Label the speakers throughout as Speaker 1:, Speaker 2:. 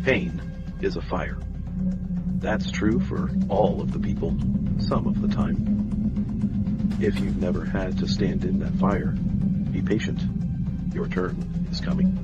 Speaker 1: Pain is a fire. That's true for all of the people, some of the time. If you've never had to stand in that fire, be patient. Your turn is coming.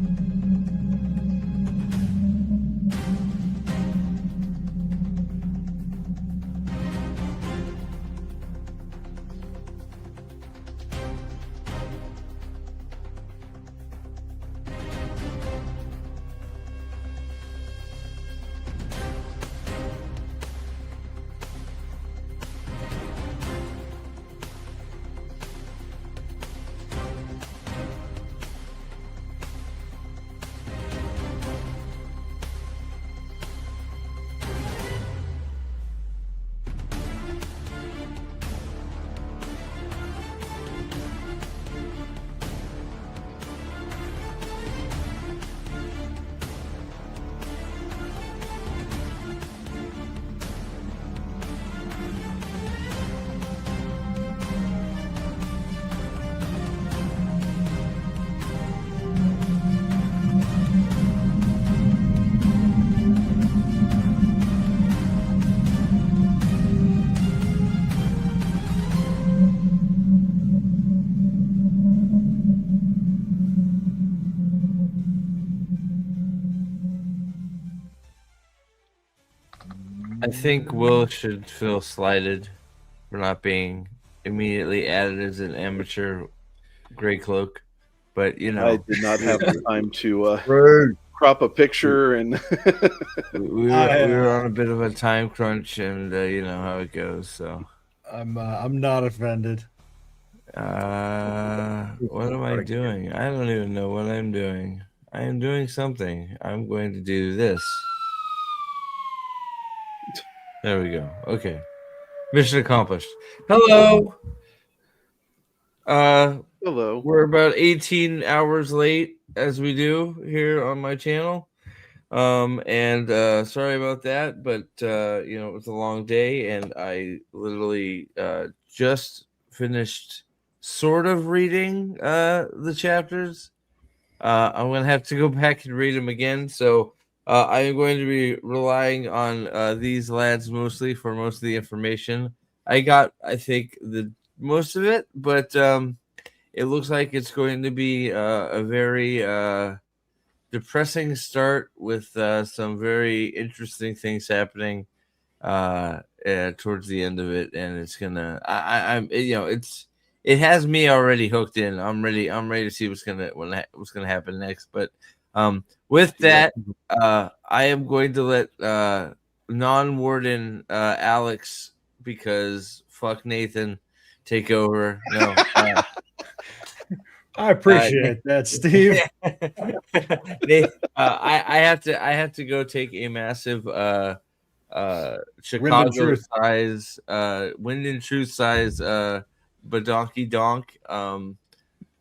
Speaker 2: I think Will should feel slighted for not being immediately added as an amateur gray cloak. But, you know,
Speaker 3: I did not have the time to
Speaker 4: Rude.
Speaker 3: crop a picture and
Speaker 2: we were on a bit of a time crunch, and you know how it goes. So
Speaker 5: I'm not offended.
Speaker 2: what am I doing? I don't even know what I'm doing. I am doing something. I'm going to do this. There we go. Okay. Mission accomplished. Hello.
Speaker 3: hello.
Speaker 2: We're about 18 hours late, as we do here on my channel. And sorry about that, but you know, it was a long day, and I literally just finished sort of reading the chapters. I'm gonna have to go back and read them again, so I am going to be relying on these lads mostly for most of the information. I got, I think, the most of it, but it looks like it's going to be a very depressing start with some very interesting things happening towards the end of it, and it's gonna. I'm you know, it has me already hooked in. I'm ready to see what's gonna happen next. But with that, I am going to let non-warden Alex, because fuck Nathan, take over. No.
Speaker 5: I appreciate that, Steve.
Speaker 2: I have to go take a massive Chicago size Wind and Truth size badonkey donk.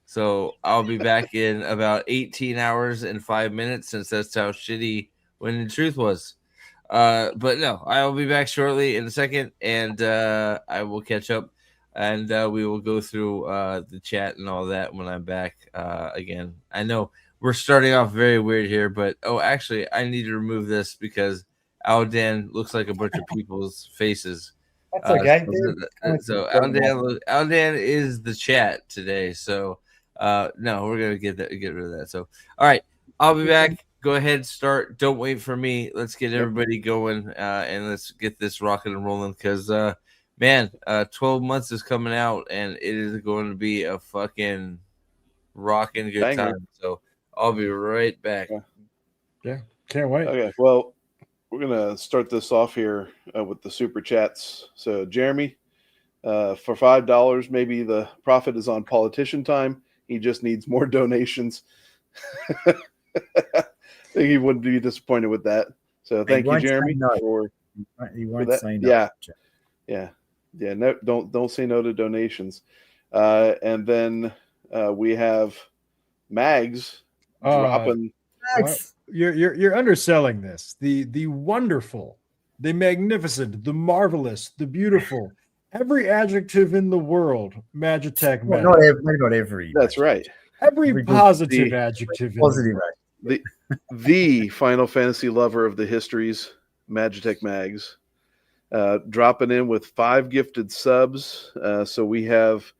Speaker 2: So I'll be back in about 18 hours and 5 minutes, since that's how shitty Wind and Truth was. But no, I'll be back shortly in a second, and I will catch up, and we will go through the chat and all that when I'm back again. I know we're starting off very weird here, but actually, I need to remove this because Aldan looks like a bunch of people's faces.
Speaker 4: That's okay.
Speaker 2: So Aldan is the chat today. So no, we're gonna get rid of that. So all right, I'll be back. Go ahead, start. Don't wait for me. Let's get everybody going, and let's get this rocking and rolling, because man, 12 months is coming out, and it is going to be a fucking rocking good time. So I'll be right back.
Speaker 5: Yeah, can't wait.
Speaker 3: Okay, well, we're gonna start this off here with the super chats. So Jeremy, for $5, maybe the profit is on politician time. He just needs more donations. I think he wouldn't be disappointed with that. So thank you, Jeremy.
Speaker 4: He won't say no.
Speaker 3: Yeah. No, don't say no to donations. And then we have Mags dropping.
Speaker 5: Mags, you're underselling this. The wonderful, the magnificent, the marvelous, the beautiful. Every adjective in the world, Magitech.
Speaker 4: Not every.
Speaker 3: That's right.
Speaker 5: Every positive adjective.
Speaker 4: Positive.
Speaker 3: the Final Fantasy lover of the histories, Magitech Mags, dropping in with 5 gifted subs. So we have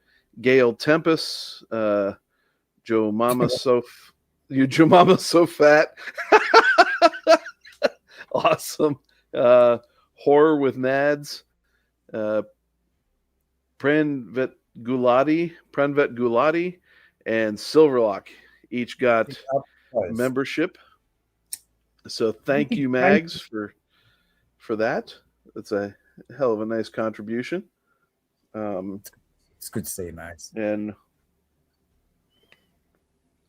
Speaker 3: Gail Tempest, Joe Mama so fat, awesome. Horror with Nads, Pranvet Gulati, and Silverlock each got membership. So thank you, Mags, for that. That's a hell of a nice contribution.
Speaker 4: It's good to see you, Mags.
Speaker 3: And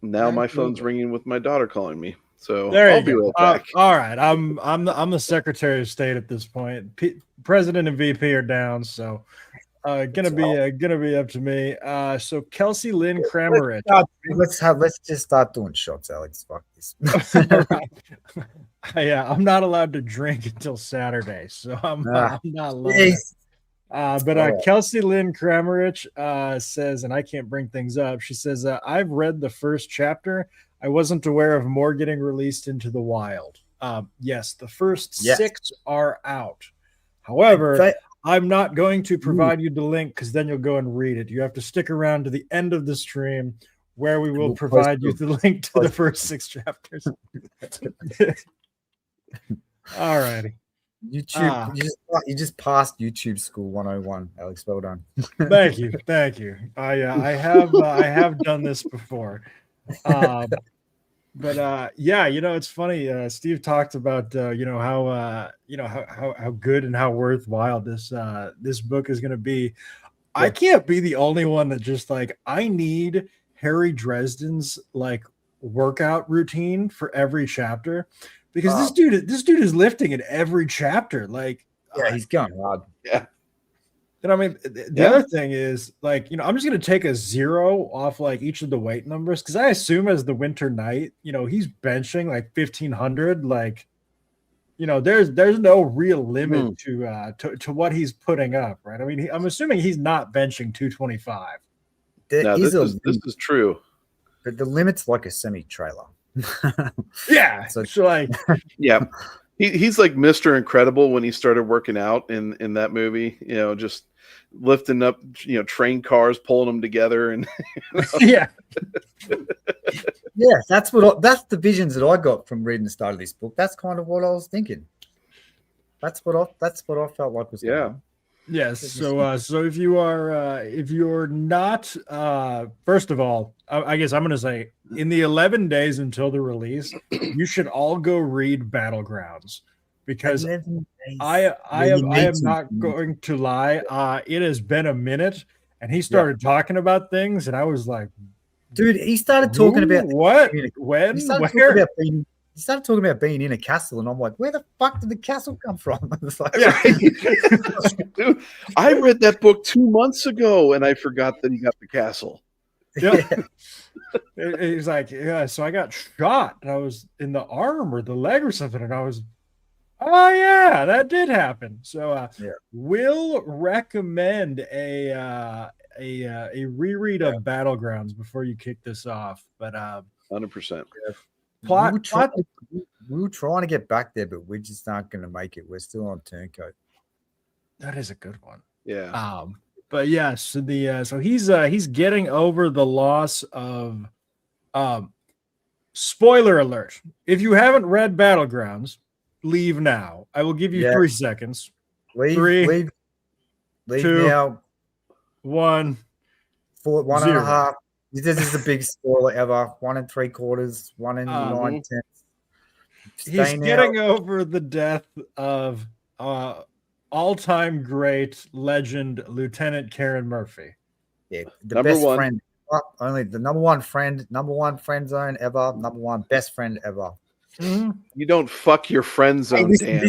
Speaker 3: now my phone's ringing with my daughter calling me. So I'll be right back.
Speaker 5: All right, I'm the Secretary of State at this point. President and VP are down, so gonna be up to me. So Kelsey Lynn Kramerich.
Speaker 4: Let's just start doing shots, Alex. Fuck this.
Speaker 5: Yeah, I'm not allowed to drink until Saturday, so I'm not allowed. But Kelsey Lynn Kramerich says, and I can't bring things up. She says, I've read the first chapter. I wasn't aware of more getting released into the wild. Yes, the first 6 are out. However, I'm not going to provide you the link because then you'll go and read it. You have to stick around to the end of the stream where we will provide you the link to the first 6 chapters. All righty.
Speaker 4: YouTube, you just passed YouTube School 101, Alex. Well done.
Speaker 5: Thank you. I have done this before. But it's funny. Steve talked about how good and how worthwhile this book is going to be. I can't be the only one that just I need Harry Dresden's workout routine for every chapter, because this dude is lifting in every chapter.
Speaker 4: He's going hard.
Speaker 3: Yeah.
Speaker 5: And I mean, the other thing is, I'm just going to take a 0 off each of the weight numbers, because I assume as the Winter Knight, he's benching 1,500. There's no real limit to what he's putting up, right? I mean, I'm assuming he's not benching 225.
Speaker 3: This is true.
Speaker 4: But the limit's like a semi-trailer.
Speaker 5: Yeah. So
Speaker 3: yeah. He's like Mr. Incredible when he started working out in that movie, just lifting up, train cars, pulling them together. And
Speaker 5: yeah.
Speaker 4: Yeah, that's the visions that I got from reading the start of this book. That's kind of what I was thinking. That's what I felt like was going on.
Speaker 5: Yes. So if you're not, first of all, I guess I'm going to say in the 11 days until the release, you should all go read Battlegrounds, because I am not going to lie. It has been a minute, and he started talking about things, and I was like,
Speaker 4: dude, he started talking about
Speaker 5: what? When? Where?
Speaker 4: He started talking about being in a castle, and I'm like, where the fuck did the castle come from?
Speaker 3: Dude, I read that book 2 months ago, and I forgot that he got the castle.
Speaker 5: Yeah. He's like, so I got shot, and I was in the arm or the leg or something, and I was, oh yeah, that did happen. So we'll recommend a reread of Battlegrounds before you kick this off. But
Speaker 3: 100%.
Speaker 4: We were trying to get back there, but we're just not going to make it. We're still on turncoat.
Speaker 5: That is a good one.
Speaker 3: Yeah.
Speaker 5: But yes, so he's getting over the loss of. Spoiler alert! If you haven't read Battlegrounds, leave now. I will give you 3 seconds.
Speaker 4: Leave
Speaker 5: 2,
Speaker 4: now.
Speaker 5: 1.
Speaker 4: 4, 1
Speaker 5: 0.
Speaker 4: and a half. This is the biggest spoiler ever. 1 3/4, 1 9/10.
Speaker 5: He's getting over the death of all-time great legend Lieutenant Karen Murphy.
Speaker 4: Yeah, the best friend. Only the number one friend zone ever, number one best friend ever.
Speaker 5: Mm-hmm.
Speaker 3: You don't fuck your friend zone, Dan.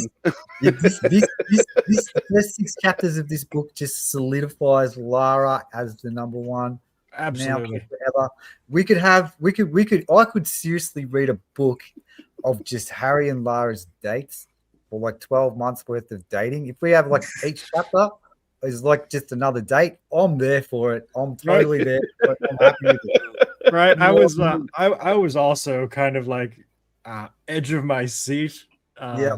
Speaker 4: This first 6 chapters of this book just solidifies Lara as the number one.
Speaker 5: Absolutely.
Speaker 4: Now, forever. I could seriously read a book of just Harry and Lara's dates for 12 months worth of dating. If we have each chapter is just another date, I'm there for it. I'm totally there. I'm happy with it.
Speaker 5: Right. I was also kind of edge of my seat.
Speaker 4: Yeah.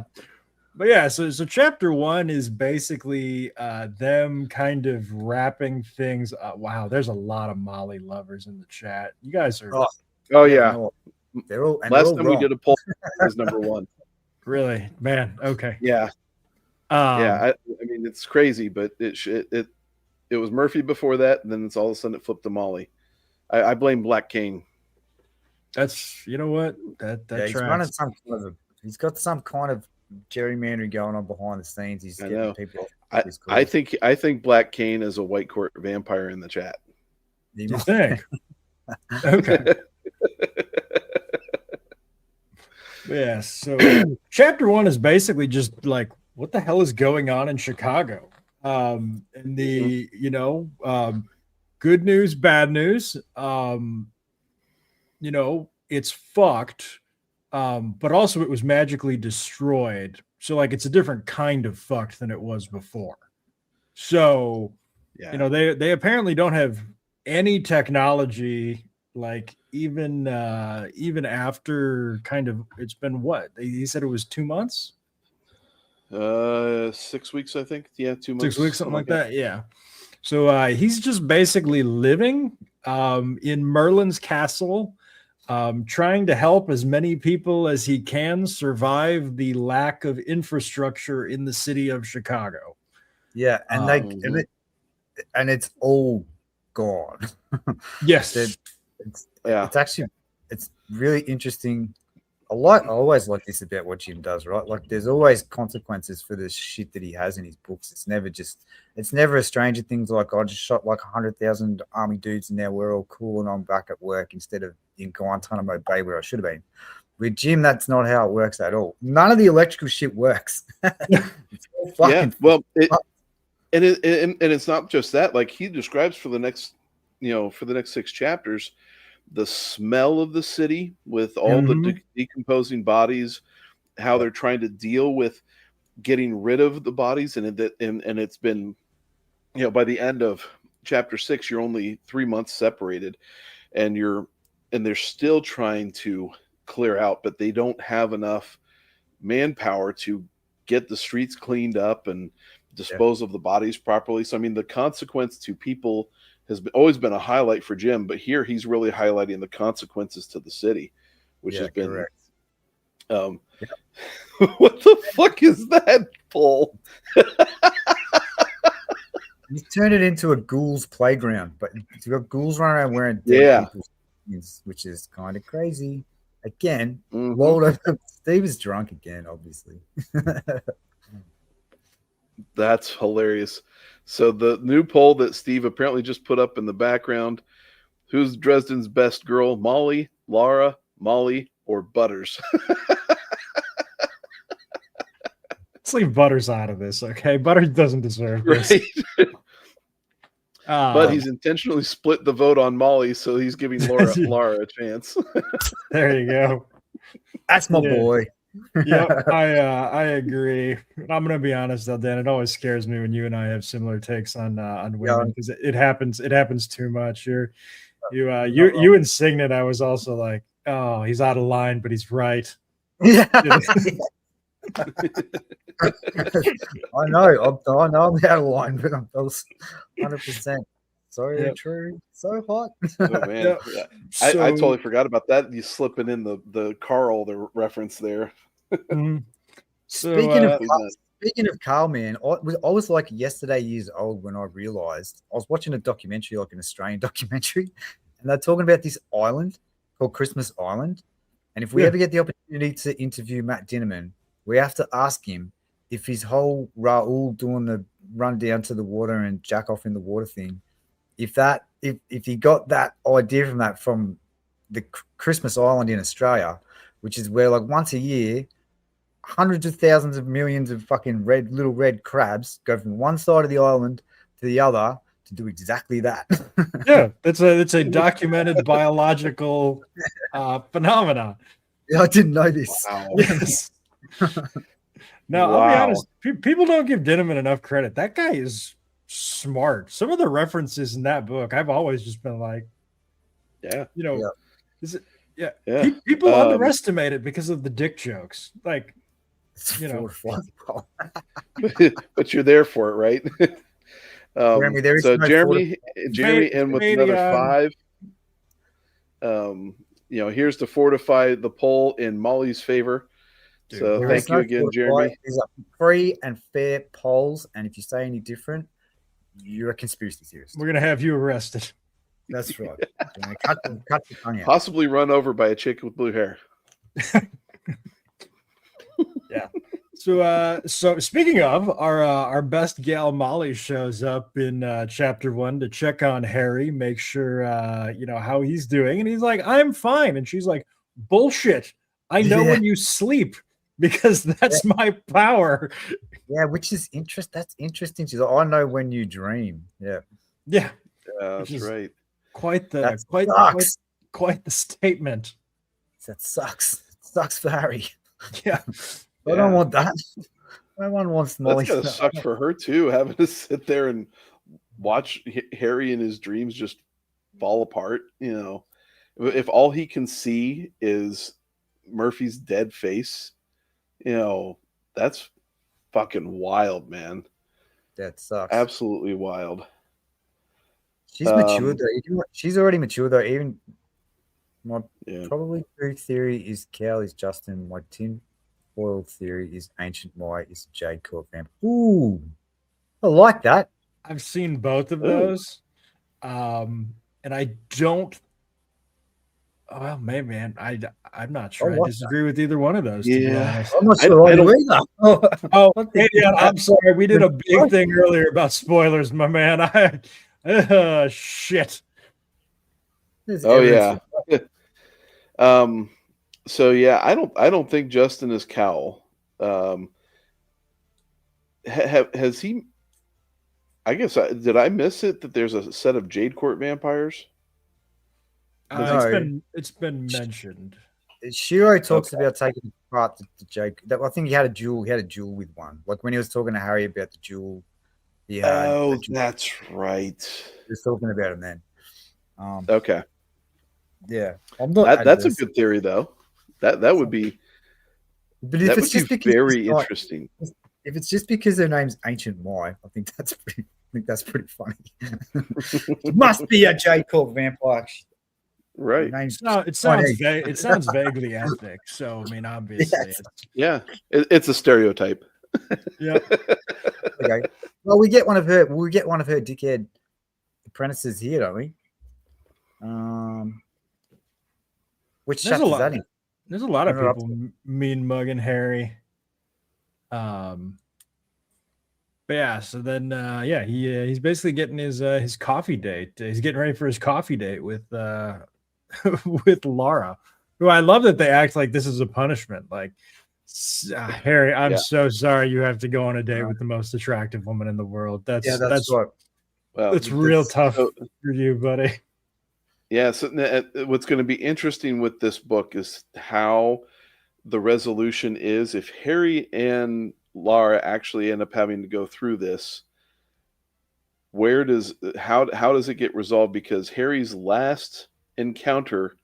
Speaker 5: But yeah, so chapter 1 is basically them kind of wrapping things up. Wow, there's a lot of Molly lovers in the chat. You guys are
Speaker 3: Oh yeah.
Speaker 4: No, they're all
Speaker 3: Last time we
Speaker 4: wrong.
Speaker 3: did a poll, it was number 1.
Speaker 5: really, man. Okay.
Speaker 3: Yeah. I mean, it's crazy, but it was Murphy before that, and then it's all of a sudden it flipped to Molly. I blame Black Cane.
Speaker 5: That's you know what that
Speaker 4: He's running some kind of he's got some kind of gerrymandering going on behind the scenes. He's getting people off his
Speaker 3: I think Black Cane is a White Court vampire in the chat.
Speaker 5: You think? Okay. Yeah, so chapter 1 is basically just like what the hell is going on in Chicago? And the good news, bad news. It's fucked. But also it was magically destroyed. So like it's a different kind of fucked than it was before. So they apparently don't have any technology, like even after kind of it's been what? He said it was 2 months?
Speaker 3: 6 weeks, I think. Yeah, 2 months.
Speaker 5: 6 weeks, something like that. Yeah. So he's just basically living in Merlin's castle, trying to help as many people as he can survive the lack of infrastructure in the city of Chicago.
Speaker 4: Yeah, and it's all gone.
Speaker 5: Yes.
Speaker 4: It's actually really interesting. I always like this about what Jim does, right? Like there's always consequences for the shit that he has in his books. It's never a Stranger Things like I just shot like 100,000 army dudes and now we're all cool and I'm back at work instead of in Guantanamo Bay where I should have been. With Jim, that's not how it works at all. None of the electrical shit works. It's all fucking
Speaker 3: and it's not just that. Like he describes for the next 6 chapters, the smell of the city with all the decomposing bodies, how they're trying to deal with getting rid of the bodies, and it's been, by the end of chapter 6, you're only 3 months separated, and they're still trying to clear out, but they don't have enough manpower to get the streets cleaned up and dispose of the bodies properly. So I mean, the consequence to people has always been a highlight for Jim, but here he's really highlighting the consequences to the city, which has been
Speaker 4: correct.
Speaker 3: What the fuck is that, Paul?
Speaker 4: You turn it into a ghouls playground, but you've got ghouls running around wearing dead people's skins, which is kind of crazy. Again, Waldo, Steve is drunk again, obviously.
Speaker 3: That's hilarious. So the new poll that Steve apparently just put up in the background: who's Dresden's best girl, Molly, Laura, Molly, or Butters?
Speaker 5: Let's leave Butters out of this, okay? Butters doesn't deserve this.
Speaker 3: Right. But he's intentionally split the vote on Molly, so he's giving Laura a chance.
Speaker 5: There you go.
Speaker 4: That's my boy.
Speaker 5: Yep, I agree. I'm gonna be honest though, Dan. It always scares me when you and I have similar takes on women because it happens too much. You and Signet, I was also like, oh, he's out of line, but he's right.
Speaker 4: Yeah. I know I'm out of line, but I'm 100%. So true. So hot.
Speaker 3: Oh, man. Yeah. I totally forgot about that. You slipping in the Carl, the reference there.
Speaker 4: Speaking of Carl, man, I was like yesterday years old when I realized I was watching a documentary, like an Australian documentary, and they're talking about this island called Christmas Island. And if we ever get the opportunity to interview Matt Dinnerman, we have to ask him if his whole Raoul doing the run down to the water and jack off in the water thing, if he got that idea from the Christmas Island in Australia, which is where like once a year, hundreds of thousands of millions of fucking little red crabs go from one side of the island to the other to do exactly that.
Speaker 5: Yeah, it's a documented biological phenomenon.
Speaker 4: Yeah, I didn't know this.
Speaker 3: Wow.
Speaker 5: Yes. Now, I'll be honest, people don't give Dinnerman enough credit. That guy is smart. Some of the references in that book, I've always just been like, is it? Yeah.
Speaker 3: Yeah.
Speaker 5: People underestimate it because of the dick jokes. Like,
Speaker 4: It's
Speaker 5: you know.
Speaker 4: 4 to 5.
Speaker 3: But you're there for it, right?
Speaker 4: Jeremy, there is
Speaker 3: So
Speaker 4: no
Speaker 3: Jeremy in with another
Speaker 5: Fabian.
Speaker 3: 5. Here's to fortify the poll in Molly's favor.
Speaker 5: Dude,
Speaker 3: So
Speaker 4: There
Speaker 3: thank
Speaker 4: is
Speaker 3: you
Speaker 4: no
Speaker 3: again,
Speaker 4: 4 to 5.
Speaker 3: Jeremy.
Speaker 4: These are free and fair polls, and if you say any different, you're a conspiracy theorist.
Speaker 5: We're gonna have you arrested.
Speaker 4: That's right. Cut the tongue out.
Speaker 3: Possibly run over by a chick with blue hair.
Speaker 5: Yeah. So speaking of, our best gal Molly shows up in chapter 1 to check on Harry, make sure how he's doing, and he's like, "I'm fine," and she's like, "Bullshit! I know when you sleep because that's my power."
Speaker 4: Yeah, which is That's interesting. She's like, "I know when you dream." Yeah,
Speaker 5: Yeah,
Speaker 3: That's right.
Speaker 5: quite the
Speaker 4: That
Speaker 5: quite the statement.
Speaker 4: That sucks. It sucks for Harry.
Speaker 5: Yeah.
Speaker 4: I don't want that. No one wants Molly.
Speaker 3: That's gotta suck for her too, having to sit there and watch Harry and his dreams just fall apart. If all he can see is Murphy's dead face, that's fucking wild, man.
Speaker 4: That sucks.
Speaker 3: Absolutely wild.
Speaker 4: She's matured though. She's already matured though. Even my probably true theory is Cal is Justin. My tinfoil theory is Ancient Mai is Jade Court Vamp. Ooh, I like that.
Speaker 5: I've seen both of those, and I don't. Well, man, I'm not sure. I disagree with either one of those. To be honest.
Speaker 4: I'm not sure I do either.
Speaker 5: Yeah, I'm sorry. We did a big thing earlier about spoilers, my man. Shit.
Speaker 3: Oh yeah. So yeah, I don't think Justin is Cowl. Has he? I guess did I miss it that there's a set of Jade Court vampires?
Speaker 5: It's been mentioned.
Speaker 4: Shiro talks about taking part the Jade. I think he had a duel. He had a duel with one. Like when he was talking to Harry about the duel.
Speaker 3: That's right.
Speaker 4: He was talking about him then.
Speaker 3: Okay.
Speaker 4: Yeah, I'm not.
Speaker 3: That's a good theory, though. That would be.
Speaker 4: But if it's just because
Speaker 3: very interesting.
Speaker 4: If it's just because their name's Ancient Mai, I think that's pretty funny. It must be a Jade Court vampire.
Speaker 3: Right.
Speaker 5: It sounds vaguely ethnic. So I mean, obviously,
Speaker 3: it's a stereotype.
Speaker 5: Yeah.
Speaker 4: Okay. Well, we get one of her dickhead apprentices here, don't we? Which chapter is that in?
Speaker 5: There's a lot of people mean mugging Harry. But yeah, so then he's basically getting his coffee date. He's getting ready for his coffee date with with Laura, who I love that they act like this is a punishment. Like, Harry, I'm so sorry you have to go on a date with the most attractive woman in the world. That's real tough for you, buddy.
Speaker 3: Yeah, so what's going to be interesting with this book is how the resolution is. If Harry and Laura actually end up having to go through this, how does it get resolved? Because Harry's last encounter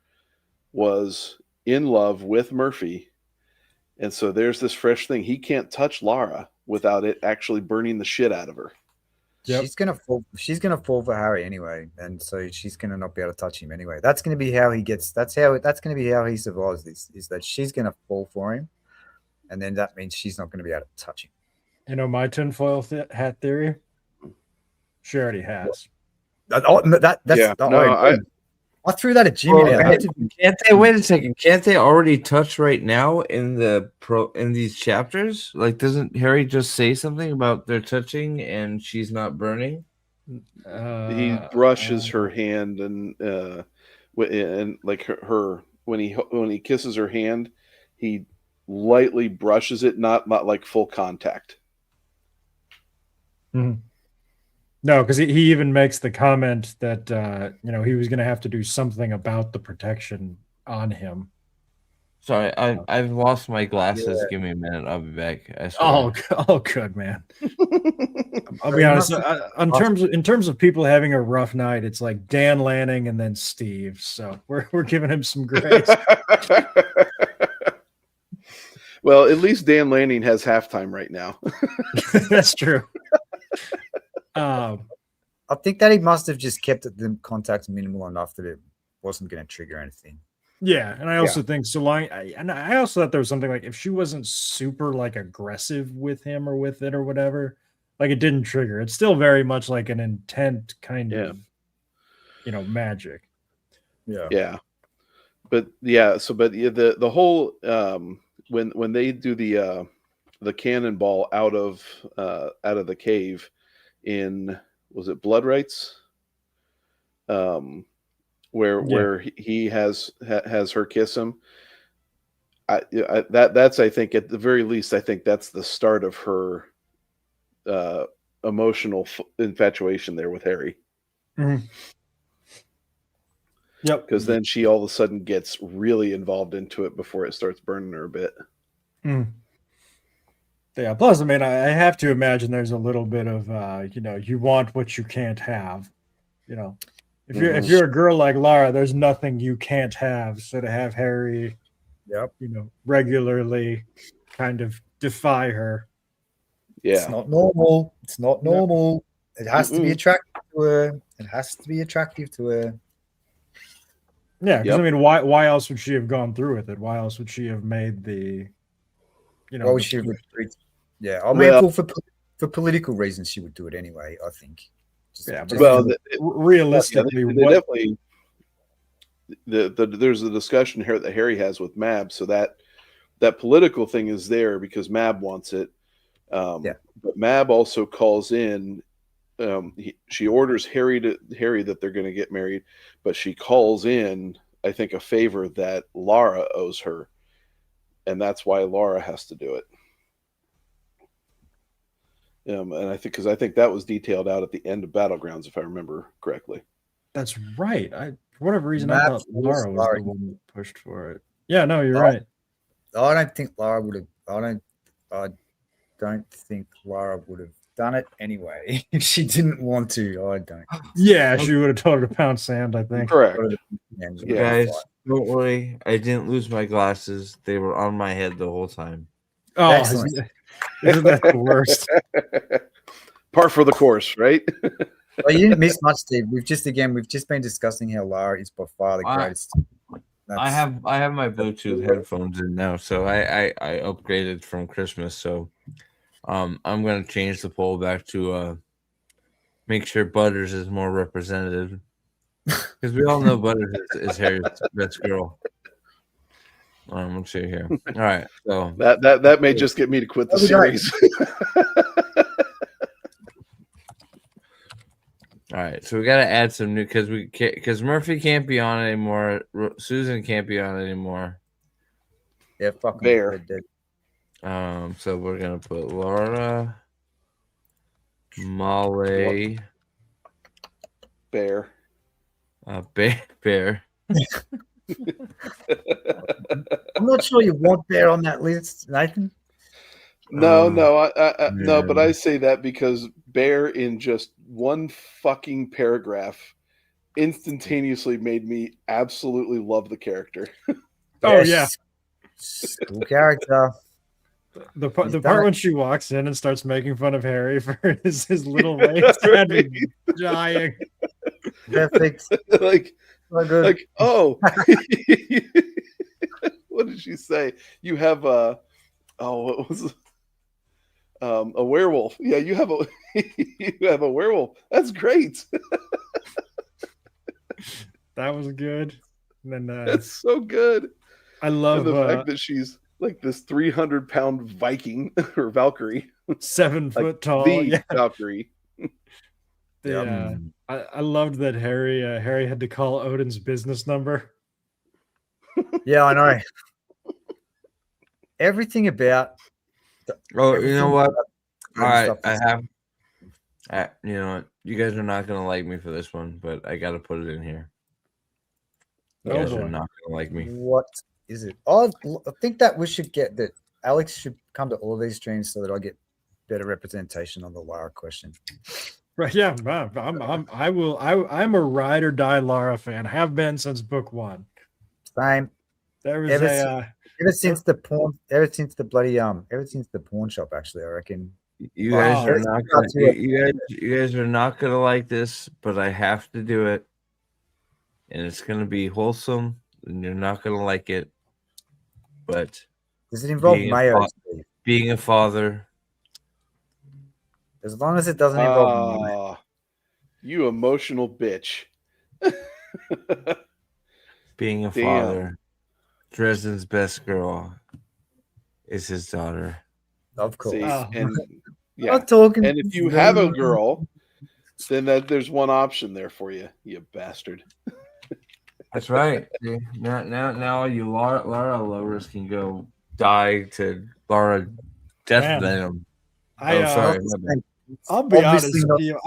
Speaker 3: was in love with Murphy, and so there's this fresh thing. He can't touch Laura without it actually burning the shit out of her.
Speaker 4: Yep. She's gonna fall for Harry anyway, and so she's gonna not be able to touch him anyway. That's gonna be how he gets. That's gonna be how he survives this. Is that she's gonna fall for him, and then that means she's not gonna be able to touch him.
Speaker 5: You know my tinfoil hat theory. She already has.
Speaker 4: I threw that at Jimmy.
Speaker 2: Can't they wait a second? Can't they already touch right now in these chapters? Like, doesn't Harry just say something about they're touching and she's not burning?
Speaker 3: He brushes her hand and like her when he kisses her hand, he lightly brushes it, not like full contact.
Speaker 5: Mm-hmm. No, because he even makes the comment that he was going to have to do something about the protection on him.
Speaker 2: Sorry, I've lost my glasses. Give me a minute. I'll be back. I swear.
Speaker 5: Oh, good man. I'll be honest. In terms of people having a rough night, it's like Dan Lanning and then Steve. So we're giving him some grace.
Speaker 3: Well, at least Dan Lanning has halftime right now.
Speaker 5: That's true.
Speaker 4: I think that he must have just kept the contact minimal enough that it wasn't going to trigger anything.
Speaker 5: Yeah, and I also think so long. And I also thought there was something like if she wasn't super like aggressive with him or with it or whatever, like it didn't trigger. It's still very much like an intent kind of, magic.
Speaker 3: Yeah. But the whole when they do the cannonball out of the cave in, was it Blood Rights? Where he has her kiss him. That's I think at the very least I think that's the start of her emotional infatuation there with Harry.
Speaker 5: Mm-hmm. Yep.
Speaker 3: Because then she all of a sudden gets really involved into it before it starts burning her a bit.
Speaker 5: Mm. Yeah. Plus, I mean, I have to imagine there's a little bit of you want what you can't have. If you're a girl like Lara, there's nothing you can't have. So to have Harry, regularly kind of defy her.
Speaker 3: Yeah.
Speaker 4: It's not normal. It's not normal. It has to be attractive to her. It has to be attractive to her.
Speaker 5: Yeah, because I mean, why else would she have gone through with it? Why else would she have made the,
Speaker 4: Why would she retreat? Yeah, I mean, for political reasons, she would do it anyway. I think.
Speaker 5: Realistically,
Speaker 3: definitely. There's a discussion here that Harry has with Mab, so that political thing is there because Mab wants it. But Mab also calls in. She orders Harry that they're going to get married, but she calls in, I think, a favor that Lara owes her, and that's why Lara has to do it. And I think that was detailed out at the end of Battlegrounds, if I remember correctly.
Speaker 5: That's right. For whatever reason, I thought Lara was the one that pushed for it. Yeah, no, you're right.
Speaker 4: I don't think Lara would have. I don't think Lara would have done it anyway if she didn't want to. I don't.
Speaker 5: Yeah, she would have told her to pound sand, I think.
Speaker 3: Correct.
Speaker 2: Guys, don't worry. I didn't lose my glasses. They were on my head the whole time.
Speaker 5: Oh, isn't that the worst?
Speaker 3: Par for the course, right?
Speaker 4: Well, you didn't miss much, Steve. We've just been discussing how Lara is by far the greatest.
Speaker 2: I have my Bluetooth headphones in now, so I upgraded from Christmas. So I'm gonna change the poll back to make sure Butters is more representative, because we all know Butters is Harry's best girl. Let's see here. All right, so
Speaker 3: that may just get me to quit the series.
Speaker 2: All right, so we got to add some new because Murphy can't be on anymore. Susan can't be on anymore.
Speaker 4: Yeah, fucking
Speaker 3: Bear.
Speaker 2: So we're gonna put Laura, Molly,
Speaker 3: Bear.
Speaker 2: Bear.
Speaker 4: I'm not sure you want Bear on that list, Nathan.
Speaker 3: No, but I say that because Bear in just one fucking paragraph instantaneously made me absolutely love the character.
Speaker 5: Oh yeah,
Speaker 4: cool character.
Speaker 5: The part when she walks in and starts making fun of Harry for his little waist had me dying.
Speaker 4: Perfect.
Speaker 3: like oh, what did she say? You have what was a werewolf? Yeah, you have a werewolf. That's great.
Speaker 5: That was good. And then
Speaker 3: that's so good.
Speaker 5: I love
Speaker 3: the fact that she's like this 300-pound Viking or Valkyrie,
Speaker 5: 7 foot tall.
Speaker 3: Valkyrie.
Speaker 5: I loved that Harry had to call Odin's business number.
Speaker 4: Yeah, I know. Everything about.
Speaker 2: You know what? All right, you know what? You guys are not gonna like me for this one, but I got to put it in here. You guys are not gonna like me.
Speaker 4: What? Is it? I think that we should get that. Alex should come to all these streams so that I get better representation on the Lara question.
Speaker 5: Right? Yeah, I'm a ride or die Lara fan. Have been since book 1.
Speaker 4: Same.
Speaker 5: There was
Speaker 4: Ever since the pawn shop. Actually, I reckon.
Speaker 2: You guys are not gonna,
Speaker 4: you
Speaker 2: guys are not gonna like this, but I have to do it, and it's gonna be wholesome, and you're not gonna like it. But
Speaker 4: does it involve mayo?
Speaker 2: Being a father,
Speaker 4: as long as it doesn't involve mayo.
Speaker 3: You emotional bitch.
Speaker 2: Being a father, Dresden's best girl is his daughter.
Speaker 4: Of course.
Speaker 3: See, and yeah.
Speaker 4: I'm talking.
Speaker 3: And if you have a girl, then there's one option there for you, you bastard.
Speaker 2: That's right. Now you Lara lovers can go die to Lara Death Venom.
Speaker 5: Sorry. I'll be honest with you.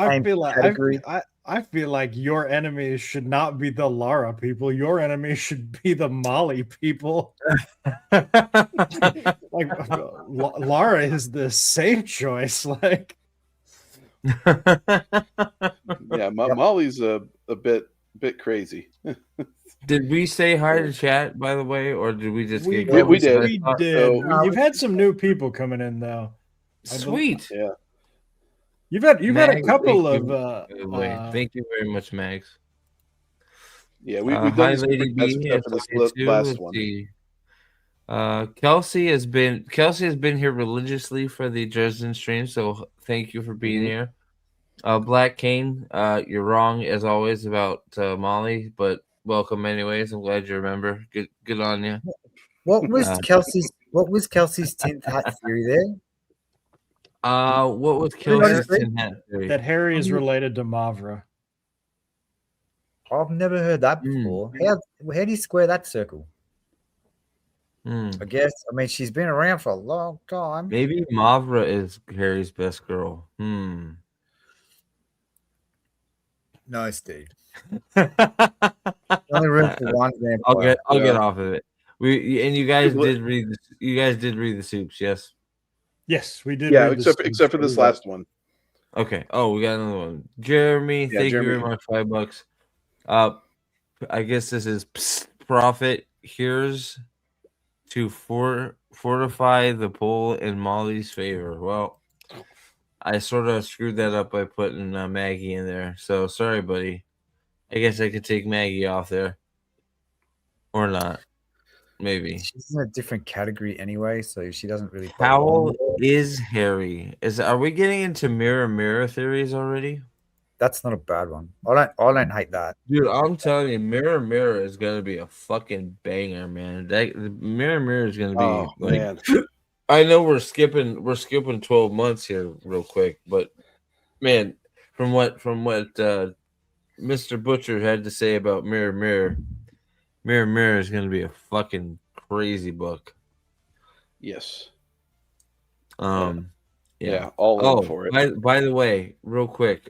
Speaker 5: I feel like your enemies should not be the Lara people. Your enemies should be the Molly people. Like Lara is the safe choice. Like,
Speaker 3: yeah, Molly's a bit crazy.
Speaker 2: Did we say hi to chat, by the way, or did we just
Speaker 3: we
Speaker 2: get
Speaker 3: did?
Speaker 5: We did. You've had some new people coming in though.
Speaker 2: Sweet.
Speaker 3: Yeah.
Speaker 5: You've had a couple of
Speaker 2: thank you very much, Mags.
Speaker 3: Yeah, we've done
Speaker 2: hi,
Speaker 3: this
Speaker 2: Lady B.
Speaker 3: for this last one.
Speaker 2: Kelsey has been here religiously for the Dresden stream, so thank you for being here. Black Kane, you're wrong as always about Molly, but welcome anyways. I'm glad you remember. Good on you.
Speaker 4: What was Kelsey's 10th hat theory there?
Speaker 2: What was Kelsey's 10th hat theory?
Speaker 5: That Harry is related to Mavra.
Speaker 4: I've never heard that before. How do you square that circle? I guess. I mean, she's been around for a long time.
Speaker 2: Maybe Mavra is Harry's best girl.
Speaker 4: No, Steve. Only room for one.
Speaker 2: I'll get off of it. You guys did read the soups, yes?
Speaker 5: Yes, we did.
Speaker 3: Yeah, except for this last one.
Speaker 2: Okay. Oh, we got another one. Jeremy, thank you very much. $5. I guess this is profit. Here's to fortify the poll in Molly's favor. Well, I sort of screwed that up by putting Maggie in there. So sorry, buddy. I guess I could take Maggie off there. Or not. Maybe.
Speaker 4: She's in a different category anyway, so she doesn't really.
Speaker 2: How is Harry? Are we getting into mirror theories already?
Speaker 4: That's not a bad one. I don't hate that.
Speaker 2: Dude, I'm telling you, mirror is gonna be a fucking banger, man. Mirror is gonna be
Speaker 3: man.
Speaker 2: I know we're skipping 12 months here real quick, but man, from what Mr. Butcher had to say about Mirror is gonna be a fucking crazy book.
Speaker 3: Yes.
Speaker 2: Yeah.
Speaker 3: All in for it.
Speaker 2: By the way, real quick,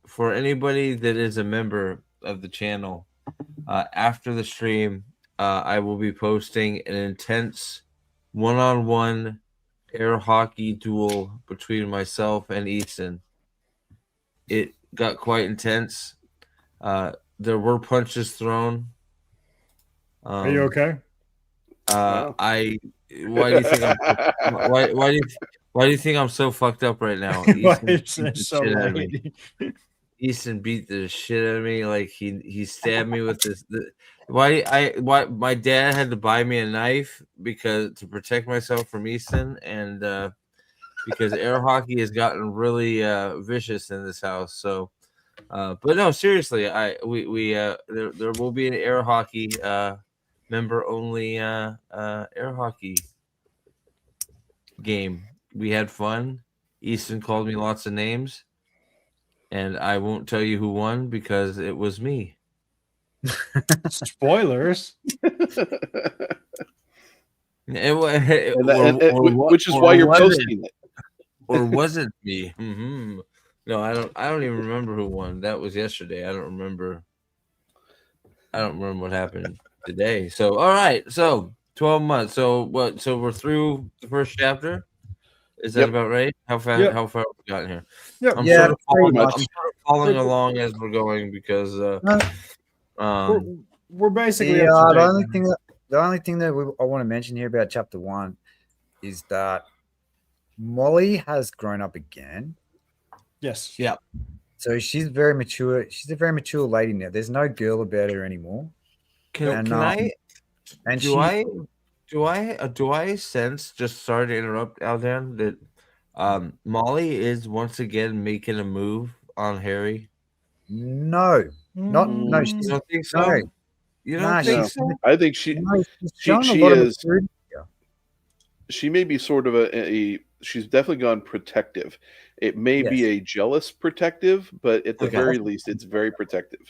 Speaker 2: for anybody that is a member of the channel, after the stream, I will be posting an intense one-on-one air hockey duel between myself and Easton. It got quite intense. There were punches thrown.
Speaker 5: Are you okay?
Speaker 2: Why do you think I'm so fucked up right now? Easton beat the shit out of me. Like he stabbed me with this. Why my dad had to buy me a knife to protect myself from Easton, and because air hockey has gotten really vicious in this house. So, but no, seriously, there will be an air hockey member only air hockey game. We had fun. Easton called me lots of names, and I won't tell you who won because it was me.
Speaker 5: Spoilers.
Speaker 3: Which is why you're posting it.
Speaker 2: Or was it me? Mm-hmm. No, I don't even remember who won. That was yesterday. I don't remember what happened today. So, all right. So, 12 months. So what? So we're through the first chapter. Is that
Speaker 3: Yep.
Speaker 2: about right? How far?
Speaker 3: Yep.
Speaker 2: How far have we gotten here?
Speaker 5: Yep.
Speaker 2: I'm
Speaker 4: Yeah,
Speaker 2: sort of
Speaker 4: pretty
Speaker 2: following.
Speaker 4: much.
Speaker 2: I'm sort of following along as we're going because
Speaker 5: We're basically
Speaker 4: The,
Speaker 5: up to
Speaker 4: the
Speaker 5: date
Speaker 4: only
Speaker 5: now.
Speaker 4: thing that I want to mention here about chapter 1 is that Molly has grown up again.
Speaker 5: Yes.
Speaker 2: Yeah.
Speaker 4: So she's very mature. She's a very mature lady now. There's no girl about her anymore.
Speaker 2: Can
Speaker 4: And
Speaker 2: do I sense, just sorry to interrupt, Aldan, that Molly is once again making a move on Harry?
Speaker 4: No, no.
Speaker 2: You
Speaker 4: She's
Speaker 2: don't think so?
Speaker 4: no,
Speaker 2: You
Speaker 4: nah.
Speaker 2: don't think
Speaker 3: No,
Speaker 2: so?
Speaker 3: I think she's
Speaker 4: shown a
Speaker 3: she
Speaker 4: lot of
Speaker 3: is
Speaker 4: maturity here.
Speaker 3: she may be sort of a she's definitely gone protective. It may be
Speaker 4: Yes.
Speaker 3: a jealous protective, but at the
Speaker 2: Okay.
Speaker 3: very least, it's very protective.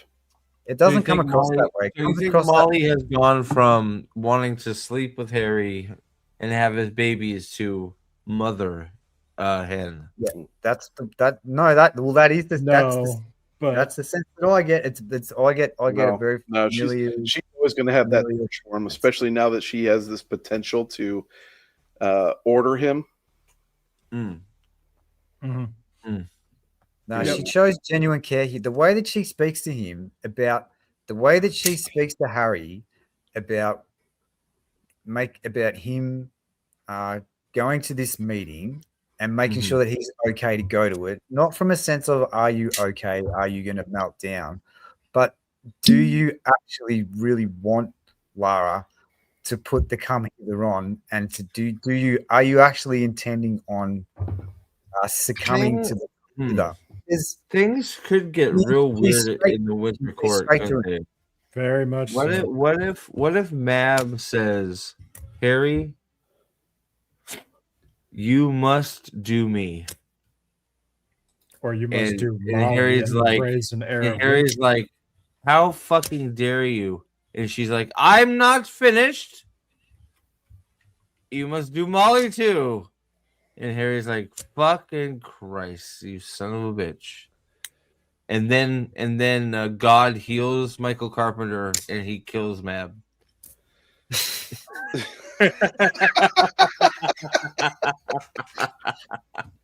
Speaker 4: It
Speaker 2: So you
Speaker 4: doesn't come
Speaker 2: think
Speaker 4: across
Speaker 2: Molly,
Speaker 4: that way. It
Speaker 2: so you
Speaker 4: comes
Speaker 2: think
Speaker 4: across that
Speaker 2: Molly has gone from wanting to sleep with Harry and have his babies to mother hen?
Speaker 4: That's that is the
Speaker 5: No, but
Speaker 4: that's the sense that I get. It's I get a very
Speaker 3: No,
Speaker 4: familiar.
Speaker 3: she's always going to have that
Speaker 4: familiar-
Speaker 3: for him, especially now that she has this potential to order him.
Speaker 2: Mm.
Speaker 5: mhm.
Speaker 4: No,
Speaker 3: Yep.
Speaker 4: she shows genuine care here. The way that she speaks to him about the way that she speaks to Harry about him going to this meeting and making
Speaker 2: Mhm.
Speaker 4: sure that he's okay to go to it, not from a sense of are you okay, are you going to melt down, but do you actually really want Lara to put the come hither on and to are you actually intending on succumbing to the hither?
Speaker 2: Things could get real weird in the Winter Court,
Speaker 4: straight to
Speaker 2: couldn't
Speaker 4: it.
Speaker 2: they?
Speaker 5: Very much
Speaker 2: What
Speaker 5: so.
Speaker 2: if Mab says, Harry, you must do me.
Speaker 5: Or you must do
Speaker 2: And
Speaker 5: Molly
Speaker 2: Harry's
Speaker 5: in the
Speaker 2: like,
Speaker 5: brazen air
Speaker 2: and
Speaker 5: of
Speaker 2: Harry's
Speaker 5: winter.
Speaker 2: like, how fucking dare you? And she's like, I'm not finished. You must do Molly too. And Harry's like, fucking Christ, you son of a bitch. And then God heals Michael Carpenter and he kills Mab.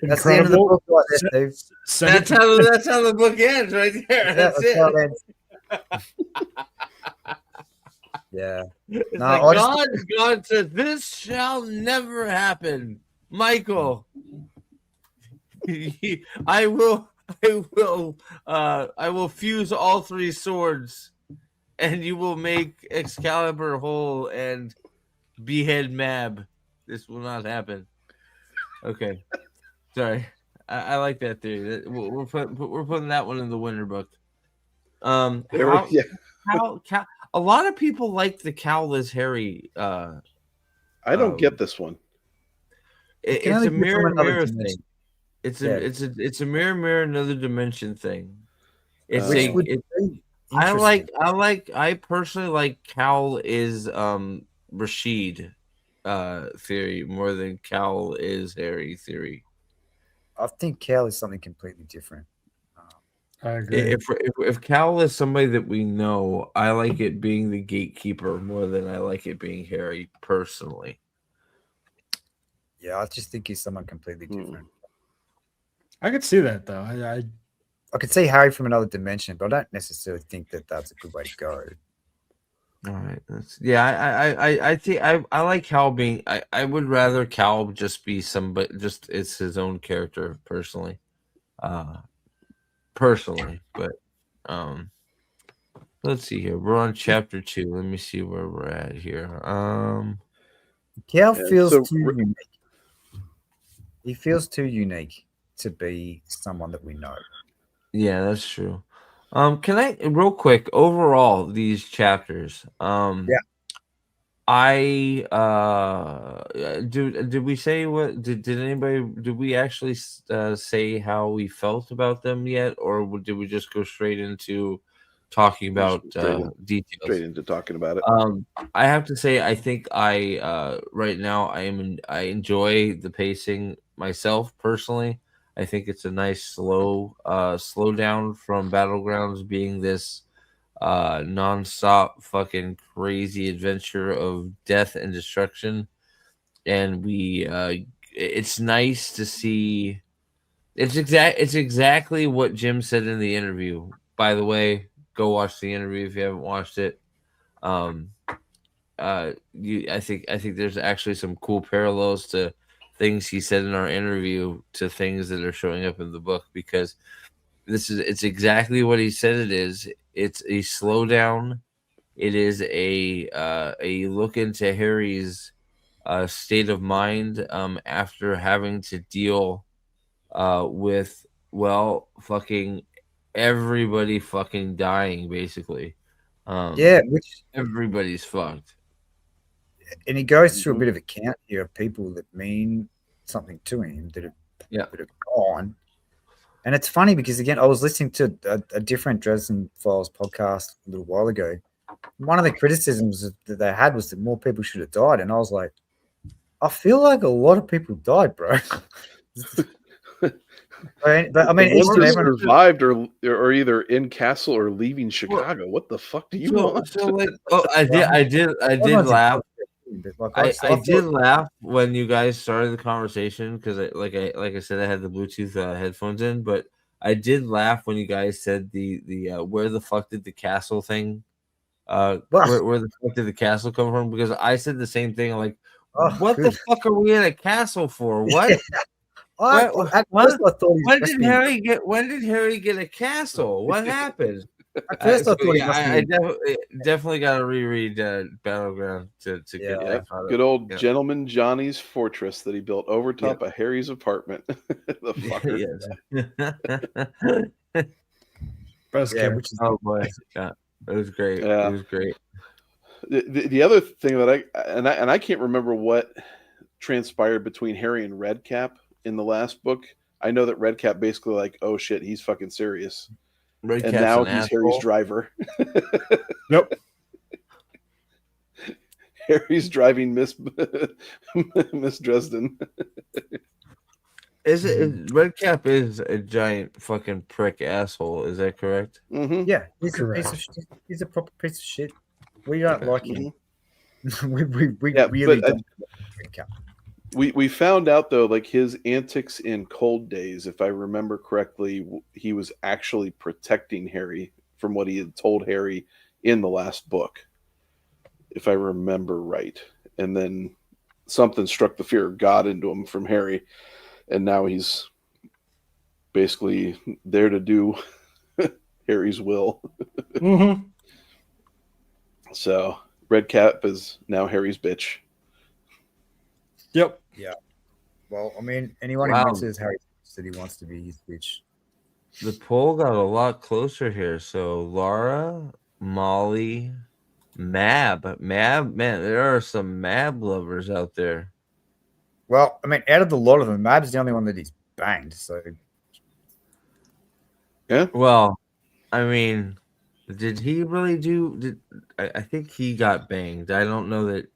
Speaker 4: That's the end of the
Speaker 5: Incredible.
Speaker 4: book right there, Steve.
Speaker 5: Send it
Speaker 2: That's how the book ends right there. That's
Speaker 4: That's how
Speaker 2: it.
Speaker 4: it ends. Yeah.
Speaker 2: It's
Speaker 4: No,
Speaker 2: like
Speaker 4: I just-
Speaker 2: God says, this shall never happen. Michael, I will fuse all three swords, and you will make Excalibur whole and behead Mab. This will not happen. Okay, sorry. I like that theory. We're putting that one in the winter book.
Speaker 3: Yeah.
Speaker 2: A lot of people like the cowless Harry.
Speaker 3: I don't get this one.
Speaker 4: It can
Speaker 2: It's
Speaker 4: only
Speaker 2: a
Speaker 4: be from
Speaker 2: mirror
Speaker 4: another
Speaker 2: mirror
Speaker 4: dimension.
Speaker 2: thing. It's
Speaker 4: Yeah.
Speaker 2: a mirror another dimension thing. It's
Speaker 3: Which
Speaker 2: a
Speaker 4: would
Speaker 2: it,
Speaker 4: be interesting.
Speaker 2: I personally like Cal is Rashid theory more than Cal is Harry theory.
Speaker 4: I think Cal is something completely different.
Speaker 5: I agree.
Speaker 2: If Cal is somebody that we know, I like it being the gatekeeper more than I like it being Harry personally.
Speaker 4: Yeah, I just think he's someone completely different.
Speaker 5: I could see that though.
Speaker 4: I could see Harry from another dimension, but I don't necessarily think that that's a good way to go.
Speaker 2: All right. I think I like Cal being. I would rather Cal just be somebody. Just it's his own character personally. But let's see here. We're on chapter 2. Let me see where we're at here.
Speaker 4: Cal
Speaker 3: Yeah,
Speaker 4: feels
Speaker 3: so-
Speaker 4: too unique. He feels too unique to be someone that we know.
Speaker 2: Yeah, that's true. Can I real quick overall these chapters?
Speaker 4: Yeah.
Speaker 2: I did we say what did anybody did we actually say how we felt about them yet, or did we just go straight into talking about details?
Speaker 3: Straight into talking about it.
Speaker 2: I have to say I think I right now I enjoy the pacing myself personally. I think it's a nice slow down from Battlegrounds being this nonstop fucking crazy adventure of death and destruction. And it's nice to see. It's exactly what Jim said in the interview. By the way, go watch the interview if you haven't watched it. I think there's actually some cool parallels to things he said in our interview to things that are showing up in the book, because it's exactly what he said it is. It's a slowdown. It is a look into Harry's state of mind after having to deal with fucking everybody fucking dying, basically.
Speaker 4: Which
Speaker 2: Everybody's fucked.
Speaker 4: and he goes through a bit of a count here of people that mean something to him that have gone. And it's funny because, again, I was listening to a different Dresden Files podcast a little while ago. One of the criticisms that they had was that more people should have died. And I was like, I feel like a lot of people died, bro. But I mean,
Speaker 3: the ones that survived or either in Castle or leaving Chicago. What the fuck do you want?
Speaker 2: So like, I did laugh. I did laugh when you guys started the conversation because like I said, I had the Bluetooth headphones in, but I did laugh when you guys said the where the fuck did the castle thing where the fuck did the castle come from, because I said the same thing, like what the fuck are we in a castle for? What? When did Harry get a castle? What happened?
Speaker 4: At first I thought
Speaker 2: I definitely got to reread Battleground to get that.
Speaker 3: Good old Gentleman Johnny's fortress that he built over top of Harry's apartment. The fucker.
Speaker 5: Best
Speaker 2: oh boy, yeah, it was great.
Speaker 3: Yeah.
Speaker 2: It was great.
Speaker 3: The other thing that I can't remember what transpired between Harry and Redcap in the last book. I know that Redcap basically like, oh shit, he's fucking serious. And now he's Harry's driver.
Speaker 5: Nope.
Speaker 3: Harry's driving Miss Dresden.
Speaker 2: Redcap is a giant fucking prick asshole? Is that correct?
Speaker 3: Mm-hmm.
Speaker 4: Yeah, he's a proper piece of shit. We don't like him. we really don't like Redcap.
Speaker 3: We found out though, like his antics in Cold Days, if I remember correctly, he was actually protecting Harry from what he had told Harry in the last book, if I remember right. And then something struck the fear of God into him from Harry, and now he's basically there to do Harry's will.
Speaker 5: Mm-hmm.
Speaker 3: So Redcap is now Harry's bitch.
Speaker 5: Yep.
Speaker 4: Yeah. Well, I mean, anyone who says Harry said he wants to be his bitch.
Speaker 2: The poll got a lot closer here. So Laura, Molly, Mab, man, there are some Mab lovers out there.
Speaker 4: Well, I mean, out of the lot of them, Mab's the only one that he's banged. So,
Speaker 3: yeah.
Speaker 2: Well, I mean, did he really do? I think he got banged. I don't know that.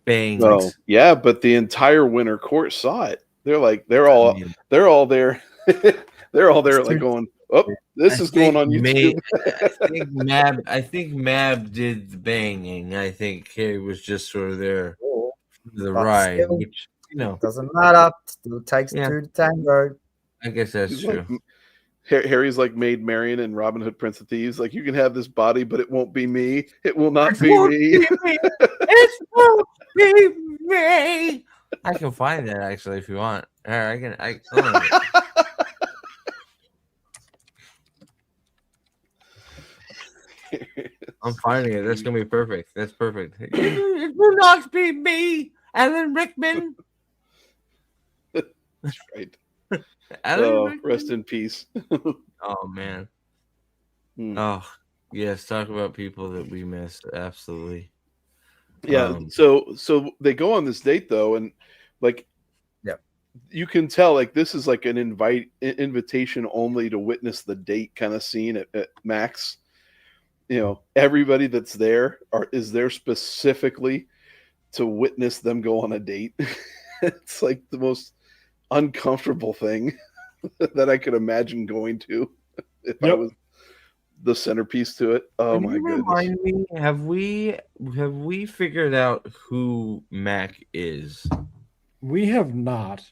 Speaker 2: Bang.
Speaker 3: Well, yeah, but the entire winter court saw it. They're like, they're all there. They're all there, like going, "Oh, this is going on YouTube."
Speaker 2: I think Mab did the banging. I think Harry was just sort of there for the ride,
Speaker 4: still,
Speaker 2: which
Speaker 4: doesn't matter. Still takes two to tango.
Speaker 2: I guess that's true.
Speaker 3: Harry's like Maid Marian and Robin Hood, Prince of Thieves. Like, you can have this body, but it won't be me. It will not be me.
Speaker 2: It won't be me. I can find that actually if you want. All right, I'm finding it. That's gonna be perfect. That's perfect. It will not be me, Alan Rickman.
Speaker 3: That's right. Rest in peace.
Speaker 2: Oh man. Oh yes, talk about people that we missed. Absolutely.
Speaker 3: Yeah. So they go on this date though, and like, you can tell like this is like an invitation only to witness the date kind of scene at Max. Everybody that's there is there specifically to witness them go on a date. It's like the most uncomfortable thing that I could imagine going to if I was the centerpiece to it. Oh
Speaker 2: Can
Speaker 3: my
Speaker 2: you
Speaker 3: goodness!
Speaker 2: remind me? Have we figured out who Mac is?
Speaker 5: We have not.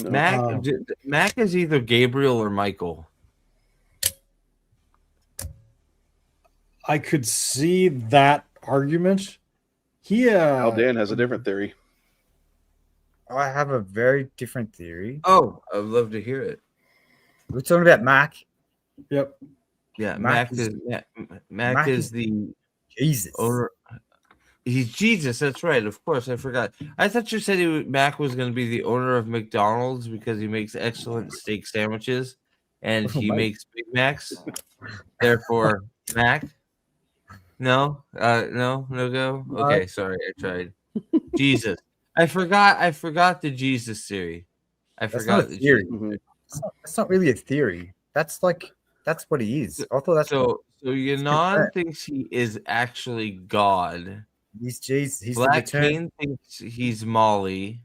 Speaker 3: No.
Speaker 2: Mac is either Gabriel or Michael.
Speaker 5: I could see that argument.
Speaker 3: Dan has a different theory.
Speaker 4: I have a very different theory.
Speaker 2: Oh, I'd love to hear it.
Speaker 4: We're talking about Mac.
Speaker 5: Yep.
Speaker 2: Yeah,
Speaker 4: Mac
Speaker 2: Mac is
Speaker 4: is
Speaker 2: the
Speaker 4: Jesus.
Speaker 2: owner. He's Jesus. That's right. Of course, I forgot. I thought you said Mac was going to be the owner of McDonald's because he makes excellent steak sandwiches and he makes Big Macs. Therefore, Mac. No, no go. Okay, sorry, I tried. Jesus, I forgot the Jesus theory. I
Speaker 4: That's
Speaker 2: forgot
Speaker 4: not a theory.
Speaker 3: Mhm.
Speaker 4: That's not really a theory. That's what he is. I thought that's
Speaker 2: So Yanon thinks he is actually God.
Speaker 4: he's Jesus. He's
Speaker 2: Black
Speaker 4: the return.
Speaker 2: King thinks he's Molly.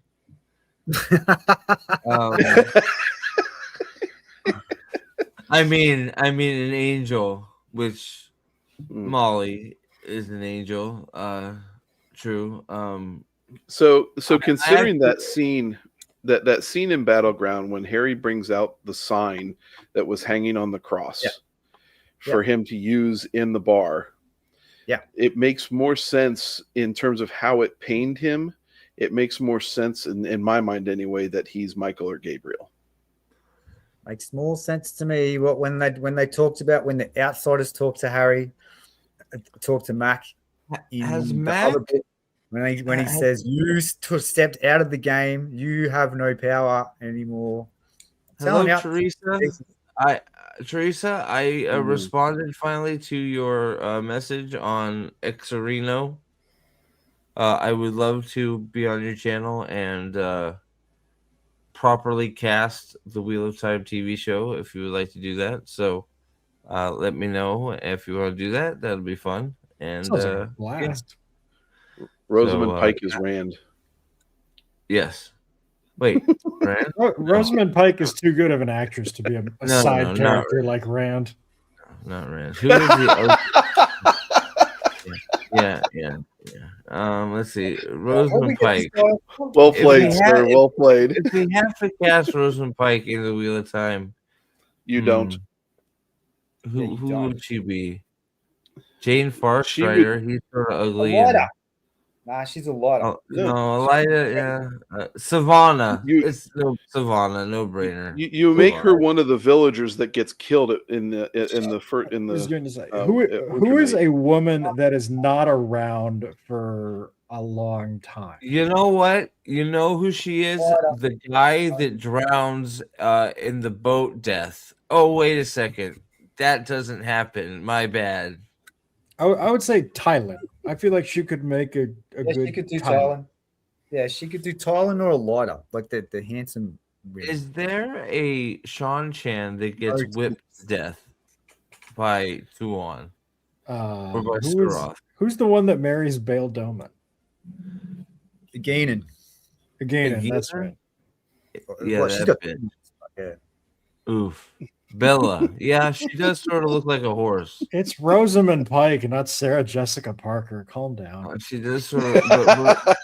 Speaker 2: I mean an angel, which Molly is an angel. True.
Speaker 3: So considering that scene, that scene in Battleground when Harry brings out the sign that was hanging on the cross for him to use in the bar.
Speaker 4: Yeah.
Speaker 3: It makes more sense in terms of how it pained him. It makes more sense in my mind anyway that he's Michael or Gabriel.
Speaker 4: Makes more sense to me. When they talked about when the outsiders talked to Harry, talked to Mac.
Speaker 2: Has
Speaker 4: in the
Speaker 2: Mac
Speaker 4: other book, when he says you stepped out of the game, you have no power anymore.
Speaker 2: Hello, Teresa. Teresa, I responded finally to your message on Xarino. I would love to be on your channel and properly cast the Wheel of Time TV show if you would like to do that. So let me know if you want to do that. That'll be fun. And
Speaker 5: Sounds like a blast.
Speaker 3: Yeah. Rosamund Pike is Rand.
Speaker 2: Yes. Wait, Rand?
Speaker 5: Rosamund Pike is too good of an actress to be a side character like Rand.
Speaker 2: Not Rand. Who is the Yeah. Let's see. Rosamund Pike.
Speaker 3: Well played, sir. Well played.
Speaker 2: If we have to cast Rosamund Pike in the Wheel of Time,
Speaker 3: you don't.
Speaker 2: Who would she be? Jane Farstrider. He's sort of ugly.
Speaker 4: Nah, she's a lot.
Speaker 2: No, Elida. Yeah, Savannah. It's Savannah. No brainer.
Speaker 3: You make her one of the villagers that gets killed in the.
Speaker 5: I was going to say who is a woman that is not around for a long time?
Speaker 2: You know what? You know who she is? The guy that drowns in the boat death. Oh, wait a second. That doesn't happen. My bad.
Speaker 5: I would say Tylan. I feel like she could make a good.
Speaker 4: She could do Tylan. Yeah, she could do Tylan or Elida, like the handsome.
Speaker 2: Is there a Sean Chan that gets whipped to death by Thuon? Or by Suroth?
Speaker 5: Who's the one that marries Bail Doman?
Speaker 4: Ganon,
Speaker 5: that's right.
Speaker 2: Yeah,
Speaker 4: yeah.
Speaker 2: Oof. Bella. Yeah, she does sort of look like a horse.
Speaker 5: It's Rosamund Pike, not Sarah Jessica Parker. Calm down.
Speaker 2: She does sort of,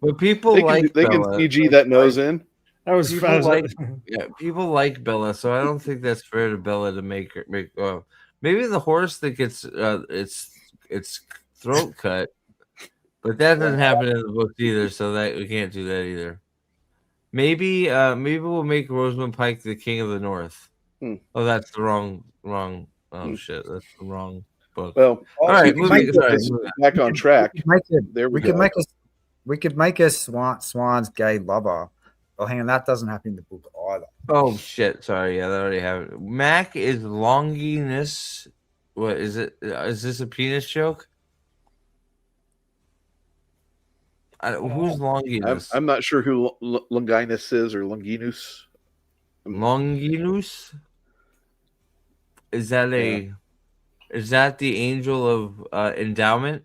Speaker 2: but people
Speaker 3: they
Speaker 2: like
Speaker 3: can
Speaker 2: Bella.
Speaker 3: CG that nose in.
Speaker 5: That was fun.
Speaker 2: People like Bella, so I don't think that's fair to Bella to make maybe the horse that gets its throat cut, but that doesn't happen in the books either, so that we can't do that either. Maybe we'll make Rosamund Pike the King of the North. Oh, that's the wrong. Oh shit, that's the wrong book.
Speaker 3: Well,
Speaker 2: all right,
Speaker 3: back on track.
Speaker 4: We could make a Swan's gay lover. Oh, hang on, that doesn't happen in the book either.
Speaker 2: Oh shit, sorry, yeah, that already happened. Mac is Longinus. What is it? Is this a penis joke? Who's Longinus?
Speaker 3: I'm not sure who Longinus is or Longinus.
Speaker 2: Longinus? Is that is that the angel of endowment?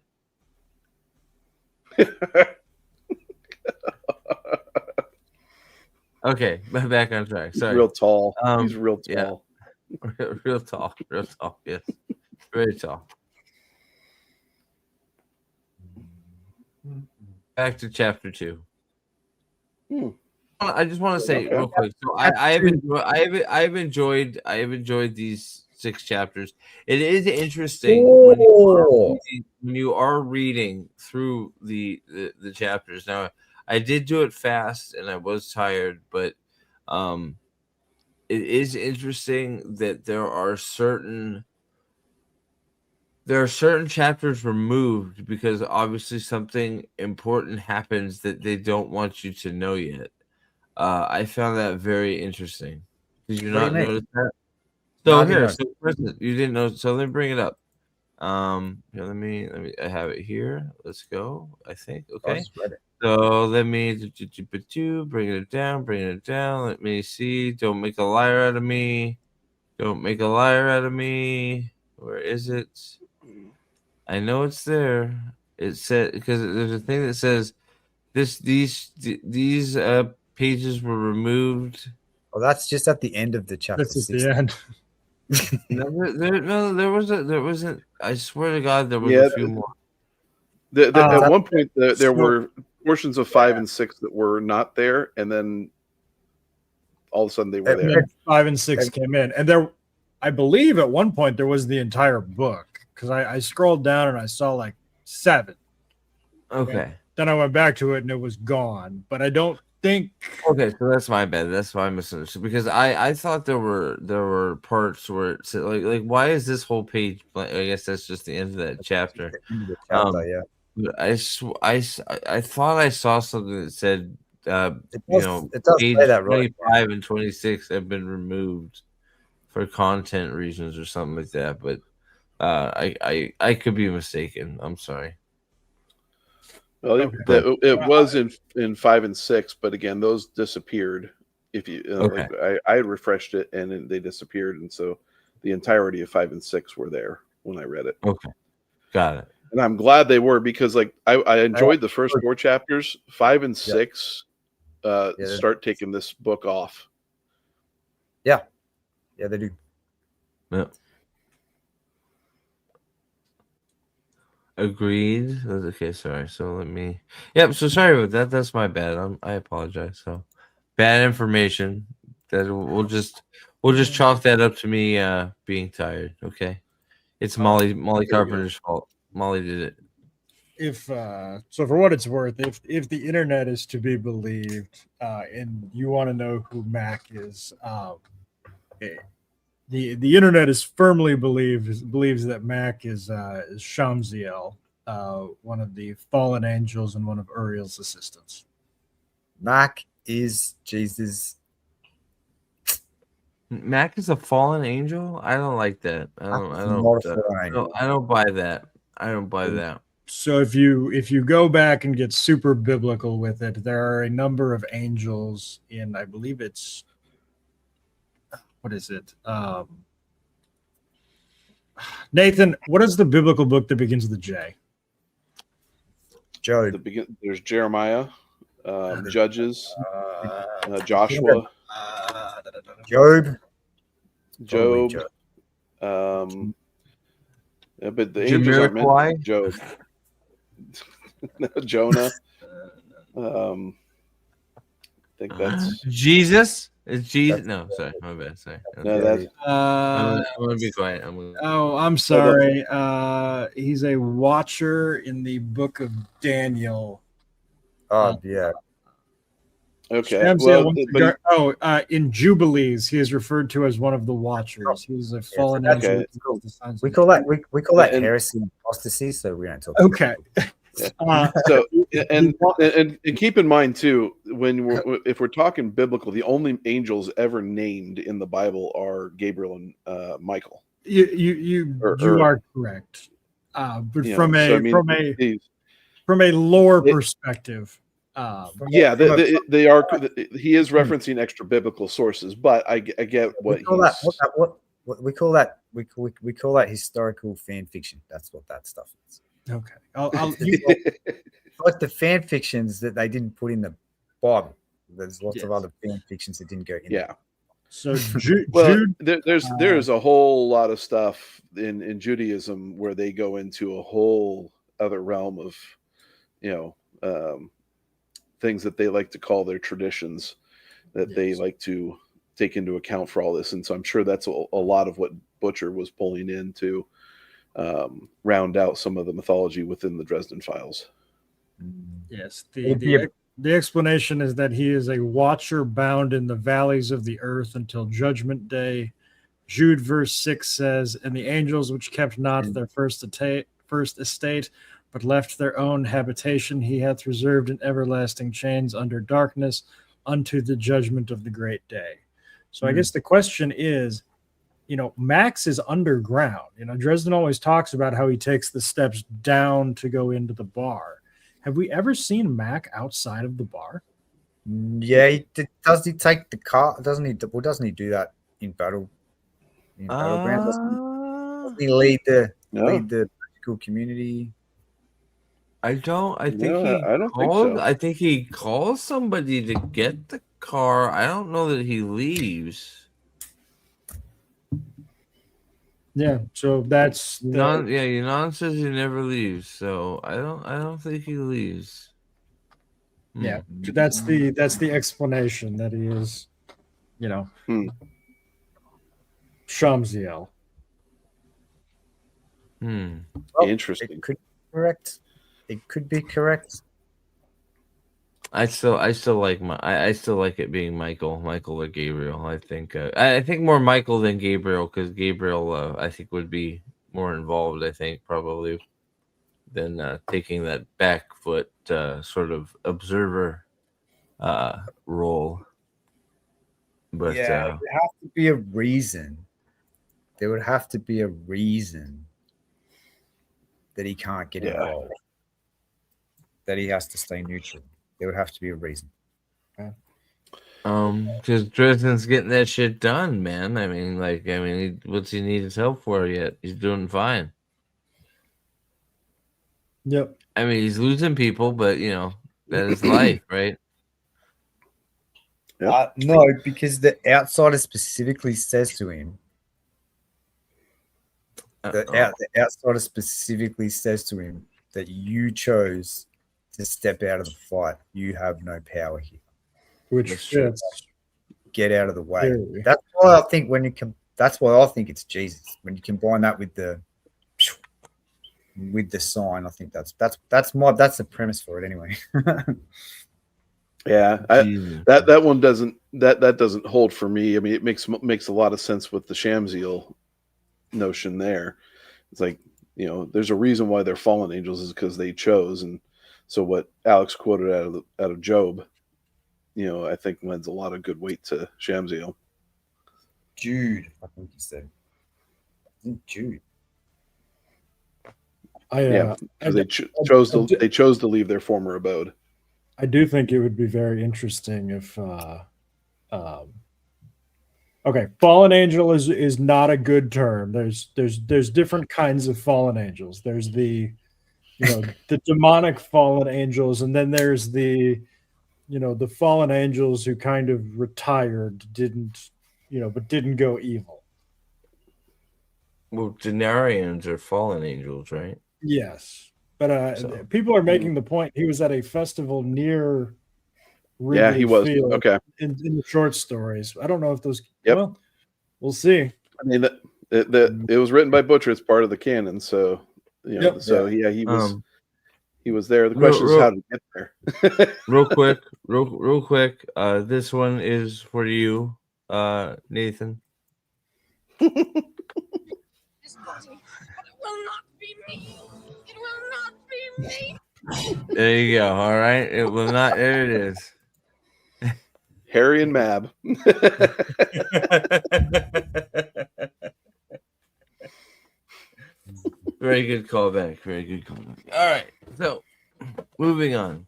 Speaker 2: Okay, back on track. Sorry.
Speaker 3: He's real tall. He's real tall.
Speaker 2: Yeah. Real tall. Real tall. Yes. Very tall. Back to chapter 2. I just want to say real quick. So I've enjoyed these 6 chapters. It is interesting when you are reading through the chapters. Now I did do it fast and I was tired, but it is interesting that there are certain chapters removed because obviously something important happens that they don't want you to know yet. I found that very interesting. Did you not notice that? So here, so you didn't know. So let me bring it up. Here, let me. I have it here. Let's go. I think. Okay. So let me bring it down. Bring it down. Let me see. Don't make a liar out of me. Don't make a liar out of me. Where is it? I know it's there. It said because there's a thing that says these pages were removed.
Speaker 4: Oh, that's just at the end of the chapter.
Speaker 5: That's at the end.
Speaker 2: There wasn't. I swear to God, there was a few more.
Speaker 3: At one point, there were portions of 5 and 6 that were not there, and then all of a sudden they were there.
Speaker 5: 5 and 6 came in, and there, I believe, at one point there was the entire book because I scrolled down and I saw like 7.
Speaker 2: Okay.
Speaker 5: Then I went back to it and it was gone, but I don't think.
Speaker 2: Okay, so that's my bad. That's why I misunderstood because I thought there were parts where it said like why is this whole page blank? I guess that's just the end of that chapter.
Speaker 4: Yeah.
Speaker 2: But I thought I saw something that said
Speaker 4: it does
Speaker 2: page
Speaker 4: say that, right?
Speaker 2: 25 and 26 have been removed for content reasons or something like that. But I could be mistaken. I'm sorry.
Speaker 3: Well, it was in 5 and 6, but again, those disappeared. If you like, I refreshed it and they disappeared, and so the entirety of 5 and 6 were there when I read it.
Speaker 2: Okay, got it.
Speaker 3: And I'm glad they were because like I enjoyed the first 4 chapters. 5 and 6 start taking this book off.
Speaker 4: Yeah, they do.
Speaker 2: Yeah. Agreed. Okay, sorry. So let me. Yep. So sorry about that. That's my bad. I apologize. So bad information. That we'll just chalk that up to me being tired. Okay. It's Molly Carpenter's fault. Molly did it.
Speaker 5: If so, for what it's worth, if the internet is to be believed, and you want to know who Mac is, the internet is firmly believes that Mac is Shamziel, one of the fallen angels and one of Uriel's assistants.
Speaker 4: Mac is Jesus.
Speaker 2: Mac is a fallen angel. I don't like that. I don't buy that. I don't buy that.
Speaker 5: So if you go back and get super biblical with it, there are a number of angels in, I believe it's, what is it? Nathan, what is the biblical book that begins with a J?
Speaker 4: Job.
Speaker 3: There's Jeremiah, Judges, Joshua, Job. But the angels aren't mentioned. Job. Jonah. I think that's
Speaker 2: Jesus. It's Jesus. No, sorry, my bad. Sorry.
Speaker 3: No, that's.
Speaker 2: I'm gonna be quiet.
Speaker 5: I'm sorry. He's a watcher in the book of Daniel.
Speaker 4: Yeah.
Speaker 3: Okay.
Speaker 5: In Jubilees, he is referred to as one of the watchers. He's a fallen angel.
Speaker 4: We call that heresy and apostasy, so we don't talk.
Speaker 5: Okay.
Speaker 3: So and keep in mind too, if we're talking biblical, the only angels ever named in the Bible are Gabriel and Michael.
Speaker 5: You are correct. But from a lore perspective.
Speaker 3: They are. He is referencing extra biblical sources, but I get what
Speaker 4: we call that. We call that historical fan fiction. That's what that stuff is.
Speaker 5: Okay,
Speaker 4: like the fan fictions that they didn't put in the Bible. There's lots of other fan fictions that didn't go in.
Speaker 3: Yeah.
Speaker 5: So
Speaker 3: Well,
Speaker 5: Jude,
Speaker 3: there's a whole lot of stuff in Judaism where they go into a whole other realm of, things that they like to call their traditions that they like to take into account for all this. And so I'm sure that's a lot of what Butcher was pulling in to round out some of the mythology within the Dresden Files.
Speaker 5: yes,
Speaker 4: It'd be
Speaker 5: the explanation is that he is a watcher bound in the valleys of the earth until judgment day. Jude verse 6 says, and the angels which kept not their first estate, but left their own habitation, he hath reserved in everlasting chains under darkness unto the judgment of the great day. So I guess the question is, Max is underground. Dresden always talks about how he takes the steps down to go into the bar. Have we ever seen Mac outside of the bar?
Speaker 4: Yeah, does he take the car? Doesn't he? Well, doesn't he do that in battle? In Battleground, doesn't he lead the magical community?
Speaker 2: I don't. I think
Speaker 3: I don't think so.
Speaker 2: I think he calls somebody to get the car. I don't know that he leaves.
Speaker 5: Yeah, so that's
Speaker 2: Yunan says he never leaves, so I don't think he leaves.
Speaker 5: Yeah, that's the explanation that he is, Shamsiel.
Speaker 4: Well,
Speaker 3: Interesting.
Speaker 4: It could be correct. It could be correct.
Speaker 2: I still like I still like it being Michael or Gabriel. I think more Michael than Gabriel, because Gabriel I think would be more involved. I think probably than taking that back foot sort of observer role. But
Speaker 4: yeah, there would have to be a reason. There would have to be a reason that he can't get involved. That he has to stay neutral. There would have to be a reason.
Speaker 2: Because Dresden's getting that shit done, man. What's he need his help for yet? He's doing fine.
Speaker 5: Yep.
Speaker 2: He's losing people, but that is life, right?
Speaker 3: Yep.
Speaker 4: No, because the outsider specifically says to him. The outsider specifically says to him that you chose to step out of the fight. You have no power here.
Speaker 5: Which fits.
Speaker 4: Get out of the way.
Speaker 5: Theory.
Speaker 4: That's why I think that's why I think it's Jesus. When you combine that with the sign, I think that's the premise for it anyway.
Speaker 3: Yeah, that one doesn't hold for me. It makes a lot of sense with the Shamsiel notion there. It's like, there's a reason why they're fallen angels is because they chose. And so what Alex quoted out of Job, I think lends a lot of good weight to Shamsiel.
Speaker 4: Jude, I think he said. Jude.
Speaker 3: They chose to leave their former abode.
Speaker 5: I do think it would be very interesting if okay, fallen angel is not a good term. There's different kinds of fallen angels. There's the the demonic fallen angels, and then there's the the fallen angels who kind of retired, but didn't go evil.
Speaker 2: Well, Denarians are fallen angels, right?
Speaker 5: Yes, but people are making the point he was at a festival near Wrigley
Speaker 3: he was.
Speaker 5: Field
Speaker 3: Okay.
Speaker 5: in the short stories. I don't know if those.
Speaker 3: Yep.
Speaker 5: Well, we'll see.
Speaker 3: It was written by Butcher. It's part of the canon, so he was there. The question is how to get there.
Speaker 2: real quick. This one is for you, Nathan.
Speaker 6: Will not be me. It will not be me.
Speaker 2: There you go. All right. It will not. There it is.
Speaker 3: Harry and Mab.
Speaker 2: Very good callback. Very good callback. All right. So, moving on.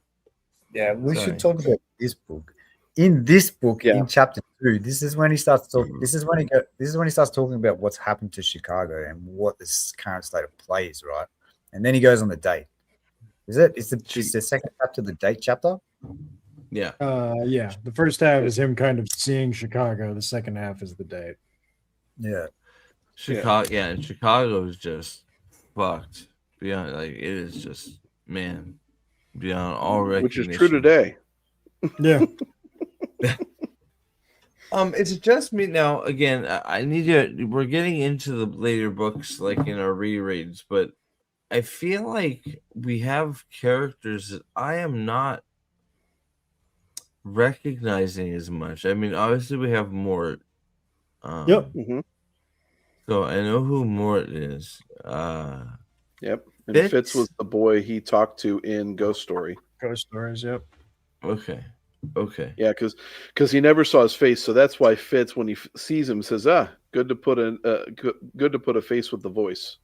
Speaker 4: Yeah, we should talk about this book. In this book, in chapter 2, this is when he starts talking. This is when he starts talking about what's happened to Chicago and what this current state of play is, right? And then he goes on the date. Is it? It's the second chapter, the date chapter.
Speaker 2: Yeah.
Speaker 5: Yeah. The first half is him kind of seeing Chicago. The second half is the date.
Speaker 4: Yeah.
Speaker 2: Chicago, yeah, and Chicago is just fucked. Beyond, like, it is just, man, beyond all
Speaker 3: Which
Speaker 2: recognition.
Speaker 3: is true today.
Speaker 5: Yeah.
Speaker 2: It's just me now. Again, I need to. We're getting into the later books, like in our rereads, but I feel like we have characters that I am not recognizing as much. I mean, obviously we have Mort.
Speaker 5: Yep.
Speaker 3: Mm-hmm.
Speaker 2: So I know who Mort is.
Speaker 3: Yep. And
Speaker 2: Fitz?
Speaker 3: Fitz was the boy he talked to in Ghost Story.
Speaker 5: Ghost Stories. Yep.
Speaker 2: Okay.
Speaker 3: Yeah, because he never saw his face, so that's why Fitz, when he sees him, says, good to put good to put a face with the voice."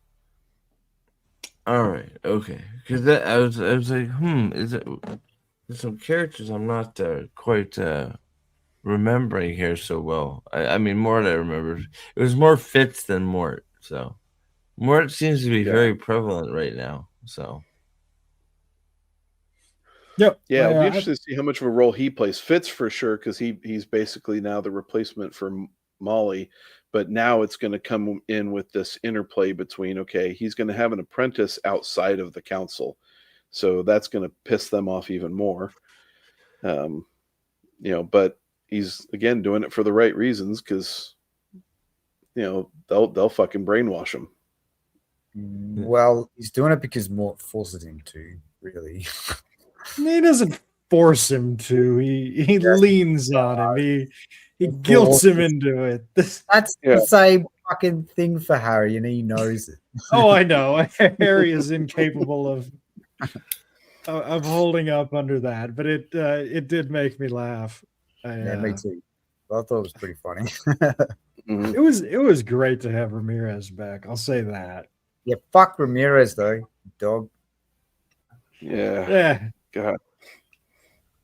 Speaker 2: All right. Okay. Because I was like, is it? There's some characters I'm not quite remembering here so well. I mean, Mort I remember. It was more Fitz than Mort. So Mort seems to be very prevalent right now. So.
Speaker 5: Yep.
Speaker 3: Yeah, it'll be interesting to see how much of a role he plays. Fitz for sure, because he's basically now the replacement for Molly. But now it's going to come in with this interplay between, okay, he's going to have an apprentice outside of the council. So that's going to piss them off even more. But he's, again, doing it for the right reasons, because, they'll fucking brainwash him.
Speaker 4: Well, he's doing it because Mort forces him to, really.
Speaker 5: He doesn't force him to. He leans on him. He guilts him into it.
Speaker 4: That's the same fucking thing for Harry, and he knows it.
Speaker 5: Oh, I know. Harry is incapable of holding up under that, but it did make me laugh.
Speaker 4: Yeah, me too. I thought it was pretty funny.
Speaker 3: Mm-hmm.
Speaker 5: It was great to have Ramirez back. I'll say that.
Speaker 4: Yeah, fuck Ramirez though, dog.
Speaker 3: Yeah. God.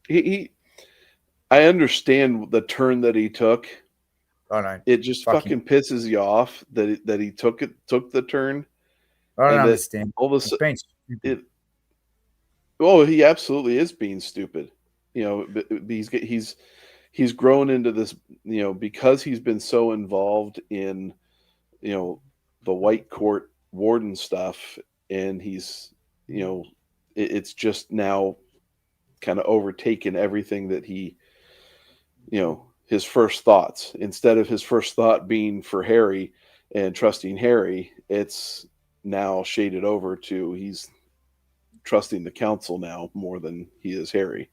Speaker 3: I understand the turn that he took.
Speaker 4: I know.
Speaker 3: It just fucking pisses you off that he took the turn.
Speaker 4: I don't understand.
Speaker 3: All of a sudden, he absolutely is being stupid. He's grown into this, because he's been so involved in, the White Court warden stuff, and he's, it's just now kind of overtaken everything that he, his first thoughts. Instead of his first thought being for Harry and trusting Harry, it's now shaded over to he's trusting the council now more than he is Harry.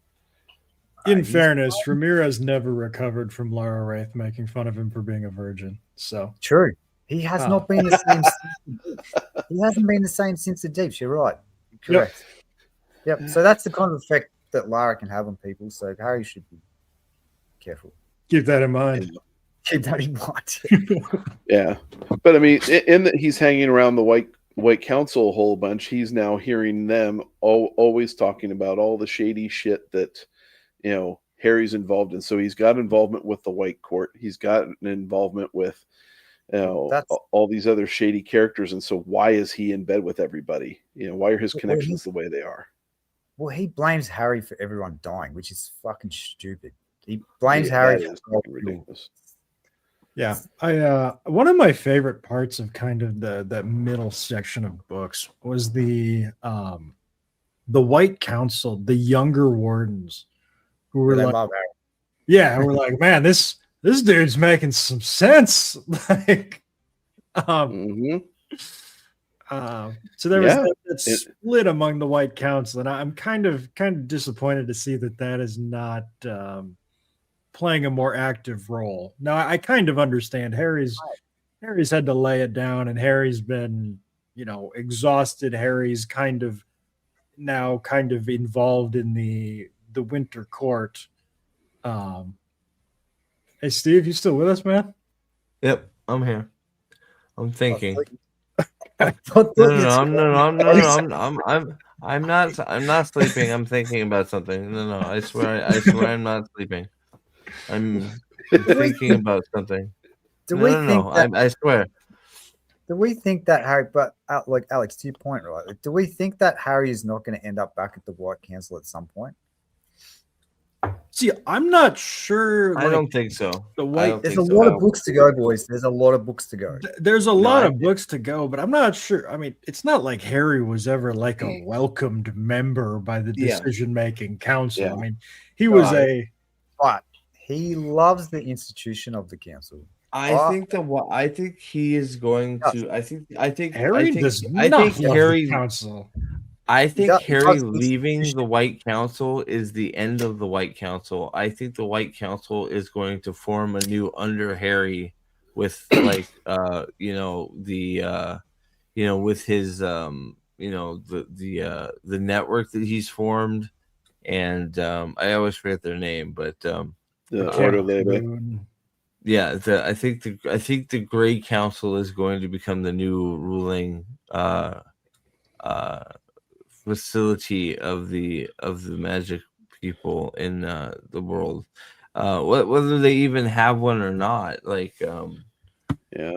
Speaker 5: In fairness, Ramirez never recovered from Lara Wraith making fun of him for being a virgin. So
Speaker 4: true. He has not been the same. He hasn't been the same since the Deeps. You're right. Correct. Yep. So that's the kind of effect that Lara can have on people. So Harry should be careful.
Speaker 5: Keep that in mind.
Speaker 4: Keep that in mind.
Speaker 3: Yeah, but I mean, in that he's hanging around the White Council a whole bunch. He's now hearing them always talking about all the shady shit that Harry's involved in. So he's got involvement with the White Court. He's got an involvement with all these other shady characters. And so why is he in bed with everybody? Why are his connections the way they are?
Speaker 4: Well, he blames Harry for everyone dying, which is fucking stupid. He blames Harry for
Speaker 3: ridiculous.
Speaker 5: Yeah, one of my favorite parts of kind of that middle section of books was the White Council, the younger wardens, who were like, we're like, man, this dude's making some sense. Like, so there was that split among the White Council, and I'm kind of disappointed to see that is not playing a more active role. Now, I kind of understand Harry's had to lay it down, and Harry's been, exhausted. Harry's kind of involved in the Winter Court. Hey, Steve, you still with us, man?
Speaker 2: Yep, I'm here. I'm thinking.
Speaker 4: I'm
Speaker 2: not sleeping. I'm thinking about something. No, I swear I'm not sleeping. I'm thinking about something. I swear.
Speaker 4: Do we think that Harry, but like Alex, to your point, right? Like, do we think that Harry is not going to end up back at the White Council at some point?
Speaker 5: See, I'm not sure.
Speaker 2: I don't think so.
Speaker 5: the
Speaker 2: I
Speaker 5: white.
Speaker 2: don't
Speaker 4: There's
Speaker 2: think
Speaker 4: a
Speaker 2: so.
Speaker 4: lot of books to go, boys. There's a lot of books to go.
Speaker 5: There's a
Speaker 2: No,
Speaker 5: lot
Speaker 2: I
Speaker 5: of books to go, but I'm not sure. I mean, it's not like Harry was ever like a welcomed member by the
Speaker 2: Yeah.
Speaker 5: decision-making council.
Speaker 3: Yeah.
Speaker 5: I mean, he was
Speaker 4: Right.
Speaker 5: a.
Speaker 4: But he loves the institution of the council.
Speaker 2: I think he is going to. I think
Speaker 5: Harry does
Speaker 2: I
Speaker 5: not
Speaker 2: think
Speaker 5: love
Speaker 2: Harry.
Speaker 5: the council.
Speaker 2: I think
Speaker 4: He
Speaker 2: Harry
Speaker 4: does this
Speaker 2: leaving
Speaker 4: institution.
Speaker 2: the White Council is the end of the White Council. I think the White Council is going to form a new under Harry with like with his the network that he's formed, and I always forget their name, but
Speaker 3: The Order Lady.
Speaker 2: yeah, I think the Grey Council is going to become the new ruling facility of the magic people in the world. Whether they even have one or not, like
Speaker 3: Yeah.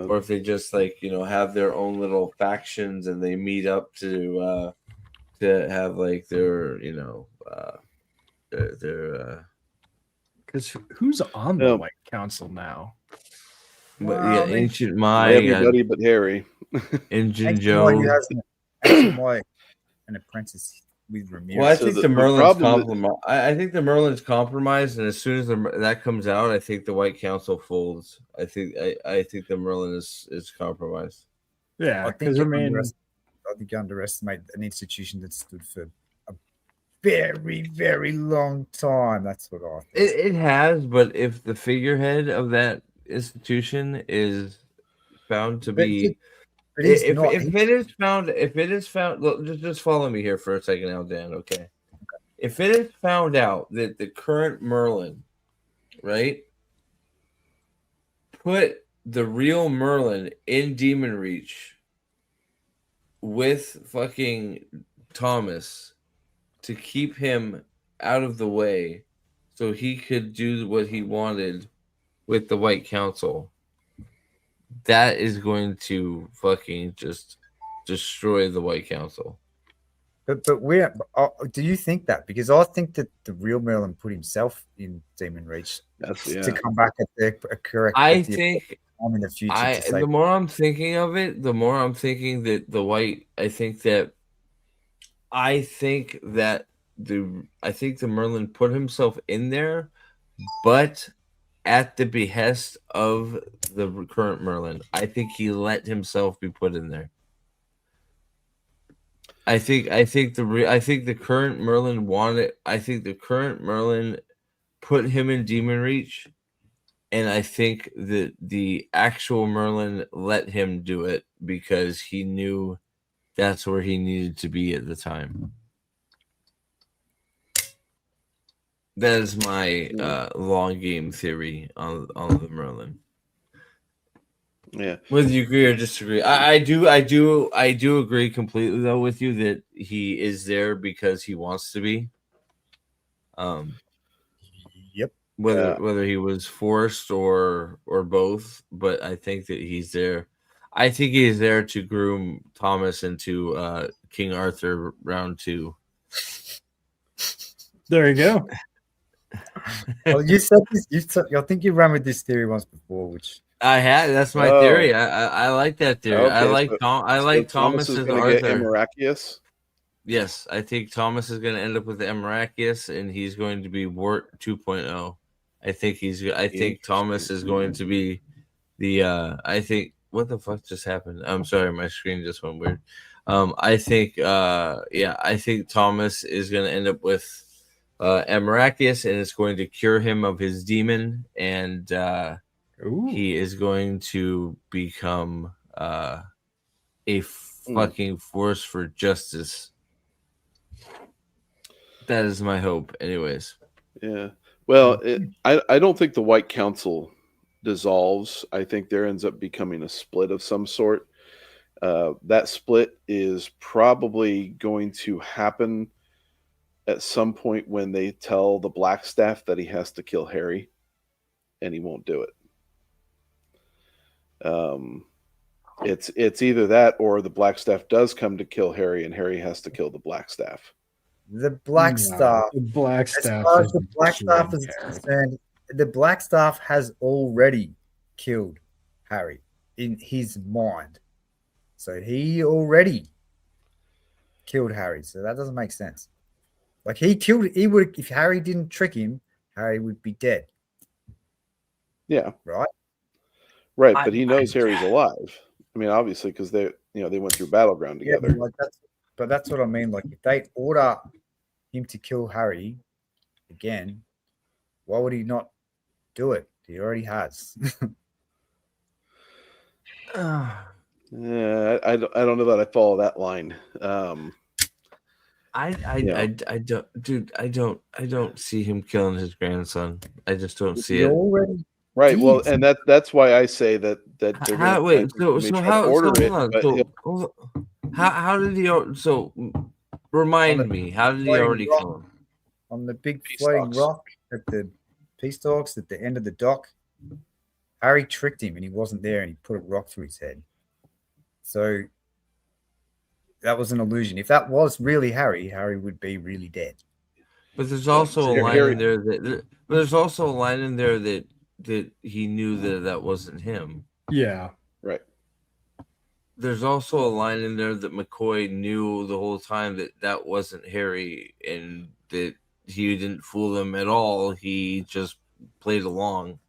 Speaker 2: or if they just like have their own little factions and they meet up to have like their
Speaker 5: Because who's on the White Council now?
Speaker 2: but
Speaker 4: Well,
Speaker 2: yeah,
Speaker 4: I mean,
Speaker 2: Ancient Mai,
Speaker 3: Everybody but Harry.
Speaker 2: Engine
Speaker 4: Ancient Mai,
Speaker 2: Joe.
Speaker 4: you have Ancient Mai, an apprentice with Ramirez.
Speaker 2: Well, I
Speaker 3: So
Speaker 2: think
Speaker 3: the
Speaker 2: the Merlin's
Speaker 3: problem is-
Speaker 2: compromised. I think the Merlin's compromised, and as soon as that comes out, I think the White Council folds. I think the Merlin is compromised.
Speaker 5: Yeah,
Speaker 4: I think
Speaker 5: because I mean,
Speaker 4: you underestimate an institution that stood for a very, very long time. That's what I think.
Speaker 2: It has, but if the figurehead of that institution is found to be,
Speaker 4: But he's
Speaker 2: if
Speaker 4: not.
Speaker 2: if it is found, look, just follow me here for a second, now, Dan. Okay, if it is found out that the current Merlin, right, put the real Merlin in Demon Reach with fucking Thomas to keep him out of the way so he could do what he wanted with the White Council, that is going to fucking just destroy the White Council.
Speaker 4: But do you think that? Because I think that the real Merlin put himself in Demon Reach to come back at the correct.
Speaker 2: I think
Speaker 4: time in the future. To save
Speaker 2: the more I'm thinking of it, the more I'm thinking that the White. I think that the Merlin put himself in there, but at the behest of the current Merlin. I think he let himself be put in there. I think the current Merlin wanted. I think the current Merlin put him in Demon Reach, and I think that the actual Merlin let him do it because he knew that's where he needed to be at the time. That is my long game theory on the Merlin.
Speaker 3: Yeah.
Speaker 2: Whether you agree or disagree, I do agree completely though with you that he is there because he wants to be.
Speaker 4: Yep.
Speaker 2: Whether he was forced or both, but I think that he's there. I think he's there to groom Thomas into King Arthur round 2.
Speaker 5: There you go.
Speaker 4: Well, you said this. I think you ran with this theory once before, which
Speaker 2: I had. That's my theory. I like that theory.
Speaker 3: Okay,
Speaker 2: I like
Speaker 3: so-
Speaker 2: Thomas
Speaker 3: is
Speaker 2: as
Speaker 3: going to get
Speaker 2: Arthur.
Speaker 3: Emirachius.
Speaker 2: Yes, I think Thomas is going to end up with the Emirachius, and he's going to be Wart 2.0. I think Thomas is going to be the. I think what the fuck just happened? I'm sorry, my screen just went weird. I think. I think Thomas is going to end up with Emirachius, and it's going to cure him of his demon, and he is going to become a fucking force for justice. That is my hope, anyways.
Speaker 3: Yeah. Well, I don't think the White Council dissolves. I think there ends up becoming a split of some sort. That split is probably going to happen at some point when they tell the Blackstaff that he has to kill Harry, and he won't do it. It's either that or the Blackstaff does come to kill Harry, and Harry has to kill the Blackstaff.
Speaker 4: The Black Staff.
Speaker 5: The Black
Speaker 4: As
Speaker 5: Staff.
Speaker 4: far as the Black Staff is concerned, the Black Staff has already killed Harry in his mind. So he already killed Harry. So that doesn't make sense. Like he would, if Harry didn't trick him, Harry would be dead.
Speaker 3: Yeah.
Speaker 4: Right.
Speaker 3: Right, but he knows Harry's alive. I mean, obviously, because they went through Battleground together.
Speaker 4: Yeah, but that's what I mean. Like, if they order him to kill Harry again, why would he not do it? He already has.
Speaker 3: Yeah, I don't know that I follow that line.
Speaker 2: I don't, dude. I don't see him killing his grandson. I just don't see
Speaker 4: He
Speaker 2: it.
Speaker 4: already
Speaker 3: Right.
Speaker 4: did.
Speaker 3: Well, and that's why I say that they're
Speaker 2: How, wait, so how?
Speaker 3: order
Speaker 2: So,
Speaker 3: it.
Speaker 2: hold on,
Speaker 3: But
Speaker 2: so, how did he? So remind me, how did he already kill him?
Speaker 4: On the big
Speaker 3: Peace
Speaker 4: floating
Speaker 3: dogs.
Speaker 4: rock at the Peace Dogs at the end of the dock, Harry tricked him and he wasn't there and he put a rock through his head. So that was an illusion. If that was really Harry, Harry would be really dead.
Speaker 2: But there's also
Speaker 3: so
Speaker 2: a line
Speaker 3: Harry-
Speaker 2: in there but there's also a line in there that he knew that wasn't him.
Speaker 5: Yeah.
Speaker 3: Right.
Speaker 2: There's also a line in there that McCoy knew the whole time that wasn't Harry and that he didn't fool them at all. He just played along.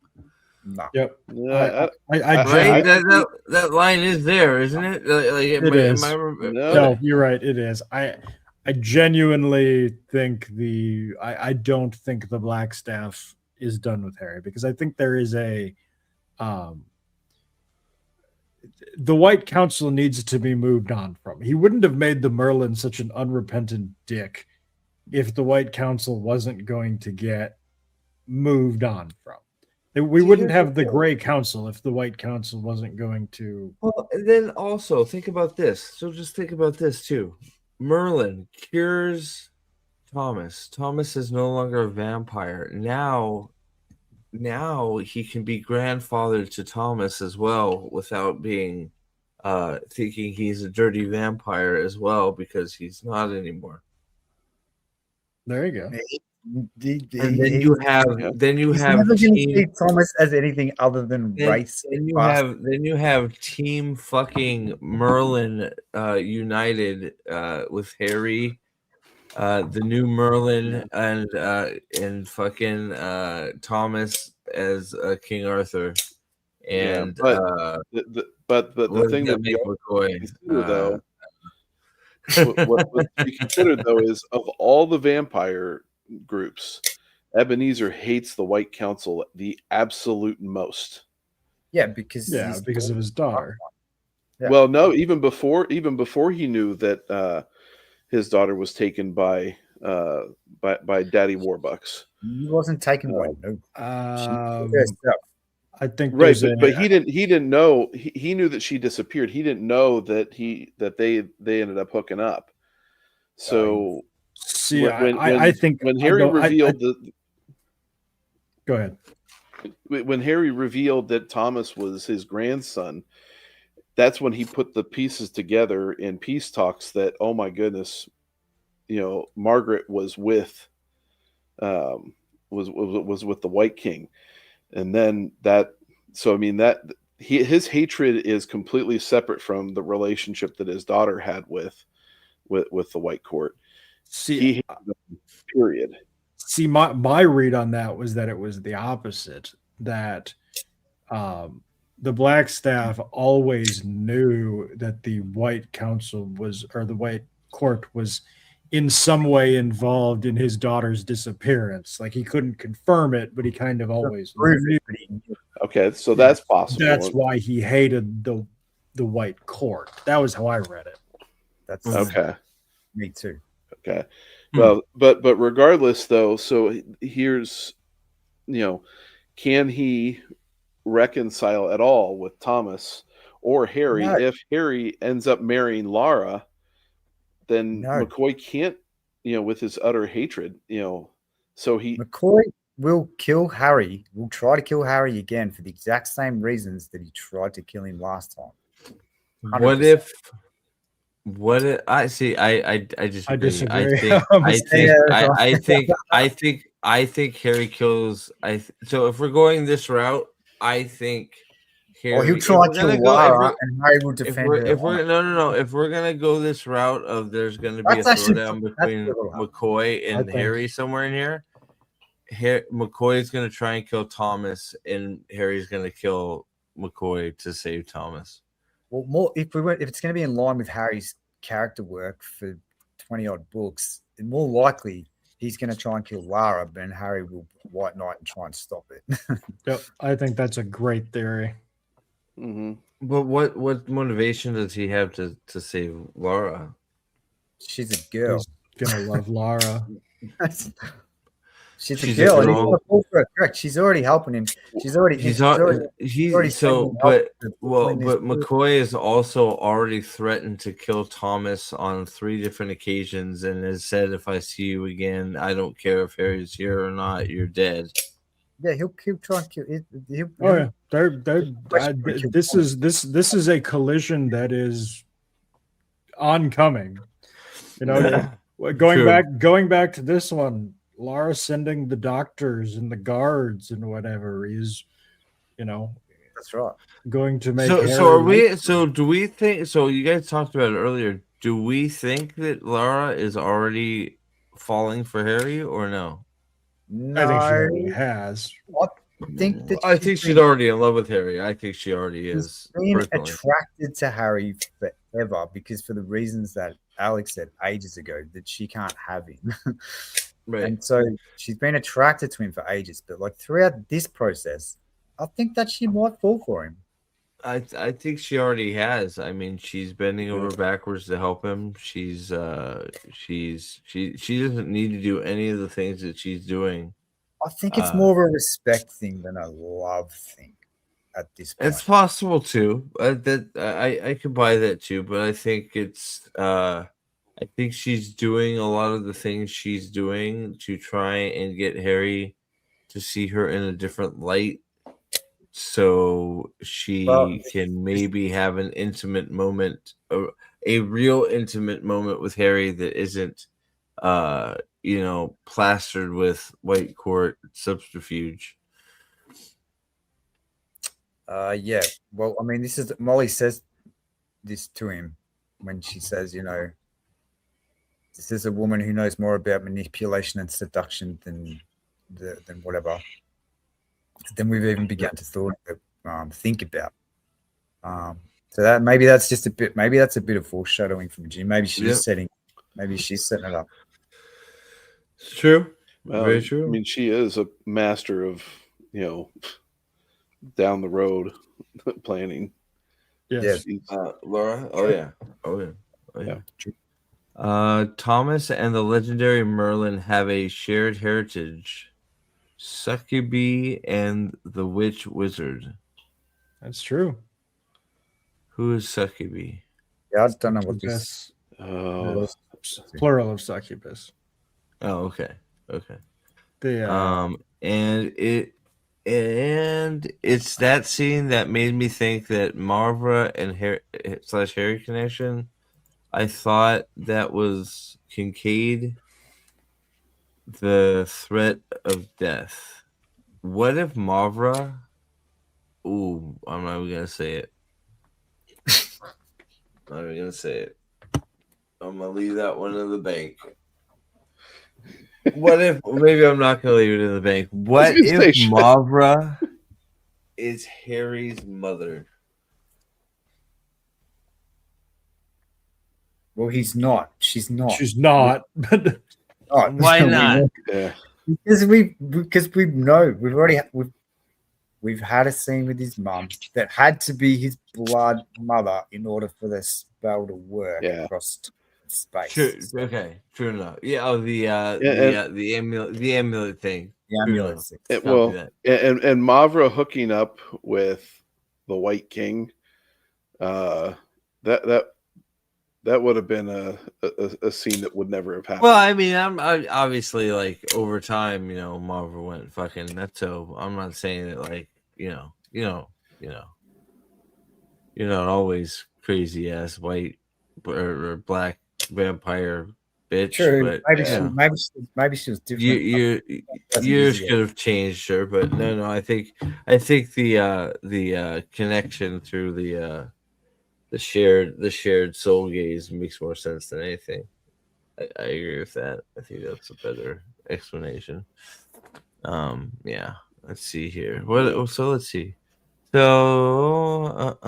Speaker 4: No.
Speaker 5: Yep.
Speaker 3: Yeah,
Speaker 2: Right? That line is there, isn't it? Like,
Speaker 5: It is. No, you're right. It is. I genuinely think I don't think the Black Staff is done with Harry, because I think there is the White Council needs to be moved on from. He wouldn't have made the Merlin such an unrepentant dick if the White Council wasn't going to get moved on from. We wouldn't have the Gray Council if the White Council wasn't going to.
Speaker 2: Well, and then also think about this. So just think about this too. Merlin cures Thomas. Thomas is no longer a vampire. Now he can be grandfather to Thomas as well without being thinking he's a dirty vampire as well, because he's not anymore.
Speaker 5: There you go.
Speaker 2: And then you have
Speaker 4: He's never going to see Thomas as anything other than race.
Speaker 2: Then you have Team fucking Merlin united with Harry, the new Merlin, and fucking Thomas as King Arthur. And
Speaker 3: but the thing that we consider, though, what we consider though is, of all the vampire groups, Ebenezer hates the White Council the absolute most.
Speaker 4: Yeah, because
Speaker 5: of his daughter.
Speaker 4: Yeah.
Speaker 3: Well, no, even before he knew that his daughter was taken by Daddy Warbucks.
Speaker 4: He wasn't taken by
Speaker 5: I think
Speaker 3: right, but he didn't know. He knew that she disappeared. He didn't know that they ended up hooking up. So
Speaker 5: see, I think
Speaker 3: when Harry revealed
Speaker 5: go ahead.
Speaker 3: When Harry revealed that Thomas was his grandson, that's when he put the pieces together in peace talks that, oh my goodness, Margaret was with with the White King. And then his hatred is completely separate from the relationship that his daughter had with the White Court.
Speaker 5: See,
Speaker 3: period.
Speaker 5: See, my read on that was that it was the opposite, that the Black Staff always knew that the White Council the White Court was in some way involved in his daughter's disappearance. Like, he couldn't confirm it, but he kind of always knew.
Speaker 3: Okay, so that's possible.
Speaker 5: That's why he hated the White Court. That was how I read it.
Speaker 4: That's
Speaker 3: okay.
Speaker 4: Me too.
Speaker 3: Okay. Well, but regardless, though, so here's, can he reconcile at all with Thomas or Harry? No. If Harry ends up marrying Lara, then McCoy can't, with his utter hatred, so
Speaker 4: McCoy will kill Harry, will try to kill Harry again for the exact same reasons that he tried to kill him last time. 100%.
Speaker 2: I see. I disagree. I
Speaker 5: disagree.
Speaker 2: think.
Speaker 5: I'm
Speaker 2: I
Speaker 5: saying-
Speaker 2: think.
Speaker 4: Yeah,
Speaker 2: I think Harry kills. So if we're going this route, I think
Speaker 4: or he'll
Speaker 2: Harry. If
Speaker 4: try
Speaker 2: we're
Speaker 4: and kill
Speaker 2: gonna go,
Speaker 4: Lara, and Harry will
Speaker 2: if
Speaker 4: defend
Speaker 2: we're
Speaker 4: her.
Speaker 2: if we're no, if we're gonna go this route of there's gonna be a
Speaker 4: That's actually
Speaker 2: throwdown
Speaker 4: that's
Speaker 2: between
Speaker 4: what will happen.
Speaker 2: McCoy
Speaker 5: I
Speaker 2: and
Speaker 5: think-
Speaker 2: Harry somewhere in here. McCoy is gonna try and kill Thomas, and Harry's gonna kill McCoy to save Thomas.
Speaker 4: Well, more if it's going to be in line with Harry's character work for 20 odd books, then more likely he's going to try and kill Lara, but then Harry will White Knight and try and stop it.
Speaker 5: Yep, I think that's a great theory.
Speaker 3: Mm-hmm.
Speaker 2: But what motivation does he have to save Laura?
Speaker 4: She's a girl.
Speaker 5: He's gonna love Lara.
Speaker 4: She's a
Speaker 2: She's
Speaker 4: girl,
Speaker 2: a
Speaker 4: and he's
Speaker 2: girl.
Speaker 4: gonna fall for her. Correct. She's already helping him. She's already already
Speaker 2: so
Speaker 4: sending
Speaker 2: but
Speaker 4: help to
Speaker 2: well
Speaker 4: between
Speaker 2: but
Speaker 4: these two.
Speaker 2: McCoy has also already threatened to kill Thomas on 3 different occasions and has said, if I see you again, I don't care if Harry's here or not, you're dead.
Speaker 4: Yeah, he'll try and kill it.
Speaker 5: Oh yeah, they're this
Speaker 4: Thomas.
Speaker 5: is a collision that is oncoming. You know, going back to this one, Lara sending the doctors and the guards and whatever is,
Speaker 4: That's right.
Speaker 5: going to make.
Speaker 2: Do we think? So you guys talked about it earlier. Do we think that Lara is already falling for Harry or no?
Speaker 4: No,
Speaker 5: I think she already has.
Speaker 4: I
Speaker 2: think she's already in love with Harry. I think she already is.
Speaker 4: She's been
Speaker 2: Personally.
Speaker 4: attracted to Harry forever because for the reasons that Alex said ages ago that she can't have him.
Speaker 2: Right.
Speaker 4: And so she's been attracted to him for ages, but like throughout this process, I think that she might fall for him.
Speaker 2: I think she already has. I mean, she's bending over backwards to help him. She doesn't need to do any of the things that she's doing.
Speaker 4: I think it's more of a respect thing than a love thing at this point.
Speaker 2: It's possible too. I could buy that too, but I think it's I think she's doing a lot of the things she's doing to try and get Harry to see her in a different light, so she can maybe have an intimate moment, a real intimate moment with Harry that isn't, plastered with white court subterfuge.
Speaker 4: Yeah. Well, I mean, this is Molly says this to him when she says, this is a woman who knows more about manipulation and seduction than whatever than we've even begun to think about. So that maybe that's just a bit. Maybe that's a bit of foreshadowing from Jim. Maybe she's setting it up.
Speaker 2: It's true.
Speaker 3: Well,
Speaker 2: Very true.
Speaker 3: I mean, she is a master of, down the road planning.
Speaker 5: Yes.
Speaker 2: Laura. Oh yeah. Thomas and the legendary Merlin have a shared heritage: Succubi and the Witch Wizard.
Speaker 5: That's true.
Speaker 2: Who is Succubi?
Speaker 4: Yeah, I don't know what this.
Speaker 5: Plural of succubus.
Speaker 2: Oh, okay.
Speaker 5: The
Speaker 2: and it's that scene that made me think that Marva and Harry connection. I thought that was Kincaid, the threat of death. What if Marva? Ooh, I'm not even gonna say it. I'm not even gonna say it. I'm gonna leave that one in the bank. What if? Maybe I'm not gonna leave it in the bank. What if Marva is Harry's mother?
Speaker 4: Well, he's not. She's not.
Speaker 5: She's not. But
Speaker 2: Why not?
Speaker 3: Yeah.
Speaker 4: Because we know we've had a scene with his mum that had to be his blood mother in order for the spell to work across space.
Speaker 2: True. Okay, true enough. Yeah. Oh, the amulet thing.
Speaker 4: The amulet thing.
Speaker 3: And Mavra hooking up with the White King, that would have been a scene that would never have happened.
Speaker 2: Well, I mean, I obviously like over time, Marvel went fucking nuts. So I'm not saying that like you're not always crazy ass white or black vampire bitch.
Speaker 4: True.
Speaker 2: But
Speaker 4: Maybe
Speaker 2: you
Speaker 4: she,
Speaker 2: know,
Speaker 4: maybe she was different.
Speaker 2: you
Speaker 4: That's
Speaker 2: years
Speaker 4: easier.
Speaker 2: could have changed her, but no, I think the connection through the shared soul gaze makes more sense than anything. I agree with that. I think that's a better explanation. Yeah. Let's see here. What? So let's see. So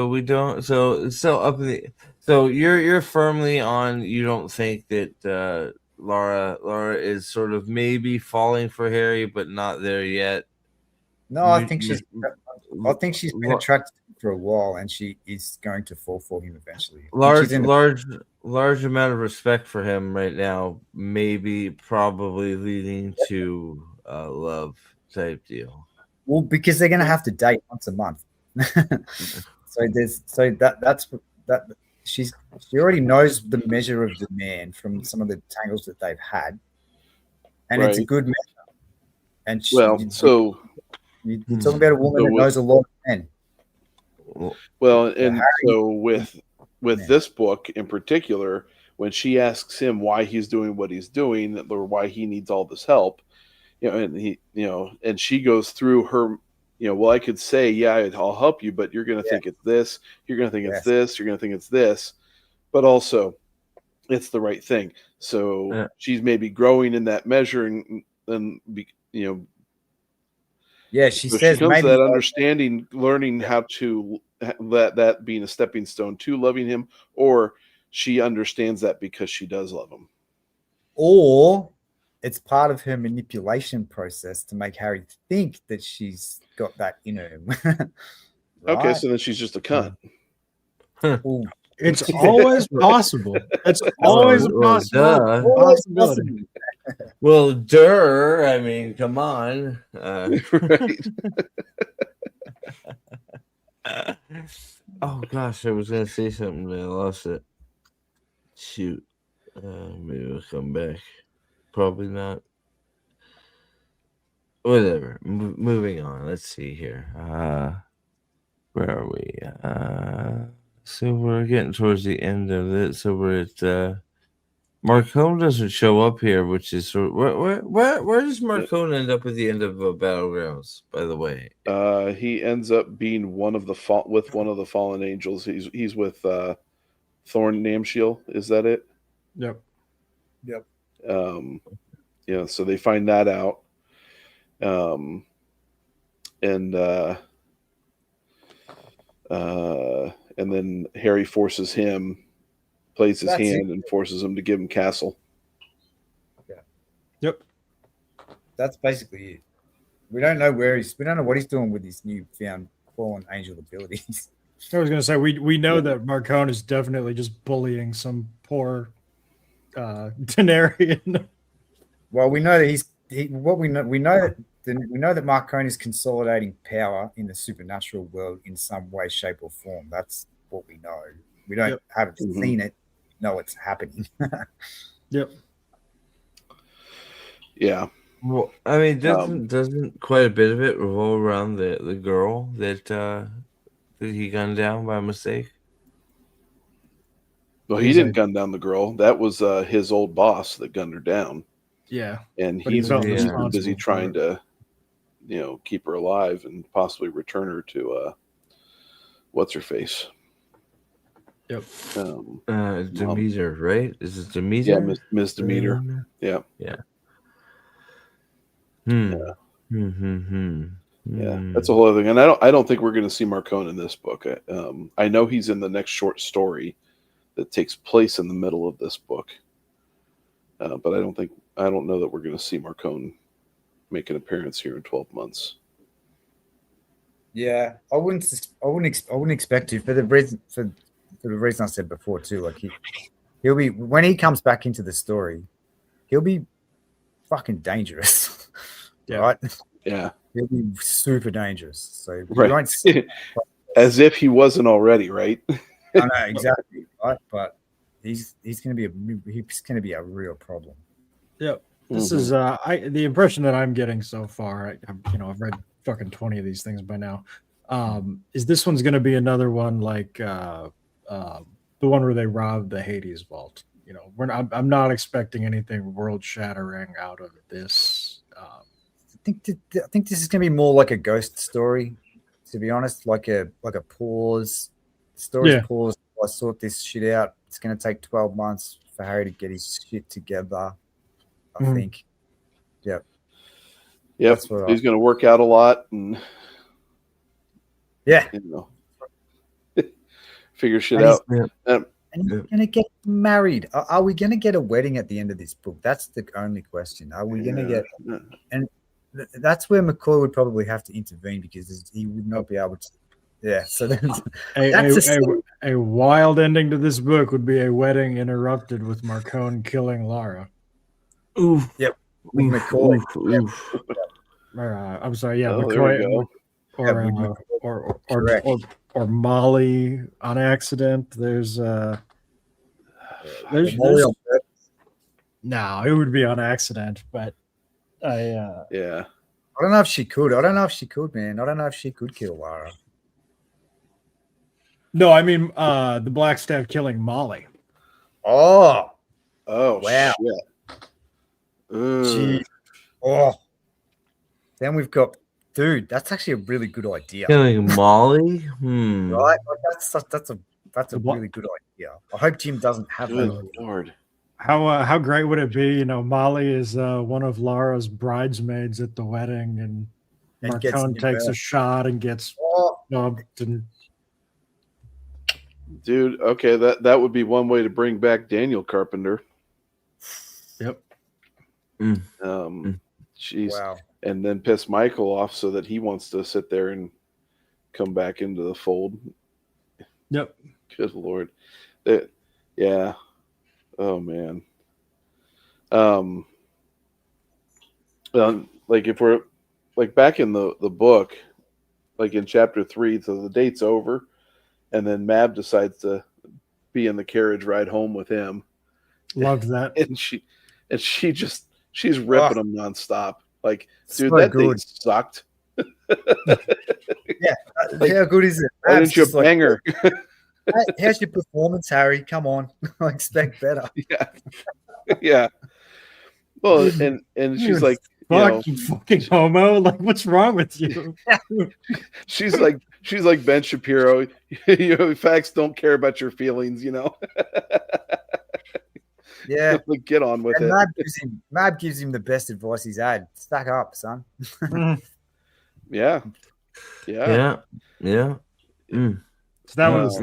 Speaker 2: we don't. So up in the. So you're firmly on. You don't think that Laura is sort of maybe falling for Harry, but not there yet.
Speaker 4: No, I think
Speaker 2: You-
Speaker 4: she's been attracted to him for a while, and she is going to fall for him eventually.
Speaker 2: large amount of respect for him right now, maybe probably leading to love type deal.
Speaker 4: Well, because they're going to have to date once a month. That's that she already knows the measure of the man from some of the tangles that they've had, and it's a
Speaker 3: Right.
Speaker 4: good measure. And
Speaker 3: Well, so
Speaker 4: you're talking about a woman that knows a lot of men.
Speaker 3: well, and
Speaker 4: Harry-
Speaker 3: so with
Speaker 4: Yeah.
Speaker 3: this book in particular, when she asks him why he's doing what he's doing or why he needs all this help, and he, and she goes through her, well, I could say, yeah, I'll help you, but you're going to think it's this, you're going to think it's
Speaker 4: Yes.
Speaker 3: this, you're going to think it's this, but also it's the right thing. So she's maybe growing in that measure and
Speaker 4: Yeah, she
Speaker 3: so
Speaker 4: says
Speaker 3: she comes
Speaker 4: maybe
Speaker 3: to that understanding, learning how to let that being a stepping stone to loving him, or she understands that because she does love him.
Speaker 4: or it's part of her manipulation process to make Harry think that she's got that in her.
Speaker 3: Okay,
Speaker 4: Right?
Speaker 3: so then she's just a cunt.
Speaker 4: Ooh,
Speaker 5: It's always possible. It's always a
Speaker 2: duh.
Speaker 5: possibility.
Speaker 2: Well, I mean, come on.
Speaker 3: Right.
Speaker 2: Oh gosh, I was gonna say something, but I lost it. Shoot. Maybe we'll come back. Probably not. Whatever. Moving on. Let's see here. Where are we? So we're getting towards the end of it. So we're at Marcone doesn't show up here, which is sort of, where does Marcone end up at the end of Battlegrounds, by the way?
Speaker 3: He ends up being one of the fallen angels. He's with Thorn Namshiel. Is that it?
Speaker 5: Yep.
Speaker 3: So they find that out. And then Harry forces him, plays his hand, and forces him to give him Castle.
Speaker 4: Yeah.
Speaker 5: Yep.
Speaker 4: That's basically it. We don't know what he's doing with his new found fallen angel abilities.
Speaker 5: I was going to say we know that Marcone is definitely just bullying some poor Denarian.
Speaker 4: Well, we know that we know that Marcone is consolidating power in the supernatural world in some way, shape, or form. That's what we know. We don't haven't seen it. No, it's happening.
Speaker 5: Yep.
Speaker 3: Yeah.
Speaker 2: Well, I mean, doesn't quite a bit of it revolve around the girl that he gunned down by mistake?
Speaker 3: Well, he didn't gun down the girl. That was his old boss that gunned her down.
Speaker 5: Yeah.
Speaker 3: And
Speaker 5: But
Speaker 3: he's
Speaker 5: felt
Speaker 3: busy
Speaker 5: responsible
Speaker 3: trying
Speaker 5: for it.
Speaker 3: to, keep her alive and possibly return her to what's her face?
Speaker 5: Yep.
Speaker 2: Demeter, right? Is it Demeter?
Speaker 3: Yeah, Miss Demeter. Yeah.
Speaker 2: Yeah.
Speaker 3: Yeah, that's a whole other thing, and I don't think we're going to see Marcone in this book. I know he's in the next short story that takes place in the middle of this book, but I don't know that we're going to see Marcone make an appearance here in 12 months.
Speaker 4: Yeah, I wouldn't expect to for the reason I said before too. Like he'll be when he comes back into the story, he'll be fucking dangerous.
Speaker 5: Yeah.
Speaker 4: Right?
Speaker 3: Yeah.
Speaker 4: He'll be super dangerous. So we
Speaker 3: Right.
Speaker 4: won't see
Speaker 3: As if he wasn't already, right?
Speaker 4: I know exactly, right? But he's gonna be a real problem.
Speaker 5: Yep. This is the impression that I'm getting so far. I've read fucking 20 of these things by now. Is this one's going to be another one like Book the one where they robbed the Hades vault. You know, I'm not expecting anything world shattering out of this.
Speaker 4: I think this is gonna be more like a ghost story, to be honest, like a pause. The story's paused. I sort this shit out. It's gonna take 12 months for Harry to get his shit together. I think. Yep.
Speaker 3: Yep. He's gonna work out a lot and
Speaker 4: yeah,
Speaker 3: you know, figure shit out.
Speaker 4: And he's gonna get married. Are we gonna get a wedding at the end of this book? That's the only question. Are we gonna get? And that's where McCoy would probably have to intervene because he would not be able to. Yeah, so that's
Speaker 5: a wild ending to this book would be a wedding interrupted with Marcone killing Lara.
Speaker 2: Oof.
Speaker 4: Yep. With McCoy.
Speaker 2: Oof.
Speaker 5: I'm sorry. Yeah, McCoy. Or Molly on accident. There's no, it would be on accident, but
Speaker 3: yeah.
Speaker 4: I don't know if she could. Man. I don't know if she could kill Lara.
Speaker 5: No, I mean the Blackstaff killing Molly.
Speaker 4: Oh
Speaker 3: wow.
Speaker 4: Shit. Oh. Then we've got, dude. That's actually a really good idea.
Speaker 2: Killing Molly,
Speaker 4: right? Like that's a really good idea. I hope Jim doesn't have that.
Speaker 3: Lord.
Speaker 5: How great would it be? You know, Molly is one of Lara's bridesmaids at the wedding, and Marcone takes a shot and gets snubbed. And
Speaker 3: dude, okay, that would be one way to bring back Daniel Carpenter.
Speaker 5: Yep.
Speaker 3: Jeez.
Speaker 4: Wow.
Speaker 3: And then piss Michael off so that he wants to sit there and come back into the fold.
Speaker 5: Yep.
Speaker 3: Good Lord. Yeah. Oh man. Like if we're like back in the book, like in chapter 3, so the date's over, and then Mab decides to be in the carriage ride home with him.
Speaker 5: Loved that.
Speaker 3: And she's ripping him nonstop. Like, dude,
Speaker 4: so
Speaker 3: that
Speaker 4: good.
Speaker 3: date sucked.
Speaker 4: Yeah.
Speaker 3: Like,
Speaker 4: how good is it?
Speaker 3: Why didn't you bang her?
Speaker 4: How's your performance, Harry? Come on. I expect better.
Speaker 3: Yeah. Yeah. Well, and she's like,
Speaker 5: you fucking homo. Like, what's wrong with you?
Speaker 3: she's like Ben Shapiro. You know, facts don't care about your feelings, you know.
Speaker 4: Yeah.
Speaker 3: Like, get on with
Speaker 4: and
Speaker 3: it.
Speaker 4: Mab gives him the best advice he's had. Stack up, son.
Speaker 3: Yeah.
Speaker 5: So that was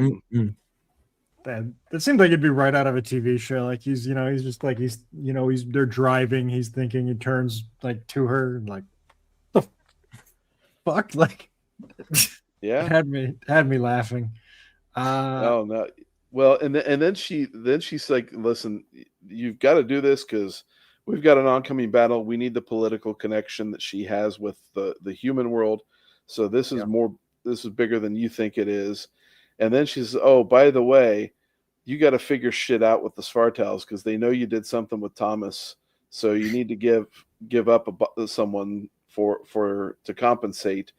Speaker 5: that seemed like it'd be right out of a TV show. Like he's just like they're driving, he's thinking, he turns like to her like the fuck, like
Speaker 3: yeah,
Speaker 5: had me laughing.
Speaker 3: Oh no. Well, and then she's like, listen, you've got to do this because we've got an oncoming battle. We need the political connection that she has with the human world. So this is bigger than you think it is. And then she says, oh, by the way, you got to figure shit out with the Svartals because they know you did something with Thomas. So you need to give up someone to compensate.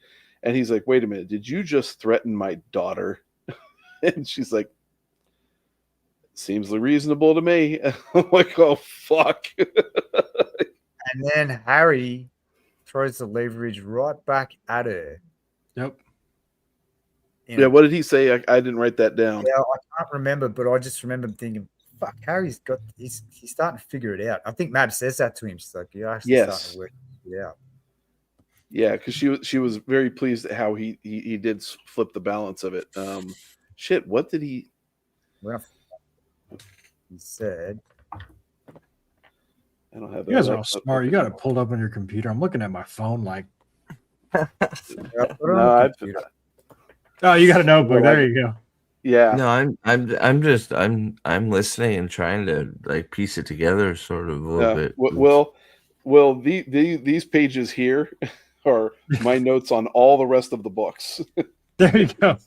Speaker 3: And he's like, wait a minute, did you just threaten my daughter? And she's like, seems reasonable to me. I'm like, oh, fuck.
Speaker 4: And then Harry throws the leverage right back at her.
Speaker 5: Yep.
Speaker 3: Yeah, what did he say? I didn't write that down.
Speaker 4: Yeah, I can't remember, but I just remember thinking, fuck, Harry's he's starting to figure it out. I think Mab says that to him. She's like, you're actually starting to work it out.
Speaker 3: Yeah, because she was very pleased at how he did flip the balance of it. Shit, what did he?
Speaker 4: Well, he said,
Speaker 3: I don't have that.
Speaker 5: You guys are all smart. You got it pulled up on your computer. I'm looking at my phone like.
Speaker 3: No,
Speaker 5: oh, you got a notebook. There you go.
Speaker 3: Yeah.
Speaker 2: No, I'm listening and trying to like piece it together, sort of a little bit.
Speaker 3: Well, these pages here are my notes on all the rest of the books.
Speaker 5: There you go.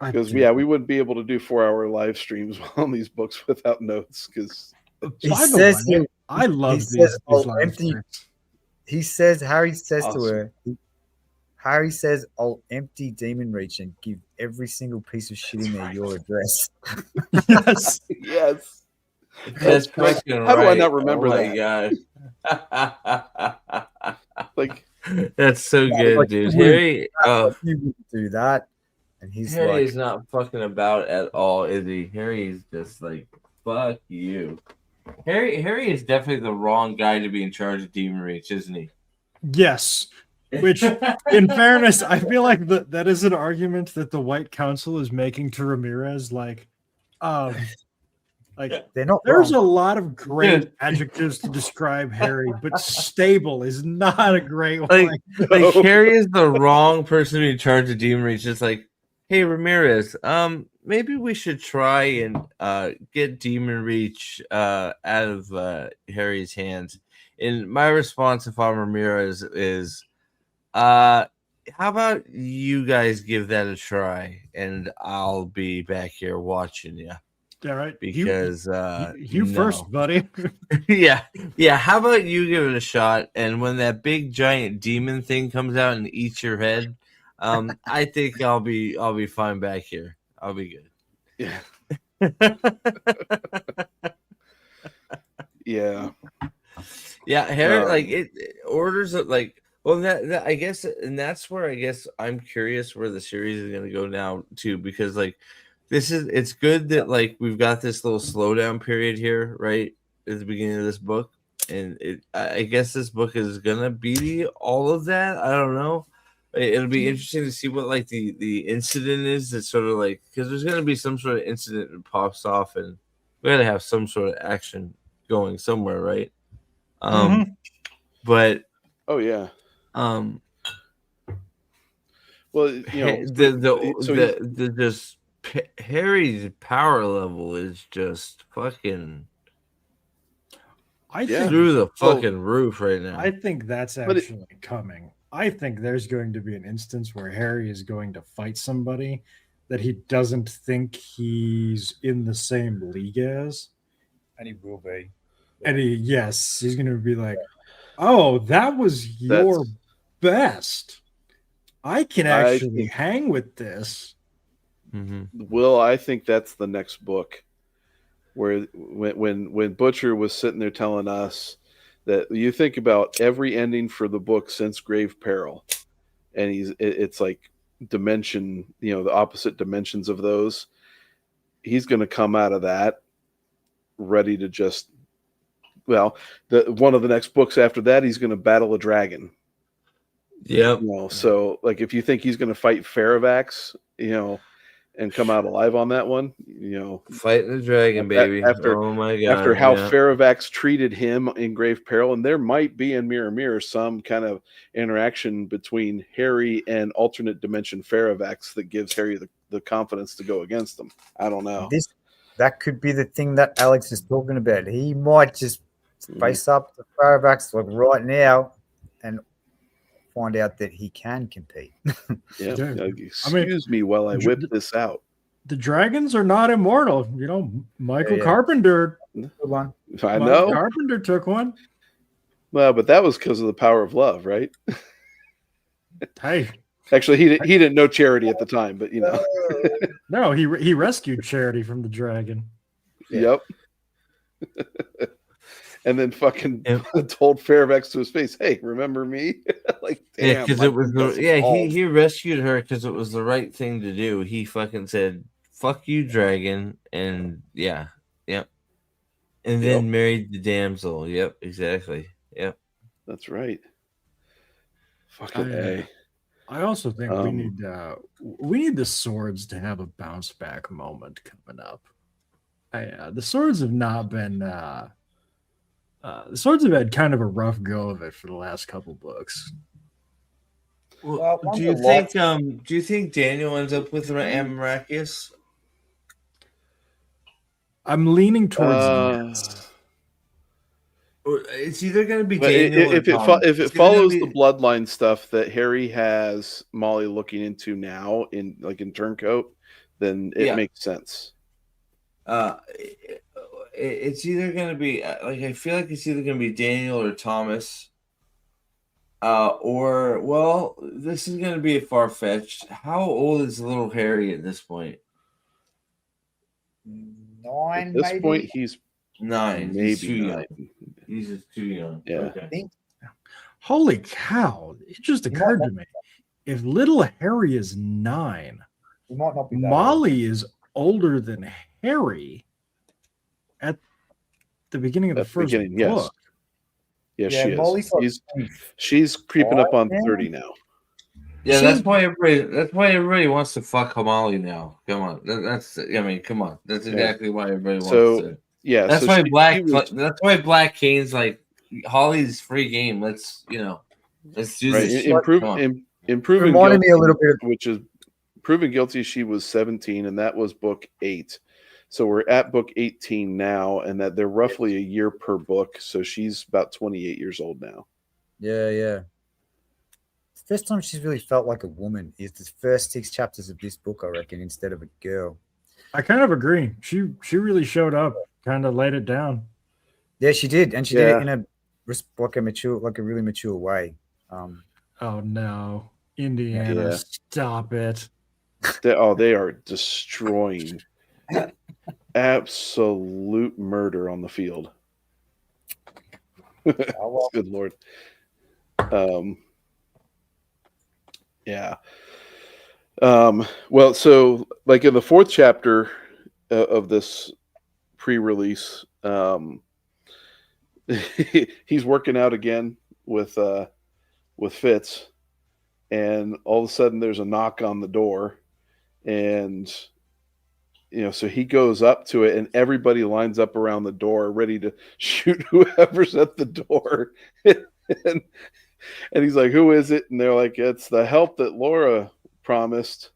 Speaker 3: Because we wouldn't be able to do 4-hour live streams on these books without notes. Because
Speaker 5: I love these live streams.
Speaker 4: He says, Harry says to her, Harry says, "I'll empty Demon Reach and give every single piece of shit in there your address."
Speaker 5: Yes.
Speaker 3: Yes.
Speaker 2: That's
Speaker 3: great.
Speaker 2: fucking
Speaker 3: How do I
Speaker 2: right.
Speaker 3: not remember
Speaker 2: oh
Speaker 3: that?
Speaker 2: my god.
Speaker 3: Like,
Speaker 2: That's so good,
Speaker 4: Like,
Speaker 2: dude.
Speaker 4: you wouldn't
Speaker 2: Harry,
Speaker 4: you wouldn't do that. And he's
Speaker 2: Harry
Speaker 4: like,
Speaker 2: is not fucking about at all, is he? Harry is just like, fuck you. Harry is definitely the wrong guy to be in charge of Demon Reach, isn't he?
Speaker 5: Yes. Which, in fairness, I feel like that is an argument that the White Council is making to Ramirez. Like
Speaker 4: they're not
Speaker 5: there's
Speaker 4: wrong.
Speaker 5: a lot of great
Speaker 2: Dude.
Speaker 5: adjectives to describe Harry, but stable is not a great
Speaker 2: Like,
Speaker 5: one.
Speaker 2: like Harry is the wrong person to be in charge of Demon Reach. It's like, hey Ramirez, maybe we should try and get Demon Reach out of Harry's hands. And my response, if I'm Ramirez, is, how about you guys give that a try, and I'll be back here watching you.
Speaker 5: All right,
Speaker 2: Because
Speaker 5: you first, buddy.
Speaker 2: yeah. How about you give it a shot? And when that big giant demon thing comes out and eats your head, I think I'll be fine back here. I'll be good.
Speaker 3: yeah. Yeah.
Speaker 2: Yeah, Harry, like it orders it like. Well, that I guess, and that's where I guess I'm curious where the series is going to go now too, because like it's good that like we've got this little slowdown period here, right at the beginning of this book, and I guess this book is gonna be all of that. I don't know. It'll be interesting to see what like the incident is. That's sort of like, because there's gonna be some sort of incident that pops off, and we gotta have some sort of action going somewhere, right? But
Speaker 3: Oh yeah.
Speaker 2: well,
Speaker 3: you know,
Speaker 2: the just Harry's power level is just fucking through the fucking roof right now.
Speaker 5: I think that's actually coming. I think there's going to be an instance where Harry is going to fight somebody that he doesn't think he's in the same league as.
Speaker 4: And he will be.
Speaker 5: And he's going to be like, oh, that was your best. I can actually hang with this.
Speaker 3: Will, I think that's the next book, where when Butcher was sitting there telling us that you think about every ending for the book since Grave Peril, and it's like dimension, the opposite dimensions of those. He's going to come out of that ready to just, one of the next books after that, he's going to battle a dragon.
Speaker 2: Yep.
Speaker 3: So like if you think he's going to fight Faravax, and come out alive on that one,
Speaker 2: fighting the dragon, baby. Oh my god!
Speaker 3: After how Faravax treated him in Grave Peril, and there might be in Mirror some kind of interaction between Harry and alternate dimension Faravax that gives Harry the confidence to go against them. I don't know.
Speaker 4: That could be the thing that Alex is talking about. He might just face up to Faravax like right now and find out that he can compete.
Speaker 3: Excuse me while I whip this out.
Speaker 5: The dragons are not immortal. Michael Carpenter.
Speaker 4: One.
Speaker 3: I know.
Speaker 5: Carpenter took one.
Speaker 3: Well, but that was because of the power of love, right?
Speaker 5: Hey.
Speaker 3: Actually, he didn't know Charity at the time, but
Speaker 5: No, he rescued Charity from the dragon.
Speaker 3: Yep. And then fucking told Faravax to his face, "Hey, remember me?" Like, damn.
Speaker 2: Because it was he rescued her because it was the right thing to do. He fucking said, "Fuck you, dragon," and and then married the damsel. Yep, exactly. Yep,
Speaker 3: that's right. Fucking A.
Speaker 5: I also think we need the swords to have a bounce back moment coming up. The swords have not been. The swords have had kind of a rough go of it for the last couple books.
Speaker 2: Well, do you think Daniel ends up with Amracius?
Speaker 5: I'm leaning towards yes.
Speaker 2: It's either going to be Daniel
Speaker 3: if it follows the bloodline stuff that Harry has Molly looking into now in Turncoat, then it makes sense.
Speaker 2: It's either going to be I feel like it's either going to be Daniel or Thomas. Or, well, this is going to be far fetched. How old is little Harry at this point?
Speaker 4: 9,
Speaker 3: At this
Speaker 4: maybe.
Speaker 3: point, he's
Speaker 2: 9.
Speaker 3: maybe
Speaker 2: He's too
Speaker 3: 9.
Speaker 2: young. He's just too young.
Speaker 3: Yeah.
Speaker 2: Okay.
Speaker 4: I think
Speaker 5: Holy cow! It just occurred to me: if little Harry is 9,
Speaker 4: he might not be that
Speaker 5: Molly is older than Harry at the beginning of the
Speaker 3: At the
Speaker 5: first
Speaker 3: beginning, yes.
Speaker 5: book.
Speaker 3: Yes,
Speaker 4: Yeah,
Speaker 3: she is.
Speaker 4: Molly's like
Speaker 3: She's creeping up on
Speaker 4: 25 now.
Speaker 3: 30 now.
Speaker 2: Yeah,
Speaker 5: She-
Speaker 2: that's why everybody wants to fuck Hamali now. Come on. Come on. That's exactly why everybody wants to.
Speaker 3: Yeah,
Speaker 2: That's
Speaker 3: so
Speaker 2: why
Speaker 3: she was,
Speaker 2: Black Kane's like Holly's free game. Let's do
Speaker 3: right,
Speaker 2: this shit. Come on.
Speaker 3: improving
Speaker 4: reminded me a
Speaker 3: guilty,
Speaker 4: little bit of
Speaker 3: which is proven guilty. She was 17, and that was book 8. So we're at book 18 now, and that they're roughly a year per book. So she's about 28 years old now.
Speaker 4: yeah. The first time she's really felt like a woman is the first 6 chapters of this book, I reckon, instead of a girl.
Speaker 5: I kind of agree. She really showed up, kind of laid it down.
Speaker 4: Yeah, she did, and she did
Speaker 3: Yeah.
Speaker 4: it in a really mature way.
Speaker 5: Oh no, Indiana,
Speaker 3: Yeah.
Speaker 5: stop it!
Speaker 3: They are destroying absolute murder on the field.
Speaker 4: Oh, well.
Speaker 3: Good Lord. Yeah. Well, so like in the 4th chapter of this pre-release, he's working out again with Fitz, and all of a sudden there's a knock on the door, and so he goes up to it, and everybody lines up around the door ready to shoot whoever's at the door. And he's like, "Who is it?" And they're like, "It's the help that Laura promised."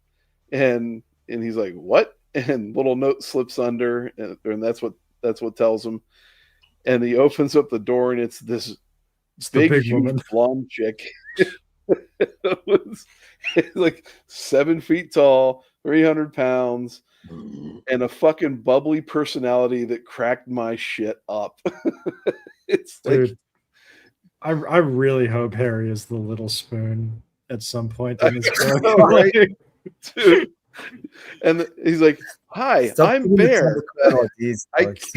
Speaker 3: And he's like, "What?" And little note slips under, and that's what tells him. And he opens up the door, and it's this
Speaker 5: It's
Speaker 3: big,
Speaker 5: the big
Speaker 3: huge
Speaker 5: woman.
Speaker 3: blonde chick. It's like 7 feet tall, 300 pounds, and a fucking bubbly personality that cracked my shit up. It's like,
Speaker 5: Dude, I really hope Harry is the little spoon at some point in this book.
Speaker 3: know, right? Dude. And he's like, "Hi,
Speaker 4: Stop
Speaker 3: I'm
Speaker 4: giving me
Speaker 3: Bear.
Speaker 4: some crowd ideas, folks.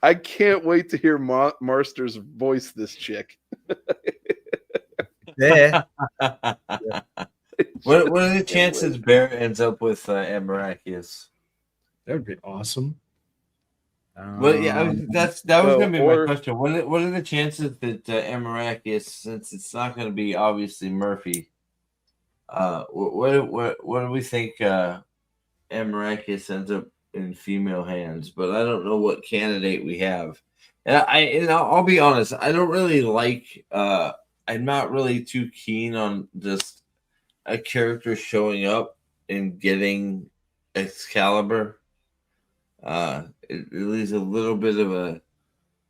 Speaker 3: I can't wait to hear Marsters voice this chick."
Speaker 4: There.
Speaker 2: What are the chances Bear ends up with Amarachius?
Speaker 5: That would be awesome.
Speaker 2: Well, yeah, that was going to be
Speaker 3: or-
Speaker 2: my question. What are the chances that Amarachius, since it's not going to be obviously Murphy, what do we think Amarachius ends up in female hands? But I don't know what candidate we have. And I'll be honest, I don't really like. I'm not really too keen on just a character showing up and getting Excalibur. It leaves a little bit of a,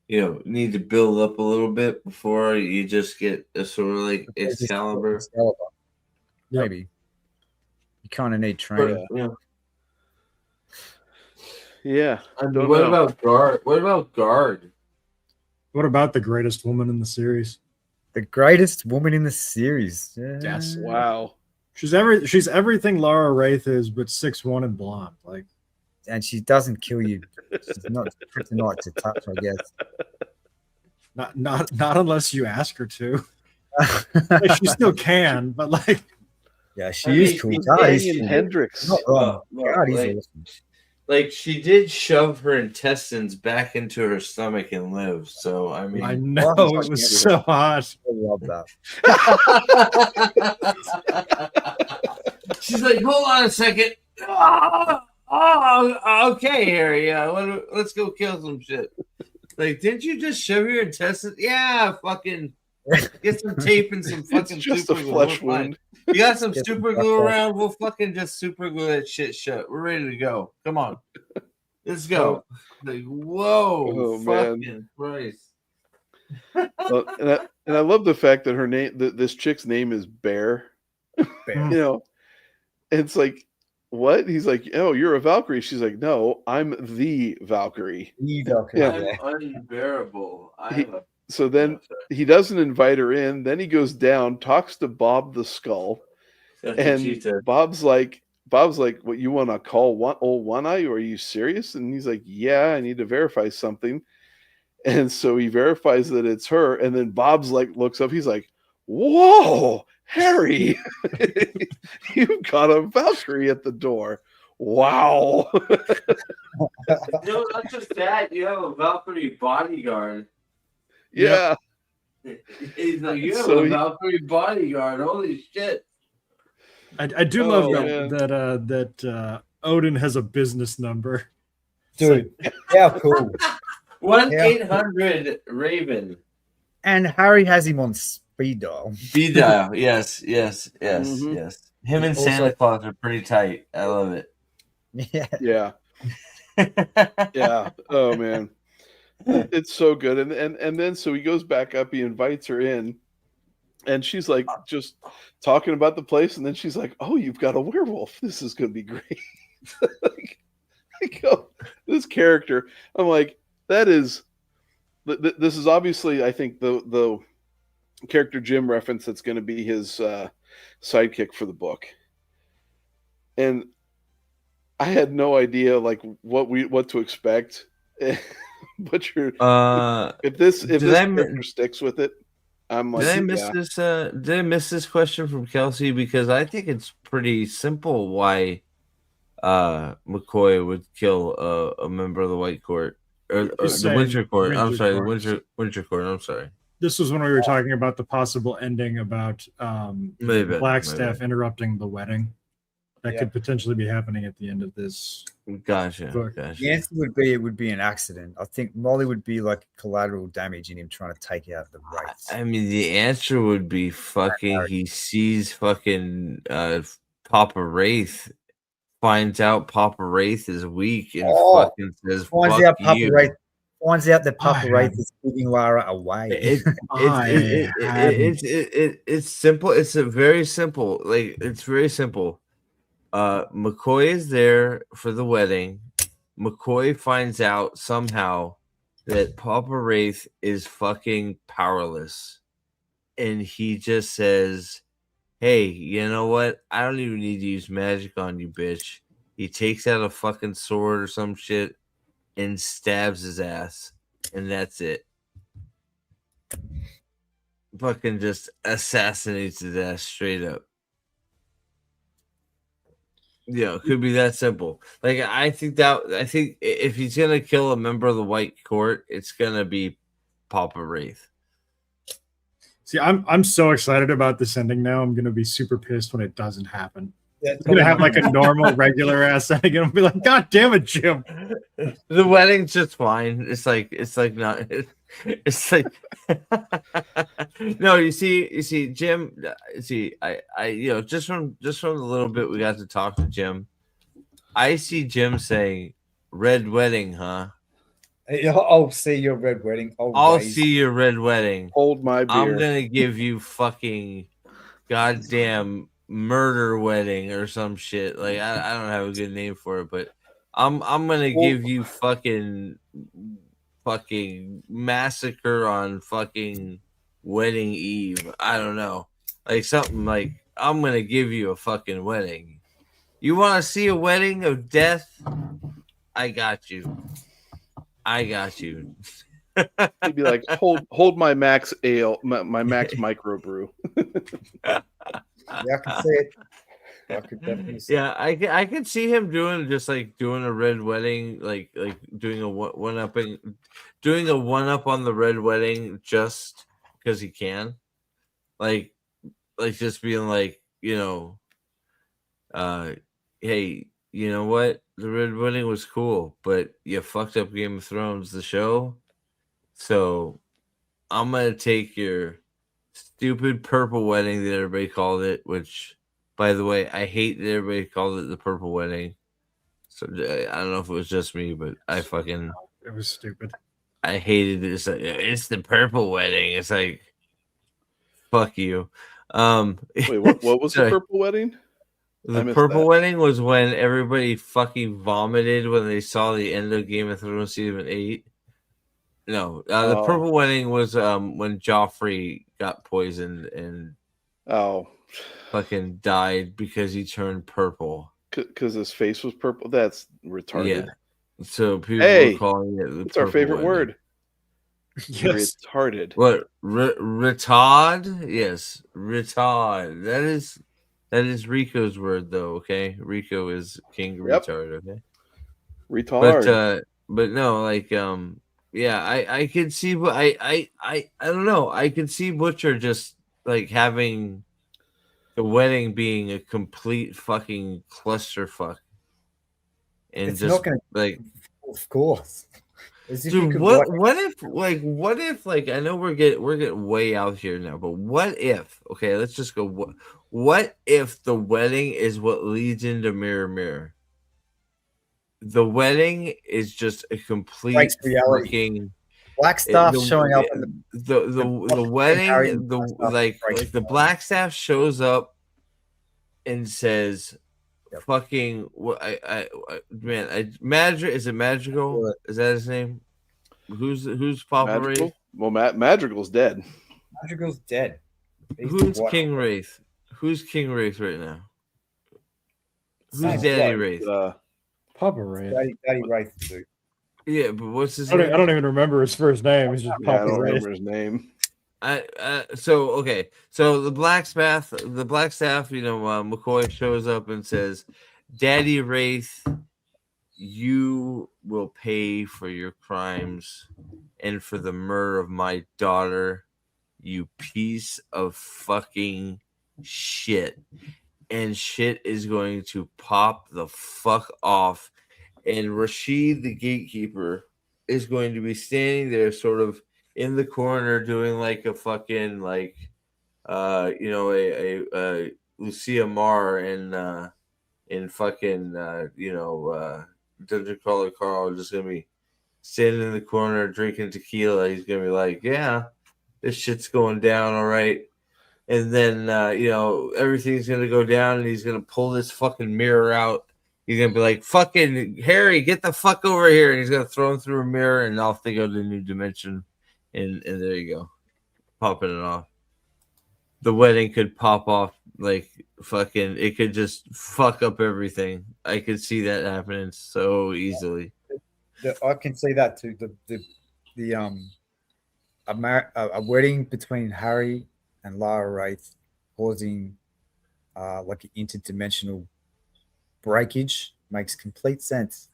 Speaker 2: need to build up a little bit before you just get a sort of like Excalibur.
Speaker 4: Maybe. You kind of need training.
Speaker 3: Yeah. Don't
Speaker 2: What
Speaker 3: know.
Speaker 2: about Guard? What about Guard?
Speaker 5: What about the greatest woman in the series?
Speaker 4: The greatest woman in the series.
Speaker 5: Yes.
Speaker 3: Wow.
Speaker 5: She's everything Laura Wraith is, but 6'1" and blonde. Like,
Speaker 4: And she doesn't kill you. She's not kryptonite to touch, I guess.
Speaker 5: not unless you ask her to. Like, she still can, but like,
Speaker 4: Yeah, she is cool.
Speaker 2: she's
Speaker 4: God, is
Speaker 3: Damian
Speaker 4: cool.
Speaker 3: Hendricks.
Speaker 4: Not wrong.
Speaker 2: Well,
Speaker 4: God, he's
Speaker 2: like-
Speaker 4: awesome.
Speaker 2: Like she did shove her intestines back into her stomach and live. So I mean,
Speaker 5: I know it was so hot.
Speaker 4: I love that.
Speaker 2: She's like, hold on a second. Oh, okay, Harry. Let's go kill some shit. Like, didn't you just shove your intestines? Yeah, fucking get some tape and some fucking
Speaker 3: It's just
Speaker 2: super
Speaker 3: a
Speaker 2: glue.
Speaker 3: flesh
Speaker 2: We're fine.
Speaker 3: wound.
Speaker 2: You got some
Speaker 4: Get some
Speaker 2: super
Speaker 4: stuff
Speaker 2: glue
Speaker 4: off.
Speaker 2: around? We'll fucking just super glue that shit shut. We're ready to go. Come on. Let's go. Like, whoa.
Speaker 3: Oh, man.
Speaker 2: Fucking Christ.
Speaker 3: Well, and I love the fact that her name, this chick's name is Bear.
Speaker 4: Bear.
Speaker 3: It's like, what? He's like, "Oh, you're a Valkyrie." She's like, "No, I'm the Valkyrie."
Speaker 4: Yeah.
Speaker 2: I'm unbearable. I'm a
Speaker 3: So then he doesn't invite her in. Then he goes down, talks to Bob the Skull, and Bob's like, "What, you want to call old One Eye? Or are you serious?" And he's like, "Yeah, I need to verify something." And so he verifies that it's her, and then Bob's like looks up. He's like, "Whoa, Harry, you've got a Valkyrie at the door! Wow!"
Speaker 2: No, not just that. You have a Valkyrie bodyguard.
Speaker 3: Yeah.
Speaker 2: He's like, you have
Speaker 3: So
Speaker 2: a Valkyrie bodyguard. Holy shit!
Speaker 5: I do love
Speaker 3: man.
Speaker 5: that Odin has a business number.
Speaker 4: Dude, how cool.
Speaker 2: 1-800 Raven.
Speaker 4: And Harry has him on speed dial.
Speaker 2: Speed dial. Yes.
Speaker 3: Mhm.
Speaker 2: Yes. Him and
Speaker 4: Also-
Speaker 2: Santa Claus are pretty tight. I love it.
Speaker 4: Yeah.
Speaker 3: Yeah. Oh man. It's so good. And then so he goes back up, he invites her in, and she's like just talking about the place, and then she's like, "Oh, you've got a werewolf. This is gonna be great." I go, this character, I'm like, this is obviously, I think, the character Jim reference that's going to be his sidekick for the book. And I had no idea like what to expect. But if this character sticks with it, I'm like,
Speaker 2: did I miss this? Did I miss this question from Kelsey? Because I think it's pretty simple why McCoy would kill a member of the White Court or the Winter Court. I'm sorry, the Winter Court. I'm sorry.
Speaker 5: This was when we were talking about the possible ending about Blackstaff interrupting the wedding. That could potentially be happening at the end of this.
Speaker 2: Gotcha.
Speaker 4: The answer would be it would be an accident. I think Molly would be like collateral damage in him trying to take out the Wraiths.
Speaker 2: I mean, the answer would be fucking. He sees fucking Papa Wraith, finds out Papa Wraith is weak, and fucking says,
Speaker 4: finds
Speaker 2: "Fuck
Speaker 4: out Papa
Speaker 2: you."
Speaker 4: Wraith. Finds out that Papa Wraith is giving Lara away.
Speaker 2: It's simple. It's a very simple. Like it's very simple. McCoy is there for the wedding. McCoy finds out somehow that Papa Wraith is fucking powerless. And he just says, "Hey, you know what? I don't even need to use magic on you, bitch." He takes out a fucking sword or some shit and stabs his ass. And that's it. Fucking just assassinates his ass straight up. Yeah, it could be that simple. Like I think if he's gonna kill a member of the White Court, it's gonna be Papa Wraith.
Speaker 5: See, I'm so excited about this ending now. I'm gonna be super pissed when it doesn't happen. It's gonna have like a normal, regular ass ending, and I'll be like, "God damn it, Jim!"
Speaker 2: The wedding's just fine. It's like not. It's like no. You see, Jim. See, I just from the little bit we got to talk to Jim, I see Jim saying, "Red wedding, huh?"
Speaker 4: I'll see your red wedding.
Speaker 2: I'll see your red wedding.
Speaker 3: Hold my beer.
Speaker 2: I'm gonna give you fucking goddamn murder wedding or some shit. Like I don't have a good name for it, but I'm gonna give you fucking massacre on fucking wedding eve. I don't know, like something like I'm gonna give you a fucking wedding. You want to see a wedding of death? I got you.
Speaker 3: He'd be like, hold my max ale, my max microbrew.
Speaker 4: Yeah, I can see it. I could definitely see
Speaker 2: Yeah, I could see him doing a red wedding, like doing a one up on the red wedding just because he can, like just being like, hey, you know what? The red wedding was cool, but you fucked up Game of Thrones, the show. So I'm gonna take your stupid purple wedding that everybody called it, which, by the way, I hate that everybody called it the purple wedding. So I don't know if it was just me, but
Speaker 5: it was stupid.
Speaker 2: I hated it. It's the purple wedding. It's like, fuck you.
Speaker 3: Wait, what was the purple wedding?
Speaker 2: The purple wedding was when everybody fucking vomited when they saw the end of Game of Thrones season 8. No, the purple wedding was when Joffrey got poisoned and fucking died because he turned purple.
Speaker 3: Because his face was purple. That's retarded.
Speaker 2: Yeah. So people were calling it the
Speaker 3: What's our favorite
Speaker 2: wedding.
Speaker 3: word?
Speaker 5: Yes.
Speaker 3: Retarded.
Speaker 2: What? Retard? Yes, retard. That is Rico's word, though. Okay, Rico is king retard. Okay,
Speaker 3: retard.
Speaker 2: But no, like yeah, I could see, but I don't know. I could see Butcher just like having the wedding being a complete fucking clusterfuck, and
Speaker 4: It's
Speaker 2: just
Speaker 4: not gonna,
Speaker 2: like,
Speaker 4: of course.
Speaker 2: dude, what if like I know we're getting way out here now, but what if, okay, let's just go, what if the wedding is what leads into Mirror Mirror? The wedding is just a complete freaking
Speaker 4: black staff showing up in
Speaker 2: the wedding, the black staff shows up and says fucking Magic, is it Magical? Is that his name? Who's Papa
Speaker 3: Magical?
Speaker 2: Wraith?
Speaker 3: Well, Madrigal's dead.
Speaker 4: Madrigal's dead.
Speaker 2: Who's King Wraith? Who's King Wraith right now? Who's Daddy Wraith?
Speaker 5: Papa Wraith.
Speaker 4: Daddy Wraith, dude.
Speaker 2: Yeah, but what's his name?
Speaker 5: I don't even remember his first name. He's just Papa
Speaker 3: I don't
Speaker 5: Wraith.
Speaker 3: remember his name.
Speaker 2: So okay, so the black staff, you know, McCoy shows up and says, "Daddy Wraith, you will pay for your crimes and for the murder of my daughter, you piece of fucking shit." And shit is going to pop the fuck off, and Rashid, the gatekeeper, is going to be standing there, sort of in the corner, doing like a fucking like, you know, a Lucia Marr in fucking you know, Dungeon Crawler Carl, just gonna be standing in the corner drinking tequila. He's gonna be like, yeah, this shit's going down, all right. And then you know, everything's gonna go down, and he's gonna pull this fucking mirror out. He's gonna be like, fucking Harry, get the fuck over here, and he's gonna throw him through a mirror, and off they go to a new dimension. And there you go, popping it off. The wedding could pop off like fucking. It could just fuck up everything. I could see that happening so easily.
Speaker 4: I can see that too. A wedding between Harry and Lara Wraith causing like an interdimensional breakage makes complete sense.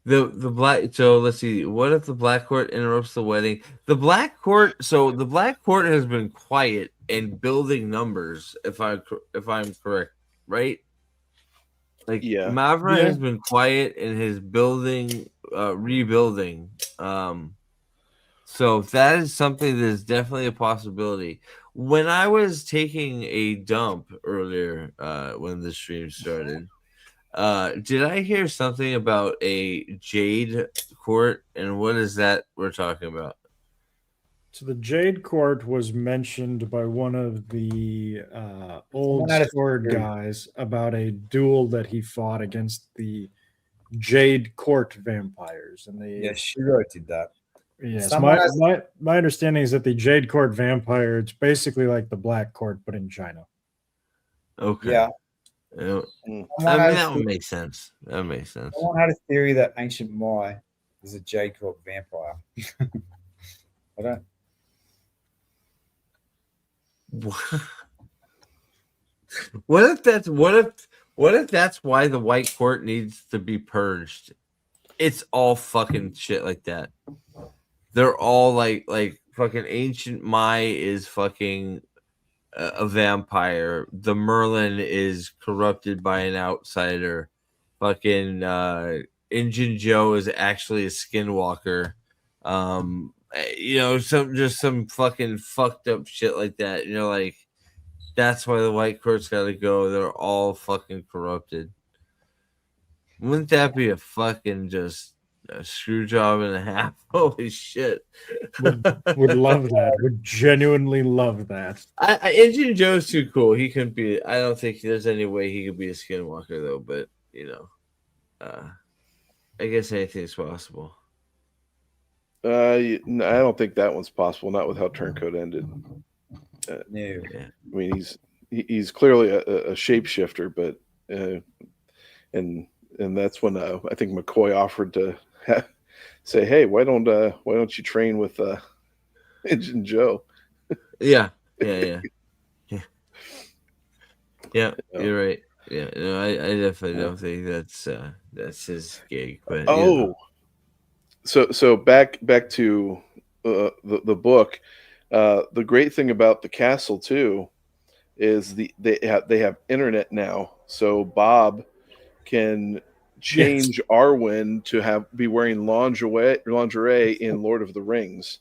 Speaker 2: The black, so let's see, what if the Black Court interrupts the wedding? The Black Court has been quiet and building numbers, if I'm correct, right? Like,
Speaker 3: yeah,
Speaker 2: Mavra has been quiet and his building, rebuilding. So that is something that is definitely a possibility. When I was taking a dump earlier, when the stream started, did I hear something about a Jade Court, and what is that we're talking about?
Speaker 5: So the Jade Court was mentioned by one of the old sword guys about a duel that he fought against the Jade Court vampires, and
Speaker 4: Shiro did that.
Speaker 5: Yes, my understanding is that the Jade Court vampire, it's basically like the Black Court but in China.
Speaker 2: Okay.
Speaker 4: Yeah.
Speaker 2: I mean, that would make sense. That makes sense.
Speaker 4: Someone had a theory that ancient Mai is a Jade Court vampire. I don't.
Speaker 2: What if that's why the White Court needs to be purged? It's all fucking shit like that. They're all like fucking ancient Mai is fucking a vampire. The Merlin is corrupted by an outsider. Fucking Injun Joe is actually a skinwalker. You know, some fucking fucked up shit like that. You know, like, that's why the White Court's got to go. They're all fucking corrupted. Wouldn't that be a fucking just a screw job and a half? Holy shit!
Speaker 5: Would love that. Would genuinely love that.
Speaker 2: Injun Joe's too cool. He couldn't be. I don't think there's any way he could be a skinwalker though. But you know, I guess anything's possible.
Speaker 3: I don't think that one's possible. Not with how Turncoat ended.
Speaker 4: No.
Speaker 2: Yeah.
Speaker 3: I mean, he's clearly a shapeshifter, but and that's when I think McCoy offered to say, "Hey, why don't you train with Engine Joe?"
Speaker 2: Yeah. Yeah.
Speaker 3: Yeah.
Speaker 2: You're right. Yeah, no, I definitely don't think that's his gig. But
Speaker 3: Oh, so back to the book. The great thing about the castle too is they have internet now, so Bob can change Arwen to be wearing lingerie in Lord of the Rings.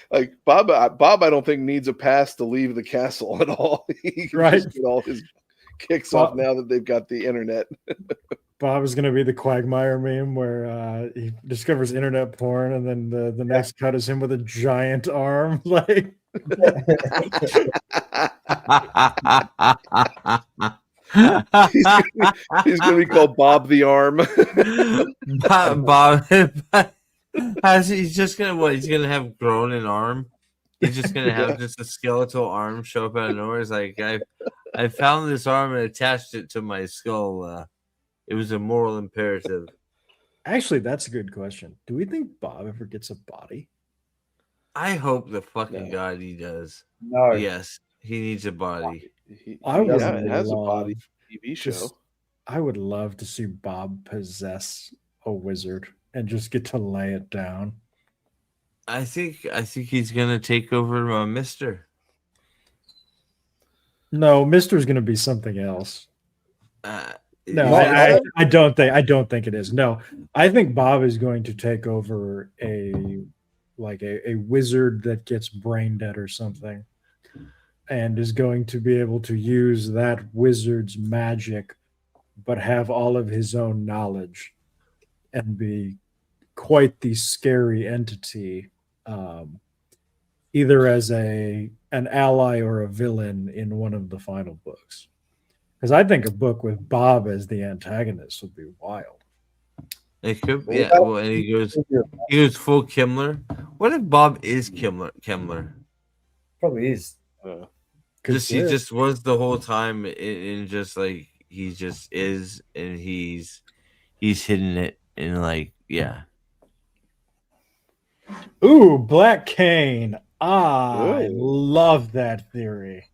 Speaker 3: Like Bob, I don't think needs a pass to leave the castle at all. He can just get all his kicks off now that they've got the internet.
Speaker 5: Bob is going to be the Quagmire meme where he discovers internet porn, and then the next cut is him with a giant arm. Like,
Speaker 3: he's going to be called Bob the Arm.
Speaker 2: Bob, he's just gonna what? He's gonna have grown an arm. He's just gonna have just a skeletal arm show up out of nowhere. It's like I found this arm and attached it to my skull. It was a moral imperative.
Speaker 5: Actually, that's a good question. Do we think Bob ever gets a body?
Speaker 2: I hope the fucking God he does.
Speaker 4: No.
Speaker 2: Yes, he needs a body.
Speaker 3: He
Speaker 5: has
Speaker 3: a body TV show.
Speaker 5: I would love to see Bob possess a wizard and just get to lay it down.
Speaker 2: I think he's gonna take over Mister.
Speaker 5: No, Mister's gonna be something else. No,
Speaker 2: Is
Speaker 5: I don't think it is. No, I think Bob is going to take over a wizard that gets brain dead or something, and is going to be able to use that wizard's magic, but have all of his own knowledge, and be quite the scary entity, either as an ally or a villain in one of the final books. Because I think a book with Bob as the antagonist would be wild.
Speaker 2: It could, yeah. Well, and he goes full Kimmler. What if Bob is Kimmler?
Speaker 4: Probably is.
Speaker 2: He just was the whole time, in just like he just is, and he's hidden it, and like yeah.
Speaker 5: Ooh, Black Cane. I love that theory.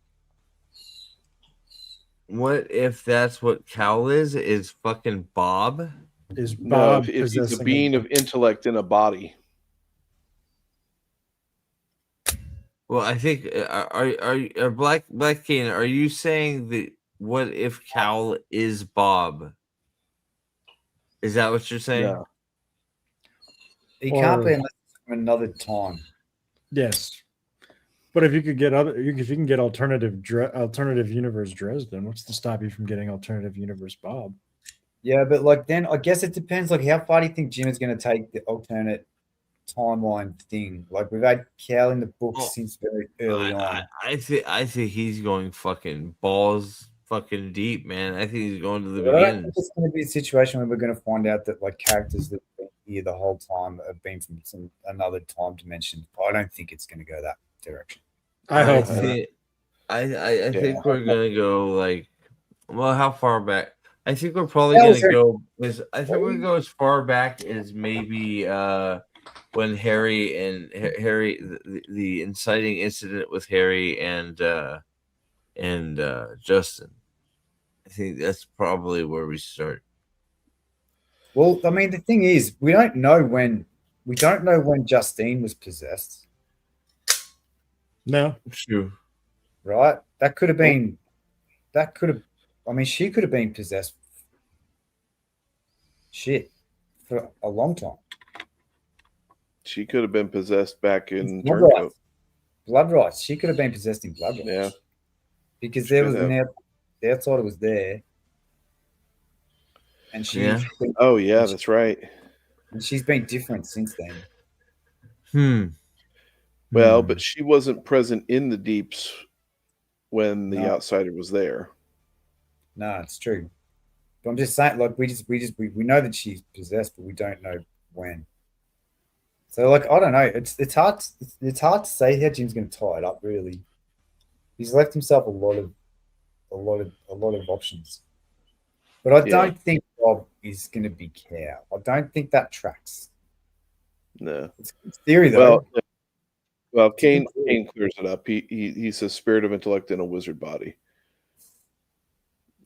Speaker 2: What if that's what Cal is fucking Bob?
Speaker 5: Is Bob
Speaker 3: if he's a being of intellect in a body?
Speaker 2: Well, I think are Black Cane, are you saying that what if Cal is Bob? Is that what you're saying?
Speaker 3: Yeah.
Speaker 4: He can't be unless it's from another time.
Speaker 5: Yes. But if you could get if you can get alternative universe Dresden, what's to stop you from getting alternative universe Bob?
Speaker 4: Yeah, but like then I guess it depends. Like, how far do you think Jim is going to take the alternate timeline thing? Like, we've had Cal in the books since very early on.
Speaker 2: I think he's going fucking balls fucking deep, man. I think he's going to the
Speaker 4: But I don't
Speaker 2: beginning.
Speaker 4: think it's going to be a situation where we're going to find out that like characters that have been here the whole time have been from another time dimension. I don't think it's going to go that direction.
Speaker 5: I hope.
Speaker 2: I think we're gonna go like, well, how far back? I think we're probably gonna go. I think we're gonna go as far back as maybe when Harry the inciting incident with Harry and Justin. I think that's probably where we start.
Speaker 4: Well, I mean, the thing is, we don't know when Justine was possessed.
Speaker 5: No,
Speaker 2: true.
Speaker 4: Right? That could have been. I mean, she could have been possessed. Shit, for a long time. She
Speaker 3: could have been possessed back in
Speaker 4: Blood Rights. She could have been possessed in Blood Rights.
Speaker 3: Yeah.
Speaker 4: Because there was the outsider was there. And she
Speaker 3: that's right.
Speaker 4: And she's been different since then.
Speaker 3: Well, but she wasn't present in the deeps when the outsider was there.
Speaker 4: No, it's true. But I'm just saying, like, we know that she's possessed, but we don't know when. So, like, I don't know. It's hard to say how Jim's going to tie it up. Really, he's left himself a lot of options. But I don't think Bob is going to be Cow. I don't think that tracks.
Speaker 3: No.
Speaker 4: It's theory though.
Speaker 3: Well, Kane clears it up. He says spirit of intellect in a wizard body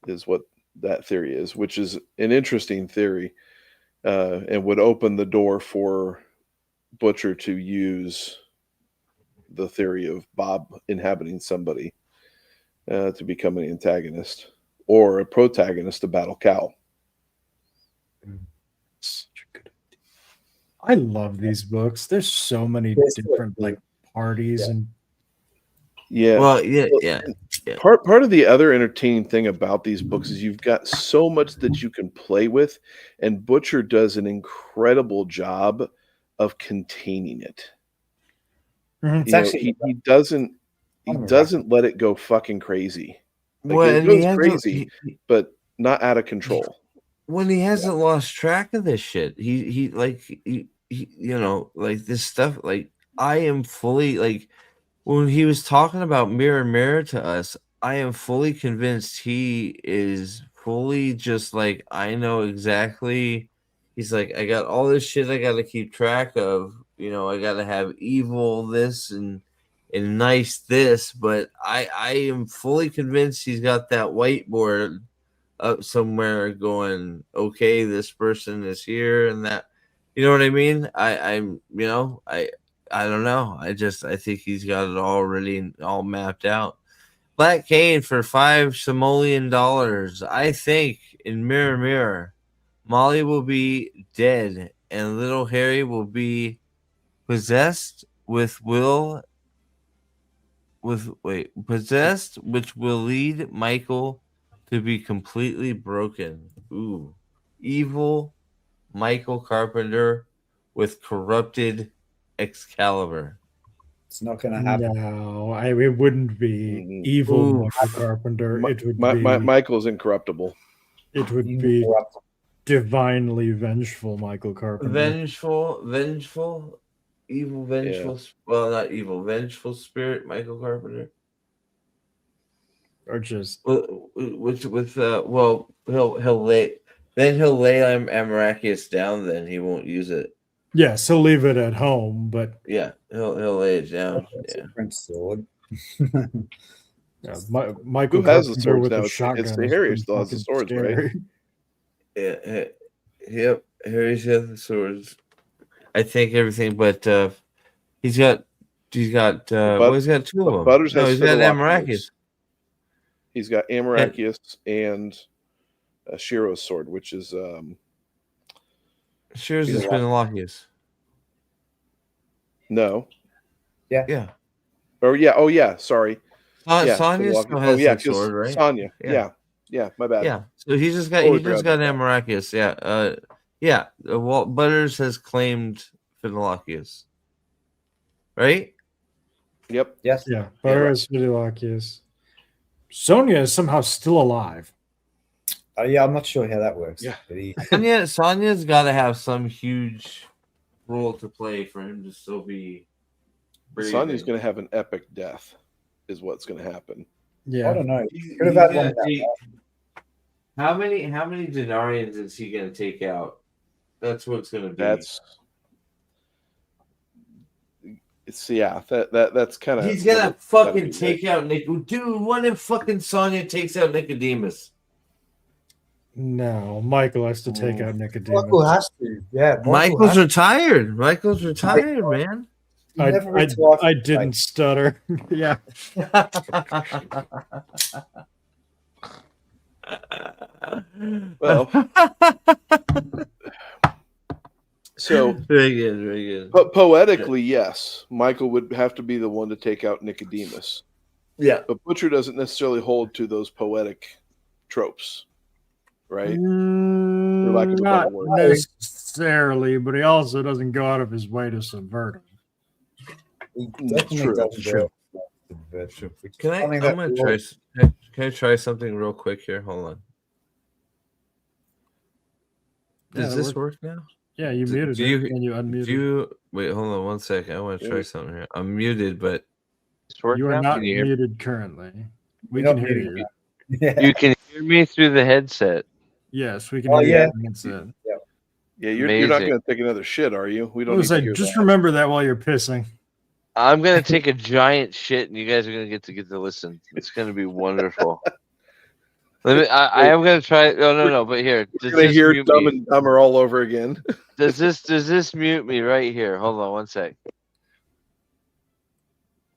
Speaker 3: is what that theory is, which is an interesting theory, and would open the door for Butcher to use the theory of Bob inhabiting somebody to become an antagonist or a protagonist to battle Cal.
Speaker 5: I love these books. There's so many different like parties and
Speaker 2: Well, yeah.
Speaker 3: Part of the other entertaining thing about these books is you've got so much that you can play with, and Butcher does an incredible job of containing it. He doesn't let it go fucking crazy. Like, it goes crazy, but not out of control.
Speaker 2: When he hasn't lost track of this shit, he like this stuff. Like, I am fully like, when he was talking about mirror to us, I am fully convinced he is fully just like, I know exactly. He's like, I got all this shit I got to keep track of. I got to have evil this and nice this, but I am fully convinced he's got that whiteboard up somewhere going, okay, this person is here and that. You know what I mean? I don't know. I think he's got it already all mapped out. Black Cane for $5 simoleon. I think in Mirror, Molly will be dead and little Harry will be possessed, which will lead Michael to be completely broken. Ooh. Evil Michael Carpenter with corrupted Excalibur.
Speaker 4: It's not going to happen.
Speaker 5: No, it wouldn't be evil Michael Carpenter. It would be
Speaker 3: Michael's incorruptible.
Speaker 5: It would be divinely vengeful Michael Carpenter.
Speaker 2: Vengeful, evil, vengeful. Yeah. Well, not evil, vengeful spirit, Michael Carpenter.
Speaker 5: Or just
Speaker 2: he'll lay Amarachius down. Then he won't use it.
Speaker 5: Yes, he'll leave it at home, but
Speaker 2: yeah, he'll lay it down.
Speaker 4: Prince sword.
Speaker 5: Michael
Speaker 3: Who has the
Speaker 5: Carpenter
Speaker 3: swords
Speaker 5: with
Speaker 3: now?
Speaker 5: a shotgun.
Speaker 3: It's the Harry still has the swords, right?
Speaker 2: Yep, Harry's got the swords. I think everything, but he's got he's got two of them.
Speaker 3: Butters
Speaker 2: no,
Speaker 3: has
Speaker 2: he's got Amarachius.
Speaker 3: He's got Amarachius and Shiro's sword, which is
Speaker 2: Shiro's is Spinalachius.
Speaker 3: No.
Speaker 2: Yeah.
Speaker 3: Or yeah. Oh yeah. Sorry.
Speaker 2: Sonya still has the sword, right?
Speaker 3: Sonya. Yeah. My bad.
Speaker 2: Yeah. So he just got Amarachius. Yeah. Walt Butters has claimed Spinalachius. Right?
Speaker 3: Yep.
Speaker 4: Yes.
Speaker 5: Yeah. Butters, Spinalachius. Sonya is somehow still alive.
Speaker 4: Yeah, I'm not sure how that works.
Speaker 5: Yeah.
Speaker 2: Sonya's got to have some huge role to play for him to still be breathing.
Speaker 3: Sonya's going to have an epic death, is what's going to happen.
Speaker 5: Yeah,
Speaker 4: I don't know. Could have had one.
Speaker 2: How many Denarians is he going to take out? That's what's going to be.
Speaker 3: That's kind of.
Speaker 2: He's gonna fucking take out Nick. Dude, what if fucking Sonya takes out Nicodemus?
Speaker 5: No, Michael has to take out Nicodemus.
Speaker 4: Michael has to. Yeah,
Speaker 2: Michael's retired. Michael's retired, man.
Speaker 5: I didn't stutter. Yeah.
Speaker 3: Well. So
Speaker 2: very good.
Speaker 3: But poetically, yes, Michael would have to be the one to take out Nicodemus.
Speaker 2: Yeah,
Speaker 3: but Butcher doesn't necessarily hold to those poetic tropes, right?
Speaker 5: Not necessarily, but he also doesn't go out of his way to subvert him.
Speaker 4: That's true.
Speaker 2: Can I try something real quick here? Hold on. Does this work now?
Speaker 5: Yeah, you muted
Speaker 2: do
Speaker 5: it
Speaker 2: you-
Speaker 5: and you unmuted.
Speaker 2: Wait, hold on one second. I want to try something here. I'm muted, but
Speaker 5: You are not
Speaker 2: Can you hear me?
Speaker 5: muted currently. We
Speaker 4: You're
Speaker 5: can
Speaker 4: not
Speaker 5: hear
Speaker 4: muted
Speaker 5: you.
Speaker 4: Yeah.
Speaker 2: you can hear me through the headset.
Speaker 5: Yes, we can
Speaker 4: Oh,
Speaker 5: hear
Speaker 4: yeah.
Speaker 5: you. That's it.
Speaker 3: Yeah, you're not
Speaker 2: Amazing.
Speaker 3: going to take another shit, are you? We
Speaker 5: I
Speaker 3: don't need
Speaker 5: was
Speaker 3: to
Speaker 5: like,
Speaker 3: hear
Speaker 5: just
Speaker 3: that.
Speaker 5: remember that while you're pissing.
Speaker 2: I'm gonna take a giant shit, and you guys are gonna get to listen. It's gonna be wonderful. I am gonna try. No. But here,
Speaker 3: You're
Speaker 2: does
Speaker 3: going to
Speaker 2: this
Speaker 3: hear
Speaker 2: mute
Speaker 3: Dumb
Speaker 2: me?
Speaker 3: and Dumber all over again.
Speaker 2: Does this mute me right here? Hold on one sec.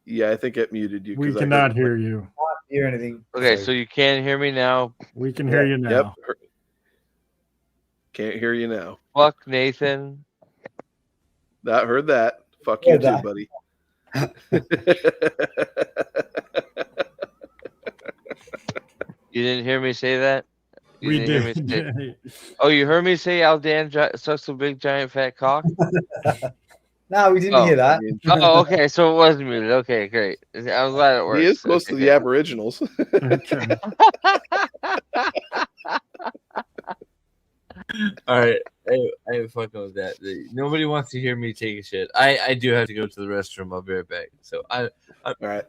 Speaker 3: Yeah, I think it muted you.
Speaker 5: We
Speaker 3: 'cause I
Speaker 5: cannot
Speaker 3: heard-
Speaker 5: hear you.
Speaker 4: Hear anything?
Speaker 2: Okay, so you can hear me now.
Speaker 5: We can hear you now.
Speaker 3: Yep. Can't hear you now.
Speaker 2: Fuck Nathan.
Speaker 3: That heard that. Fuck
Speaker 4: Yeah,
Speaker 3: you too,
Speaker 4: that-
Speaker 3: buddy.
Speaker 2: You didn't hear me say that? You
Speaker 5: We
Speaker 2: didn't hear me
Speaker 5: did.
Speaker 2: say- Oh, you heard me say Al Dan sucks a big giant fat cock?
Speaker 4: No, we didn't
Speaker 2: Oh,
Speaker 4: hear that.
Speaker 3: I mean,
Speaker 2: Oh, okay. So it was muted. Okay, great. I'm glad it works.
Speaker 3: he is close to
Speaker 2: Okay,
Speaker 3: the Aboriginals.
Speaker 5: Okay.
Speaker 2: All right, I am fucking with that. Nobody wants to hear me take a shit. I do have to go to the restroom. I'll be right back. So
Speaker 3: All right.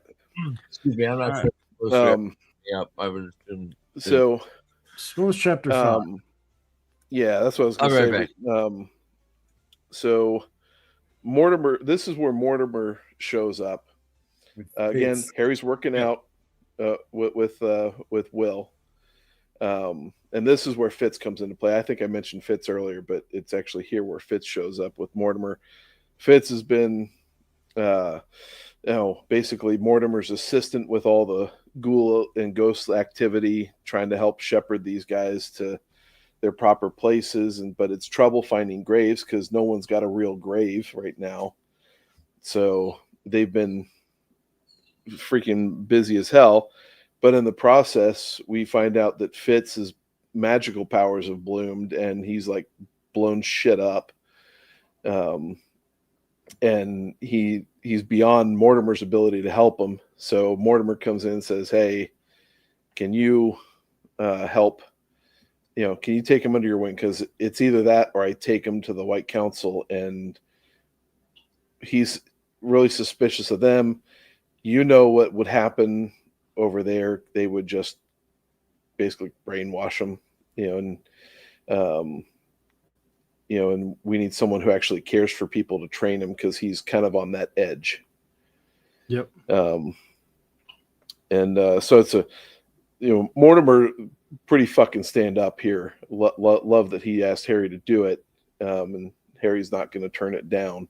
Speaker 2: excuse me. I'm not
Speaker 5: All
Speaker 2: sure. Supposed to
Speaker 3: Um,
Speaker 2: yep, I would assume.
Speaker 3: so,
Speaker 5: So what was chapter 5?
Speaker 3: yeah, that's what I was going
Speaker 2: I'll
Speaker 3: to
Speaker 2: be
Speaker 3: say.
Speaker 2: right
Speaker 3: So, Mortimer, this is where Mortimer shows up. Again,
Speaker 4: Fitz.
Speaker 3: Harry's working out with Will. And this is where Fitz comes into play. I think I mentioned Fitz earlier, but it's actually here where Fitz shows up with Mortimer. Fitz has been, basically Mortimer's assistant with all the ghoul and ghost activity, trying to help shepherd these guys to their proper places. But it's trouble finding graves because no one's got a real grave right now. So they've been freaking busy as hell. But in the process, we find out that Fitz's magical powers have bloomed and he's like blown shit up. And he's beyond Mortimer's ability to help him. So Mortimer comes in and says, "Hey, can you help? Can you take him under your wing? Because it's either that or I take him to the White Council." And he's really suspicious of them. You know what would happen over there? They would just basically brainwash him, and we need someone who actually cares for people to train him because he's kind of on that edge.
Speaker 5: Yep.
Speaker 3: So it's Mortimer pretty fucking stand up here. Love that he asked Harry to do it, and Harry's not going to turn it down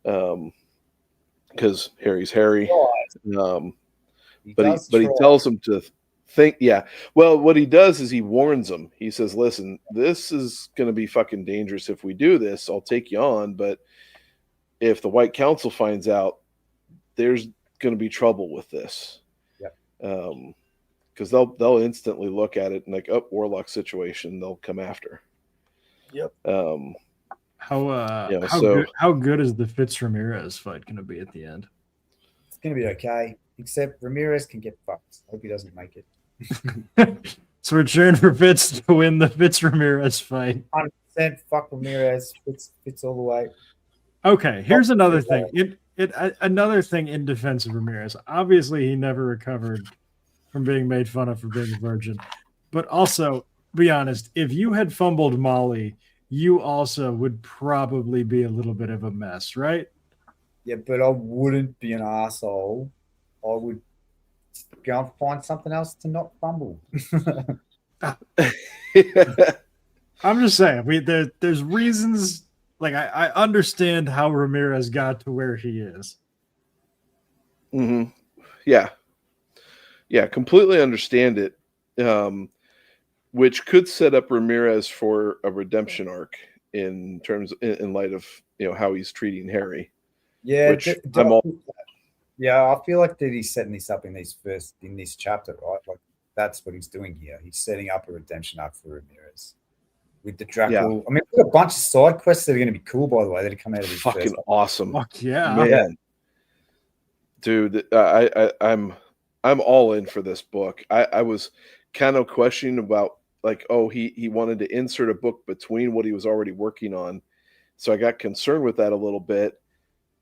Speaker 3: because Harry's Harry. But he tells him to think. Yeah. Well, what he does is he warns him. He says, "Listen, this is going to be fucking dangerous. If we do this, I'll take you on. But if the White Council finds out, there's going to be trouble with this."
Speaker 4: Yeah.
Speaker 3: Because they'll instantly look at it and like, oh, warlock situation. They'll come after.
Speaker 4: Yep.
Speaker 5: How good is the Fitz Ramirez fight going to be at the end?
Speaker 4: It's going to be okay, except Ramirez can get fucked. Hope he doesn't make it.
Speaker 5: So we're cheering for Fitz to win the Fitz Ramirez fight.
Speaker 4: 100% fuck Ramirez. Fitz all the way.
Speaker 5: Okay, here's another thing. Another thing in defense of Ramirez. Obviously, he never recovered from being made fun of for being a virgin. But also, be honest, if you had fumbled Molly, you also would probably be a little bit of a mess, right?
Speaker 4: Yeah, but I wouldn't be an asshole. I would go and find something else to not fumble.
Speaker 5: I'm just saying, there's reasons. Like I understand how Ramirez got to where he is.
Speaker 3: Mm-hmm. Yeah, completely understand it. Which could set up Ramirez for a redemption arc in light of how he's treating Harry.
Speaker 4: Yeah,
Speaker 3: Which I'm all.
Speaker 4: Yeah, I feel like that he's setting this up in this chapter, right? Like that's what he's doing here. He's setting up a redemption arc for Ramirez with the Dracul.
Speaker 3: Yeah.
Speaker 4: I mean, we've got a bunch of side quests that are going to be cool, by the way, that are coming out of this.
Speaker 3: Fucking awesome.
Speaker 5: Fuck yeah,
Speaker 3: man, dude! I'm all in for this book. I was kind of questioning about like, oh, he wanted to insert a book between what he was already working on. So I got concerned with that a little bit.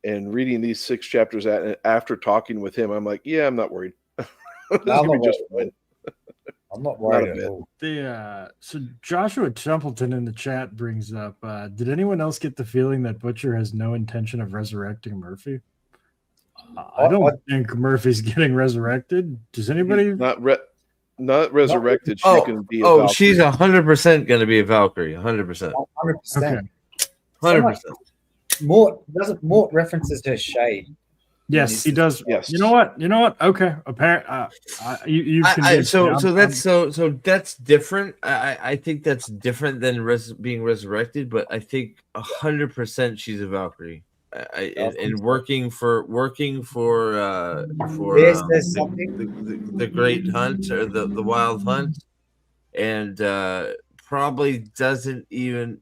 Speaker 3: And reading these 6 chapters after talking with him, I'm like, yeah, I'm not worried. This is gonna be just fine.
Speaker 4: I'm not worried
Speaker 3: Not a
Speaker 4: at
Speaker 3: bit.
Speaker 4: all.
Speaker 5: So Joshua Templeton in the chat brings up, did anyone else get the feeling that Butcher has no intention of resurrecting Murphy? I don't think Murphy's getting resurrected. Does anybody?
Speaker 3: Not resurrected. She's
Speaker 2: Oh,
Speaker 3: going to be a Valkyrie.
Speaker 2: she's 100% going to be a Valkyrie. 100%.
Speaker 4: 100%.
Speaker 2: 100%.
Speaker 4: Mort references her shade.
Speaker 5: Yes, he does.
Speaker 3: Yes.
Speaker 5: You know what? Okay. Apparently,
Speaker 2: so that's different. I think that's different than being resurrected, but I think 100% she's a Valkyrie. And working for the Great Hunt or the Wild Hunt, and probably doesn't even.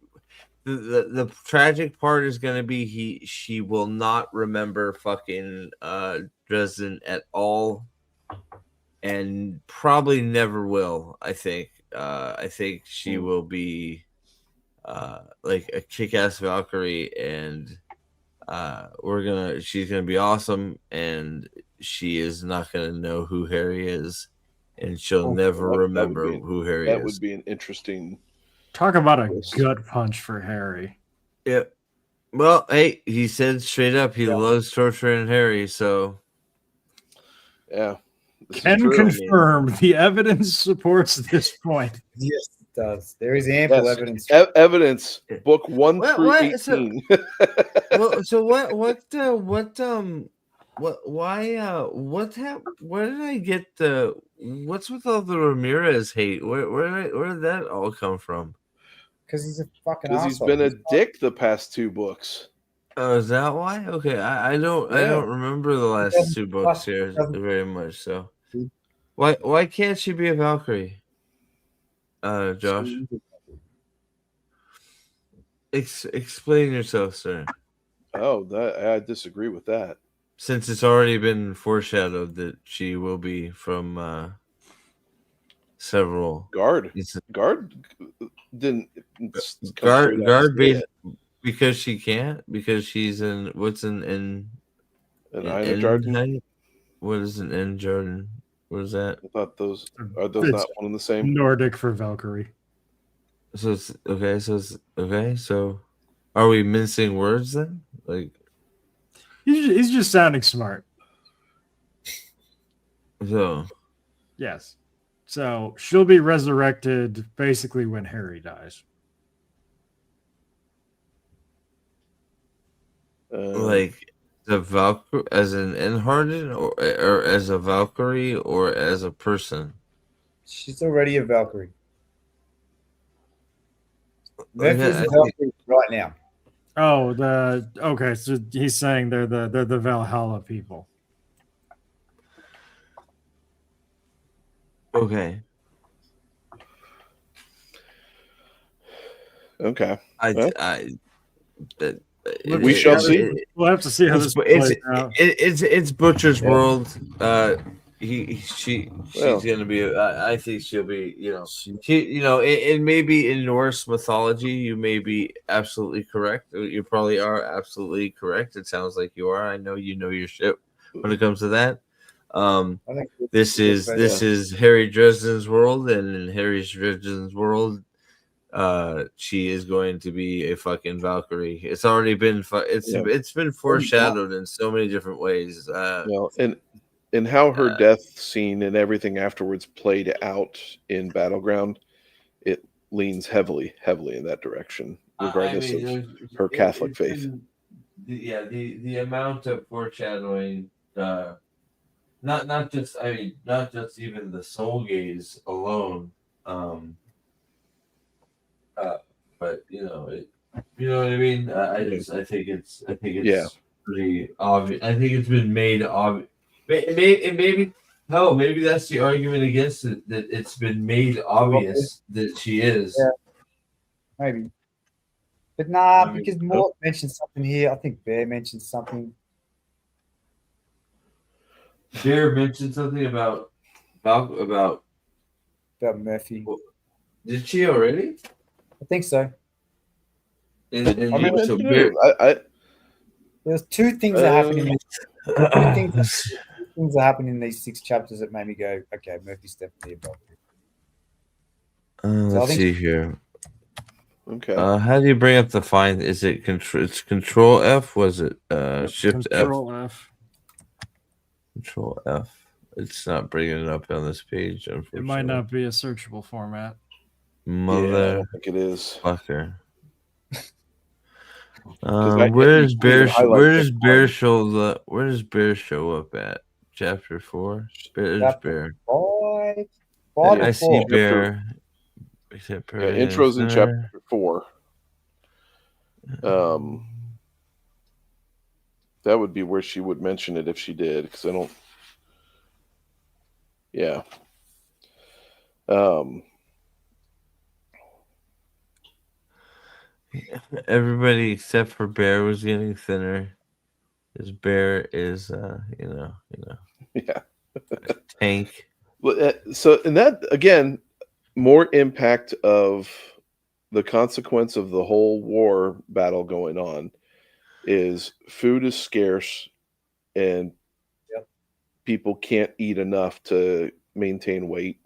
Speaker 2: The tragic part is going to be she will not remember fucking Dresden at all, and probably never will. I think she will be like a kick-ass Valkyrie, and she's gonna be awesome, and she is not gonna know who Harry is, and she'll never remember who Harry is.
Speaker 3: That would be an interesting.
Speaker 5: Talk about a gut punch for Harry.
Speaker 2: Yep. Well, hey, he said straight up he loves torturing Harry, so
Speaker 3: yeah.
Speaker 5: Can confirm the evidence supports this point.
Speaker 4: Yes, it does. There is ample evidence.
Speaker 3: Evidence, book 1 through 18.
Speaker 2: Where did I get what's with all the Ramirez hate? Where did that all come from?
Speaker 4: Because he's a fucking asshole.
Speaker 3: Because he's been a dick the past 2 books.
Speaker 2: Oh, is that why? Okay, I don't remember the last 2 books here very much. So why can't she be a Valkyrie? Josh, explain yourself, sir.
Speaker 3: Oh, I disagree with that.
Speaker 2: Since it's already been foreshadowed that she will be from several
Speaker 3: Guard didn't
Speaker 2: guard because she can't, because she's in an Ina Jordan. What is an Ina Jordan? What is that?
Speaker 3: I thought those not one and the same.
Speaker 5: Nordic for Valkyrie.
Speaker 2: So so are we mincing words then? Like
Speaker 5: he's just sounding smart.
Speaker 2: So
Speaker 5: yes. So she'll be resurrected basically when Harry dies.
Speaker 2: Like the Valkyrie as an Inharden or as a Valkyrie or as a person?
Speaker 4: She's already a Valkyrie. Murphy's a Valkyrie right now.
Speaker 5: Oh, okay. So he's saying they're the Valhalla people.
Speaker 2: Okay.
Speaker 3: We shall see.
Speaker 5: We'll have to see how this plays out.
Speaker 2: It's Butcher's world. She's gonna be. I think she'll be. It may be in Norse mythology. You may be absolutely correct. You probably are absolutely correct. It sounds like you are. I know you know your shit when it comes to that. This is Harry Dresden's world, and in Harry Dresden's world, she is going to be a fucking Valkyrie. It's already been it's been foreshadowed in so many different ways.
Speaker 3: And how her death scene and everything afterwards played out in Battleground, it leans heavily in that direction, regardless of her Catholic faith.
Speaker 2: The amount of foreshadowing. Not just even the soul gaze alone, but you know what I mean. I think it's pretty obvious. I think it's been made obvious. Maybe that's the argument against it, that it's been made obvious that she is.
Speaker 4: Yeah, maybe, but nah, because Mort mentioned something here. I think Bear mentioned something.
Speaker 2: Bear mentioned something about Murphy. Did she already?
Speaker 4: I think so.
Speaker 2: And
Speaker 3: Did you
Speaker 4: I mean,
Speaker 2: so
Speaker 3: mention it? Or
Speaker 4: There's two things that happen in these, two things that happen in these 6 chapters that made me go, okay, Murphy's definitely above it. So I
Speaker 2: let's
Speaker 4: think
Speaker 2: see here.
Speaker 3: Okay.
Speaker 2: How do you bring up the find? Is it control? It's Control F. Was it Shift F?
Speaker 5: Control F.
Speaker 2: Control F. It's not bringing it up on this page. Unfortunately,
Speaker 5: It might not be a searchable format.
Speaker 3: Yeah, I
Speaker 2: Mother
Speaker 3: don't think it is.
Speaker 2: fucker.
Speaker 3: I-
Speaker 2: Where does
Speaker 3: you can even highlight
Speaker 2: Where
Speaker 3: the
Speaker 2: does Bear
Speaker 3: line.
Speaker 2: show up? Where does Bear show up at? Chapter 4. There's
Speaker 4: chapter
Speaker 2: Bear.
Speaker 4: 5, 5
Speaker 3: Yeah,
Speaker 2: I
Speaker 4: or
Speaker 2: see
Speaker 4: 4.
Speaker 2: Bear. Except
Speaker 3: Yeah, intro's in chapter 4. That would be where she would mention it if she did, because I don't. Yeah.
Speaker 2: Everybody except for Bear was getting thinner. His Bear is,
Speaker 3: Yeah.
Speaker 2: tank.
Speaker 3: So, and that again, more impact of the consequence of the whole war battle going on is food is scarce, and people can't eat enough to maintain weight.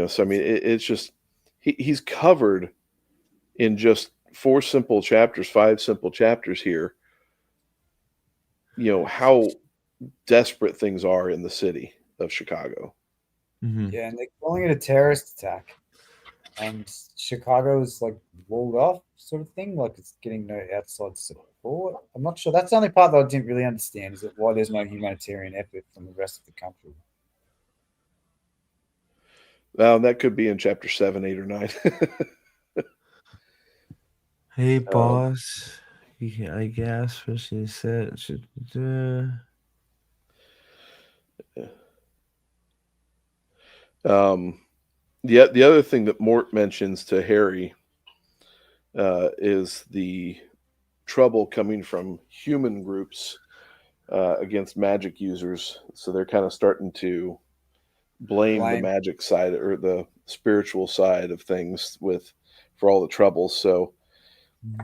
Speaker 3: So I mean, it's just he's covered in just 5 simple chapters here. How desperate things are in the city of Chicago.
Speaker 2: Mm-hmm.
Speaker 4: Yeah, and they're calling it a terrorist attack. And Chicago is like walled off, sort of thing, like it's getting no outside support. I'm not sure. That's the only part that I didn't really understand, is that why there's no humanitarian effort from the rest of the country.
Speaker 3: That could be in chapter 7, 8, or 9.
Speaker 2: Hey, boss. I guess what she said.
Speaker 3: The other thing that Mort mentions to Harry is the trouble coming from human groups against magic users. So they're kind of starting to blame the magic side or the spiritual side of things for all the troubles. So,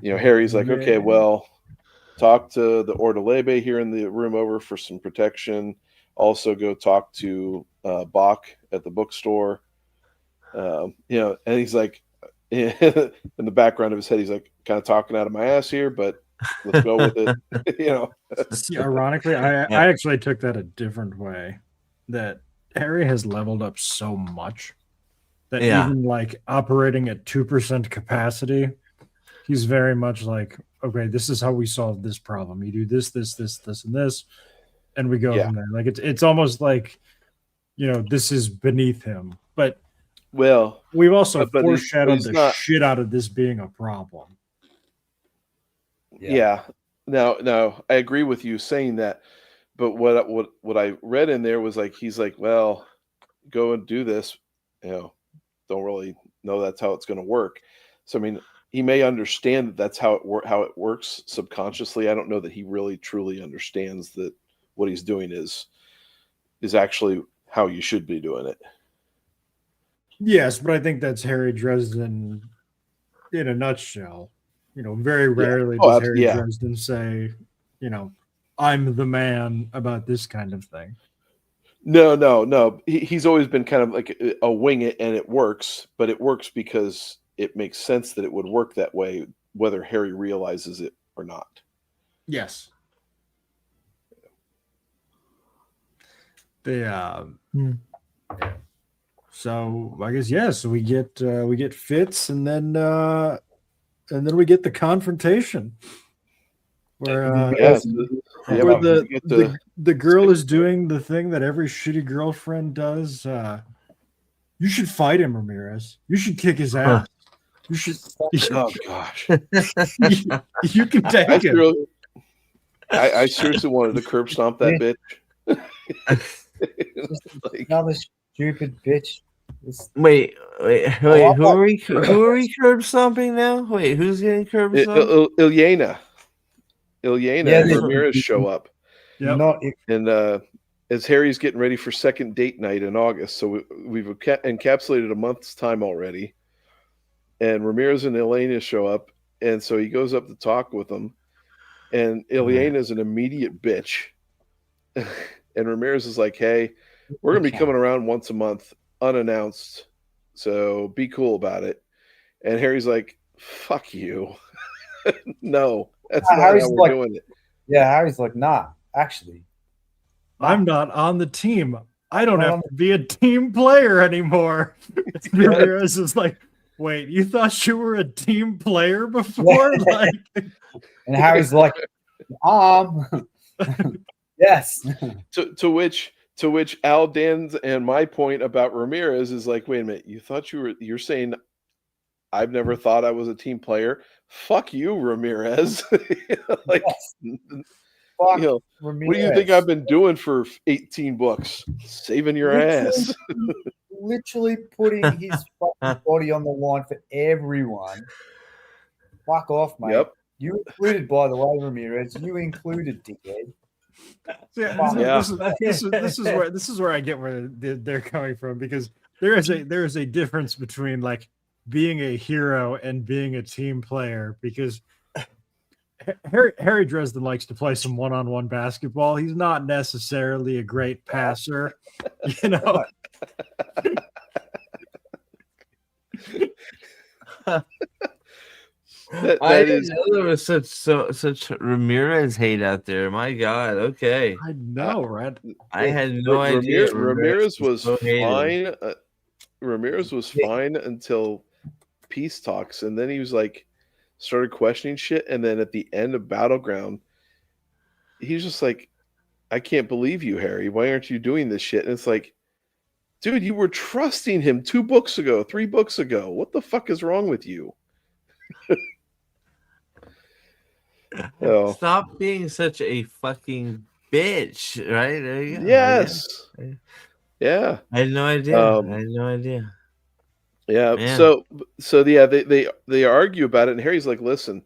Speaker 3: Harry's like, okay, well, talk to the Ordalebe here in the room over for some protection. Also go talk to Bach at the bookstore. And he's like, in the background of his head, he's like kind of talking out of my ass here, but let's go with it.
Speaker 5: See, ironically, I actually took that a different way. That Harry has leveled up so much that even like operating at 2% capacity, he's very much like, okay, this is how we solve this problem. You do this, this, and this, and we go from there. Like it's almost like, this is beneath him. But we've also foreshadowed the shit out of this being a problem.
Speaker 3: Yeah. Now I agree with you saying that, but what I read in there was like, he's like, well, go and do this. Don't really know that's how it's going to work. So I mean, he may understand that that's how it works subconsciously. I don't know that he really truly understands that what he's doing is actually how you should be doing it.
Speaker 5: Yes, but I think that's Harry Dresden in a nutshell. Very rarely does Harry Dresden say, I'm the man about this kind of thing.
Speaker 3: No. He's always been kind of like a wing it and it works, but it works because it makes sense that it would work that way, whether Harry realizes it or not.
Speaker 5: Yes. So I guess so we get Fitz, and then we get the confrontation where the girl is doing the thing that every shitty girlfriend does. You should fight him, Ramirez. You should kick his ass. You should.
Speaker 3: Oh gosh.
Speaker 5: You can take him.
Speaker 3: I seriously wanted to curb stomp that bitch.
Speaker 4: Another stupid bitch.
Speaker 2: Wait. Who are we curb stomping now? Wait, who's getting curb stomped?
Speaker 3: Ilyena and Ramirez show up.
Speaker 5: Yep.
Speaker 3: And as Harry's getting ready for second date night in August, so we've encapsulated a month's time already. and Ramirez and Elena show up, and so he goes up to talk with them, and Elena is an immediate bitch, and Ramirez is like, "Hey, we're gonna be coming around once a month, unannounced, so be cool about it." And Harry's like, "Fuck you, no, that's not
Speaker 4: Harry's
Speaker 3: how we're
Speaker 4: like,
Speaker 3: doing it."
Speaker 4: Yeah, Harry's like, nah, actually.
Speaker 5: I'm not on the team. I don't have to be a team player anymore. Ramirez is like, wait, you thought you were a team player before? Like,
Speaker 4: and Harry's like, yes.
Speaker 3: To which Al Dan's and my point about Ramirez is like, wait a minute, you're saying I've never thought I was a team player? Fuck you, Ramirez. Like,
Speaker 4: Fuck
Speaker 3: you know,
Speaker 4: Ramirez.
Speaker 3: what do you think I've been doing for 18 books? Saving your ass.
Speaker 4: Literally putting his fucking body on the line for everyone. Fuck off, mate.
Speaker 3: Yep.
Speaker 4: You included, by the way, Ramirez. You included, dickhead.
Speaker 5: This is where I get where they're coming from, because there is a difference between like being a hero and being a team player, because Harry Dreseden likes to play some one-on-one basketball. He's not necessarily a great passer, you know.
Speaker 2: I didn't know there was such Ramirez hate out there. My God. Okay.
Speaker 5: I know, right?
Speaker 2: I had no idea.
Speaker 3: Ramirez was
Speaker 2: so
Speaker 3: fine. Ramirez was fine until peace talks, and then he was like, started questioning shit, and then at the end of Battleground, he's just like, I can't believe you, Harry. Why aren't you doing this shit? And it's like, dude, you were trusting him 2 books ago, 3 books ago. What the fuck is wrong with you?
Speaker 2: Stop being such a fucking bitch, right? There you go.
Speaker 3: Yes. Yeah.
Speaker 2: I had no idea.
Speaker 3: Yeah.
Speaker 2: Man.
Speaker 3: So yeah, they argue about it, and Harry's like, listen,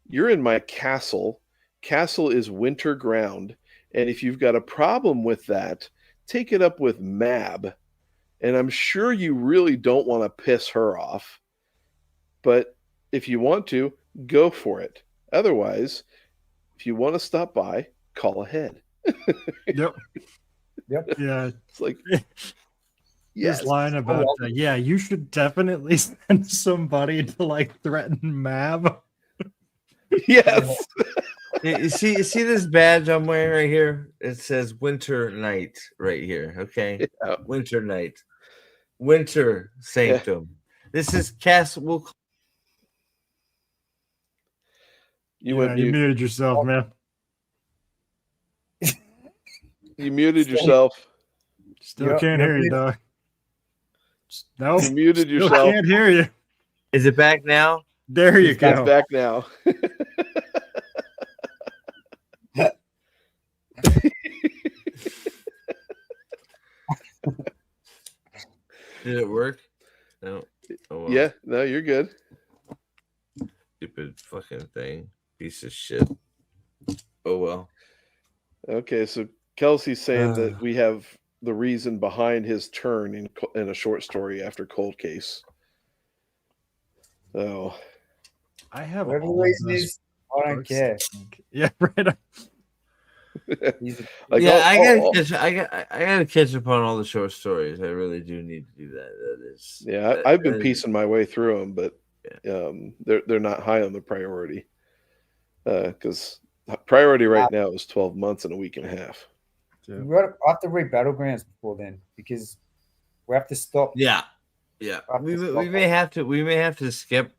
Speaker 3: you're in my castle. Castle is winter ground, and if you've got a problem with that, take it up with Mab. And I'm sure you really don't want to piss her off, but if you want to, go for it. Otherwise, if you want to stop by, call ahead.
Speaker 5: Yep. Yeah.
Speaker 3: It's like,
Speaker 5: yes. This line about yeah, you should definitely send somebody to like threaten Mab.
Speaker 3: Yes.
Speaker 2: You see this badge I'm wearing right here? It says Winter Night right here. Okay.
Speaker 3: Yeah.
Speaker 2: Winter Night. Winter Sanctum. Yeah. This is Castle.
Speaker 5: You muted yourself, man.
Speaker 3: You muted yourself.
Speaker 5: Still can't hear you, dog. No,
Speaker 3: you muted yourself.
Speaker 5: Still can't hear you.
Speaker 2: Is it back now?
Speaker 5: There you go.
Speaker 3: It's back now.
Speaker 2: Did it work? No.
Speaker 3: Oh, well. Yeah, no, you're good.
Speaker 2: Stupid fucking thing. Piece of shit. Oh, well.
Speaker 3: Okay, so Kelsey's saying that we have the reason behind his turn in a short story after Cold Case. So
Speaker 5: I have
Speaker 4: whatever the reason is, I don't care.
Speaker 5: Yeah, right.
Speaker 2: Like, I gotta catch up on all the short stories. I really do need to do that. That is,
Speaker 3: yeah. I've been piecing my way through them, but they're not high on the priority. Because priority right now is 12 months and a week and a half.
Speaker 4: Yeah. I have to read Battlegrounds before then, because we have to stop.
Speaker 2: Yeah. We may have to skip.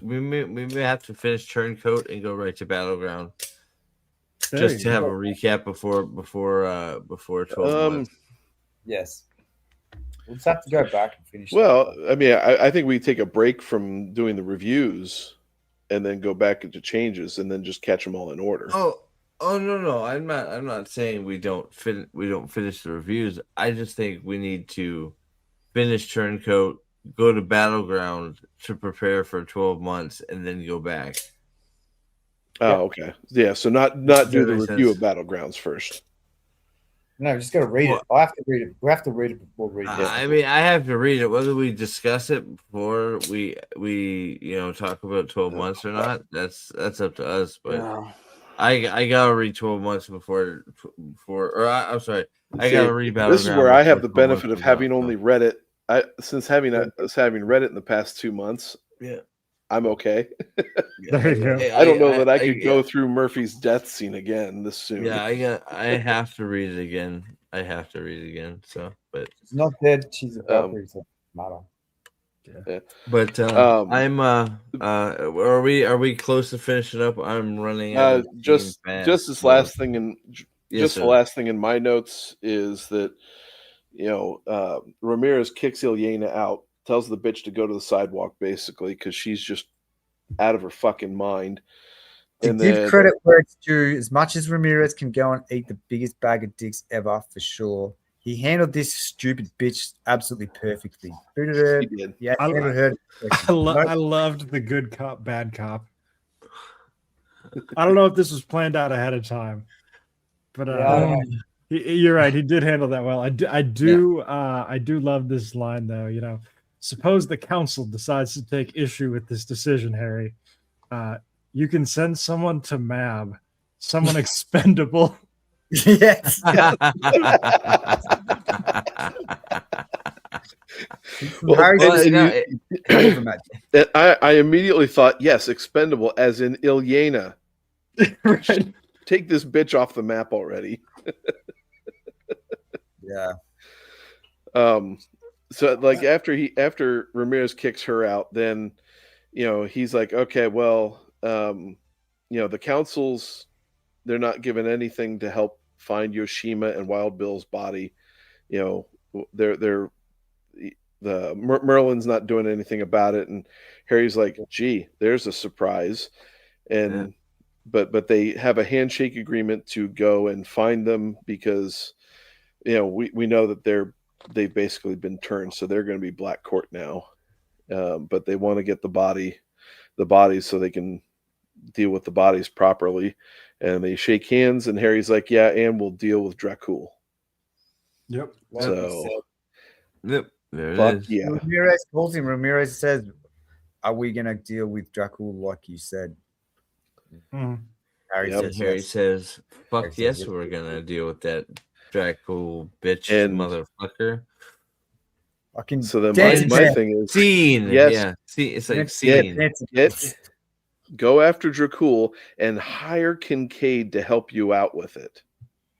Speaker 2: We may have to finish Turncoat and go right to Battleground. Just to have a recap before 12 months.
Speaker 4: Yes. We'll just have to go back and finish.
Speaker 3: Well, I mean, I think we take a break from doing the reviews and then go back into changes and then just catch them all in order.
Speaker 2: Oh no. I'm not saying we don't finish the reviews. I just think we need to finish Turncoat, go to Battleground to prepare for 12 months, and then go back.
Speaker 3: Oh, okay. Yeah, so not do the review of Battlegrounds first.
Speaker 4: No, just gotta read it. I have to read it. We have to read it before reading it.
Speaker 2: I mean, I have to read it. Whether we discuss it before we talk about 12 months or not, that's up to us. But
Speaker 3: Yeah.
Speaker 2: I gotta read 12 months before I'm sorry, I gotta read
Speaker 3: This is
Speaker 2: Battleground
Speaker 3: where I have
Speaker 2: before
Speaker 3: the
Speaker 2: 12 months
Speaker 3: benefit of
Speaker 2: comes out,
Speaker 3: having
Speaker 2: so.
Speaker 3: only read it. Having read it in the past 2 months,
Speaker 2: Yeah.
Speaker 3: I'm okay.
Speaker 5: There you go.
Speaker 3: I don't know that I could go through Murphy's death scene again this soon.
Speaker 2: Yeah, I have to read it again. I have to read it again. So, but
Speaker 4: She's not dead. She's a Valkyrie. So matter.
Speaker 3: Yeah.
Speaker 2: But I'm are we close to finishing up? I'm running out of
Speaker 3: just
Speaker 2: fast,
Speaker 3: this
Speaker 2: so.
Speaker 3: last thing and
Speaker 2: Yes,
Speaker 3: the
Speaker 2: sir.
Speaker 3: last thing in my notes is that Ramirez kicks Ilyena out, tells the bitch to go to the sidewalk basically because she's just out of her fucking mind.
Speaker 4: To
Speaker 3: And
Speaker 4: give
Speaker 3: then,
Speaker 4: credit where it's due, as much as Ramirez can go and eat the biggest bag of dicks ever for sure, he handled this stupid bitch absolutely perfectly. Booted her.
Speaker 3: he did.
Speaker 4: Yeah,
Speaker 5: I-
Speaker 4: handled her.
Speaker 5: I loved the good cop, bad cop. I don't know if this was planned out ahead of time, but you're right. He did handle that well. I do love this line though. You know, suppose the council decides to take issue with this decision, Harry. You can send someone to Mab, someone expendable.
Speaker 4: Yes.
Speaker 3: I immediately thought, yes, expendable, as in Ilyena.
Speaker 5: Right.
Speaker 3: Take this bitch off the map already.
Speaker 4: Yeah.
Speaker 3: So like after Ramirez kicks her out, then he's like, okay, well, the council's, they're not given anything to help find Yoshima and Wild Bill's body. Merlin's not doing anything about it, and Harry's like, gee, there's a surprise. And but they have a handshake agreement to go and find them because we know that they've basically been turned, so they're going to be Black Court now. But they want to get the bodies so they can deal with the bodies properly. And they shake hands, and Harry's like, yeah, and we'll deal with Dracul.
Speaker 5: Yep.
Speaker 3: So
Speaker 2: yep, there it
Speaker 3: fuck
Speaker 2: is.
Speaker 3: yeah.
Speaker 4: Ramirez calls him. Ramirez says, are we going to deal with Dracul like you said?
Speaker 5: Mhm.
Speaker 4: Harry
Speaker 3: Yep.
Speaker 4: says,
Speaker 2: Harry
Speaker 4: yes.
Speaker 2: says, fuck
Speaker 4: Harry
Speaker 2: yes,
Speaker 4: says,
Speaker 2: we're gonna deal with that Dracul bitch
Speaker 3: And-
Speaker 2: motherfucker.
Speaker 4: Fucking
Speaker 3: So then
Speaker 4: dancing
Speaker 3: my
Speaker 4: man.
Speaker 3: thing is,
Speaker 2: Scene.
Speaker 3: Yes.
Speaker 2: Yeah. See, it's like
Speaker 4: Yeah,
Speaker 2: scene.
Speaker 4: dancing.
Speaker 3: go after Dracul and hire Kincaid to help you out with it.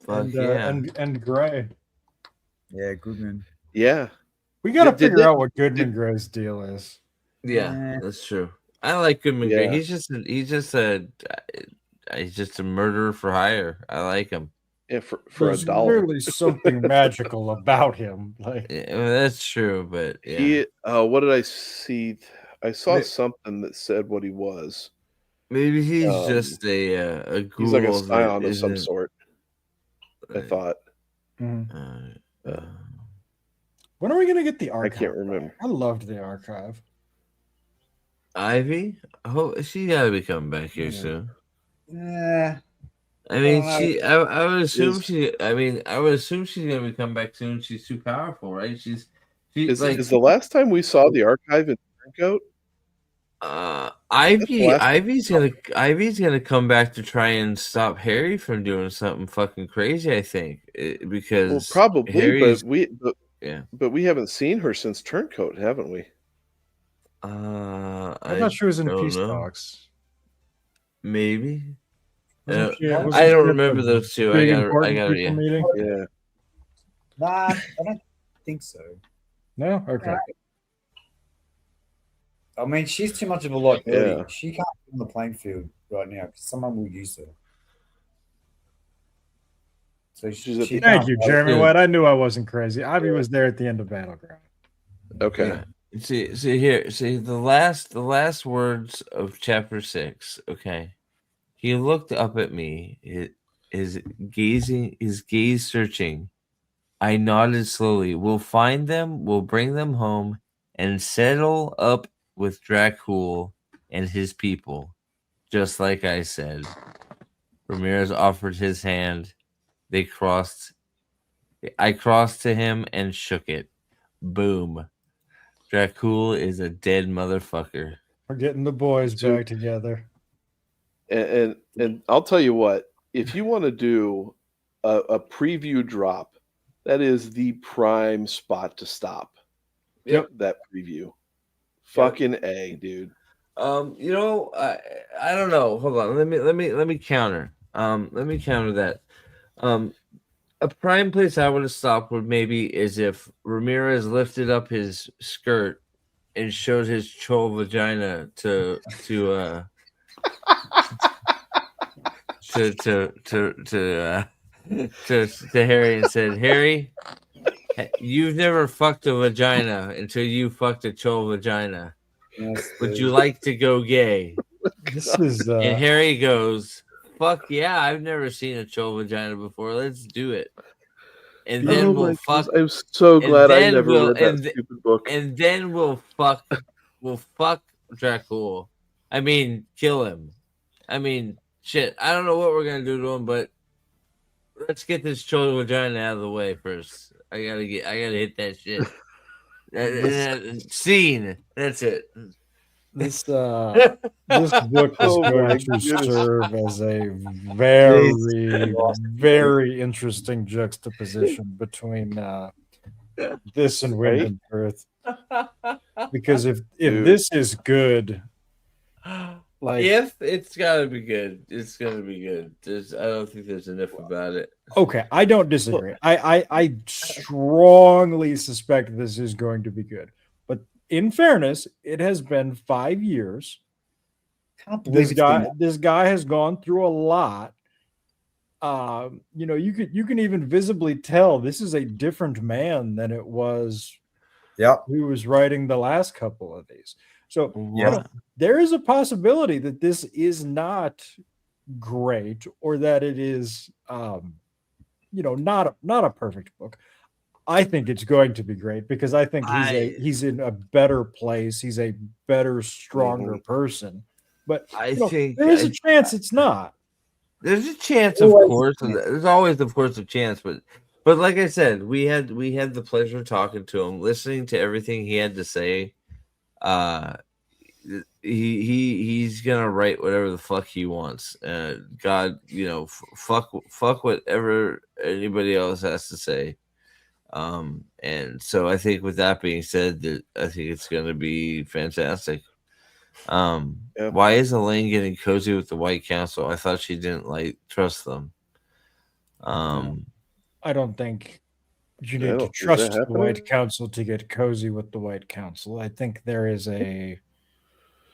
Speaker 2: Fuck yeah.
Speaker 5: And Gray.
Speaker 4: Yeah, Goodman.
Speaker 3: Yeah.
Speaker 5: We got to
Speaker 3: Did
Speaker 5: figure
Speaker 3: they-
Speaker 5: out what Goodman Gray's deal is.
Speaker 2: Yeah, that's true. I like Goodman
Speaker 3: Yeah.
Speaker 2: Gray. He's just a murderer for hire. I like him.
Speaker 3: Yeah, for
Speaker 5: There's
Speaker 3: $1.
Speaker 5: really something magical about him. Like,
Speaker 2: Yeah, well, that's true, but yeah.
Speaker 3: He what did I see? I saw
Speaker 2: Ma-
Speaker 3: something that said what he was.
Speaker 2: Maybe he's
Speaker 3: Um,
Speaker 2: just a ghoul.
Speaker 3: He's like a
Speaker 2: that
Speaker 3: scion of some
Speaker 2: isn't-
Speaker 3: sort. I thought.
Speaker 2: uh,
Speaker 5: when are we going to get the
Speaker 3: I
Speaker 5: archive?
Speaker 3: can't remember.
Speaker 5: I loved the archive.
Speaker 2: Ivy? Oh, she gotta be coming back here
Speaker 5: Yeah.
Speaker 2: soon.
Speaker 4: Yeah.
Speaker 2: I mean,
Speaker 4: Well,
Speaker 2: I would assume
Speaker 3: Is-
Speaker 2: I would assume she's gonna be coming back soon. She's too powerful, right? She's
Speaker 3: Is
Speaker 2: like
Speaker 3: the last time we saw the archive in Turncoat?
Speaker 2: Ivy's gonna come back to try and stop Harry from doing something fucking crazy. I think because
Speaker 3: Well, probably,
Speaker 2: Harry's,
Speaker 3: but we haven't seen her since Turncoat, haven't we?
Speaker 5: I thought she was in
Speaker 2: don't
Speaker 5: peace
Speaker 2: know.
Speaker 5: talks.
Speaker 2: Maybe.
Speaker 5: Wasn't she-
Speaker 2: I
Speaker 5: wasn't
Speaker 2: don't
Speaker 5: she at
Speaker 2: remember
Speaker 5: the
Speaker 2: those two.
Speaker 5: big
Speaker 2: I
Speaker 5: important
Speaker 2: got
Speaker 5: people
Speaker 2: yeah.
Speaker 5: meeting?
Speaker 3: Yeah.
Speaker 4: Nah, I don't think so.
Speaker 5: No? Okay.
Speaker 4: I mean, she's too much of a liability.
Speaker 3: Yeah.
Speaker 4: She can't be on the playing field right now because someone will use her. So
Speaker 3: She's at
Speaker 4: she
Speaker 3: the-
Speaker 5: Thank
Speaker 4: can't
Speaker 5: you,
Speaker 4: play.
Speaker 5: Jeremy
Speaker 2: Yeah.
Speaker 5: White. I knew I wasn't crazy. Ivy was there at the end of Battleground.
Speaker 3: Okay.
Speaker 2: Yeah. See here. See the last words of chapter 6. Okay, he looked up at me. His gaze searching. I nodded slowly. We'll find them. We'll bring them home and settle up with Dracul and his people, just like I said. Ramirez offered his hand. They crossed I crossed to him and shook it. Boom. Dracul is a dead motherfucker.
Speaker 5: We're getting the boys
Speaker 3: Dude.
Speaker 5: back together.
Speaker 3: And I'll tell you what, if you want to do a preview drop, that is the prime spot to stop.
Speaker 5: Yep.
Speaker 3: That preview. Fucking A, dude.
Speaker 2: You know, I don't know. Hold on. Let me counter. Let me counter that. A prime place I would have stopped would maybe is if Ramirez lifted up his skirt and showed his chol vagina to Harry and said, Harry, you've never fucked a vagina until you fucked a chol vagina. Would you like to go gay?
Speaker 5: This is
Speaker 2: And Harry goes, fuck yeah, I've never seen a chol vagina before. Let's do it. And then we'll fuck.
Speaker 3: I'm so glad I never
Speaker 2: we'll,
Speaker 3: read that stupid book.
Speaker 2: And then we'll fuck Dracul. I mean, kill him. I mean, shit. I don't know what we're gonna do to him, but let's get this chol vagina out of the way first. I gotta hit that shit. Scene. That's it.
Speaker 5: this book is going to serve as a very, very interesting juxtaposition between this and Wind and Earth. Because if this is good, like
Speaker 2: if it's gotta be good, it's gonna be good. I don't think there's enough about it.
Speaker 5: Okay, I don't disagree. I strongly suspect this is going to be good. But in fairness, it has been 5 years.
Speaker 4: Can't believe
Speaker 5: This guy has gone through a lot. You know, you can even visibly tell this is a different man than it was.
Speaker 4: Yeah,
Speaker 5: Who was writing the last couple of these. So
Speaker 2: Yeah.
Speaker 5: there is a possibility that this is not great, or that it is not a perfect book. I think it's going to be great because I think he's in a better place. He's a better, stronger person. But
Speaker 2: I think
Speaker 5: there is a chance it's not.
Speaker 2: There's a chance, of course. There's always, of course, a chance. But like I said, we had the pleasure of talking to him, listening to everything he had to say. He's gonna write whatever the fuck he wants. God, fuck whatever anybody else has to say. And so I think with that being said, that I think it's gonna be fantastic. Why is Elaine getting cozy with the White Council? I thought she didn't trust them.
Speaker 5: I don't think you need to trust the White Council to get cozy with the White Council. I think there is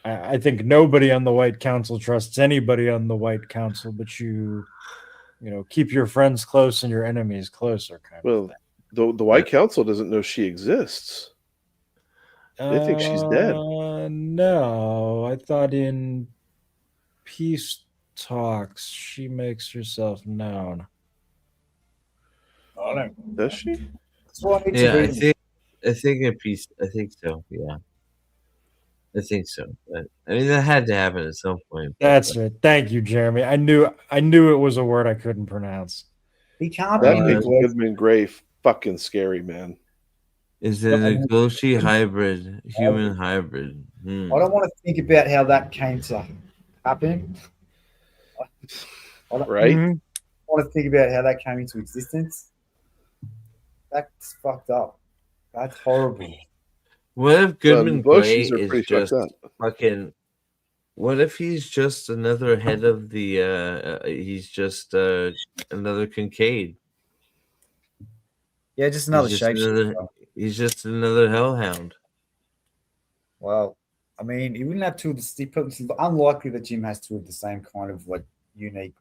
Speaker 5: I think nobody on the White Council trusts anybody on the White Council, but you keep your friends close and your enemies closer.
Speaker 3: Well, the White Council doesn't know she exists. They think she's dead.
Speaker 5: No, I thought in peace talks she makes herself known.
Speaker 3: Does she?
Speaker 2: Yeah, I think in peace. I think so. Yeah, I think so. But, I mean, that had to happen at some point.
Speaker 5: That's it. Thank you, Jeremy. I knew it was a word I couldn't pronounce.
Speaker 4: He can't.
Speaker 3: That makes Goodman Gray fucking scary, man.
Speaker 2: Is it a Goshi hybrid, human hybrid?
Speaker 4: I don't want to think about how that came to happen.
Speaker 3: Right?
Speaker 4: I want to think about how that came into existence. That's fucked up. That's horrible.
Speaker 2: What if Goodman Gray is just
Speaker 3: fucking?
Speaker 2: What if he's just another head of the? He's just another Kincaid.
Speaker 4: Yeah, just another shapeshifter.
Speaker 2: He's just another hellhound.
Speaker 4: Well, I mean, he wouldn't have two of the. It's unlikely that Jim has two of the same kind of unique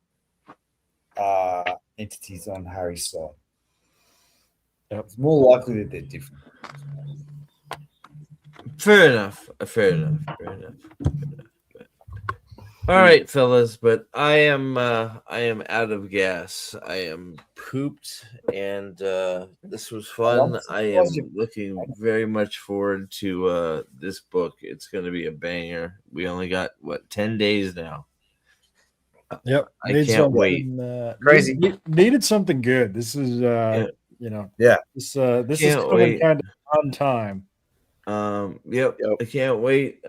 Speaker 4: entities on Harry's side.
Speaker 5: Yep.
Speaker 4: It's more likely that they're different.
Speaker 2: Fair enough. All right, fellas, but I am out of gas. I am pooped, and this was fun. I am looking very much forward to this book. It's going to be a banger. We only got 10 days now.
Speaker 5: Yep,
Speaker 2: I can't wait.
Speaker 5: Crazy. Needed something good. This is
Speaker 4: Yeah.
Speaker 5: This is
Speaker 2: Can't
Speaker 5: coming
Speaker 2: wait.
Speaker 5: kind of on time.
Speaker 2: Yep, I can't wait.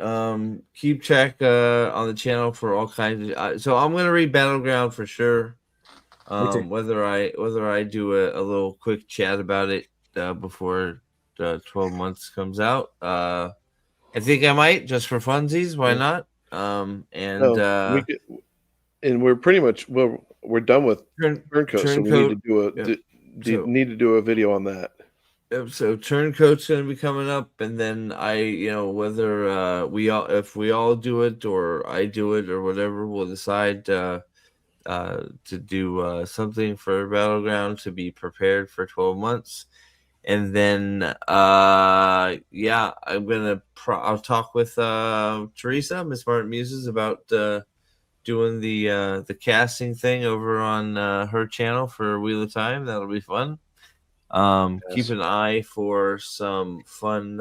Speaker 2: Keep check on the channel for all kinds of. So I'm gonna read Battleground for sure. Whether I do a little quick chat about it before 12 months comes out. I think I might, just for funsies. Why not?
Speaker 3: We could, and we're pretty much we're done with Turncoat, so we need to do need to do a video on that.
Speaker 2: So Turncoat's going to be coming up, and then whether if we all do it or I do it or whatever, we'll decide to do something for Battleground to be prepared for 12 months. And then I'll talk with Teresa, Miss Martin Muses, about doing the casting thing over on her channel for Wheel of Time. That'll be fun. Yes. Keep an eye for some fun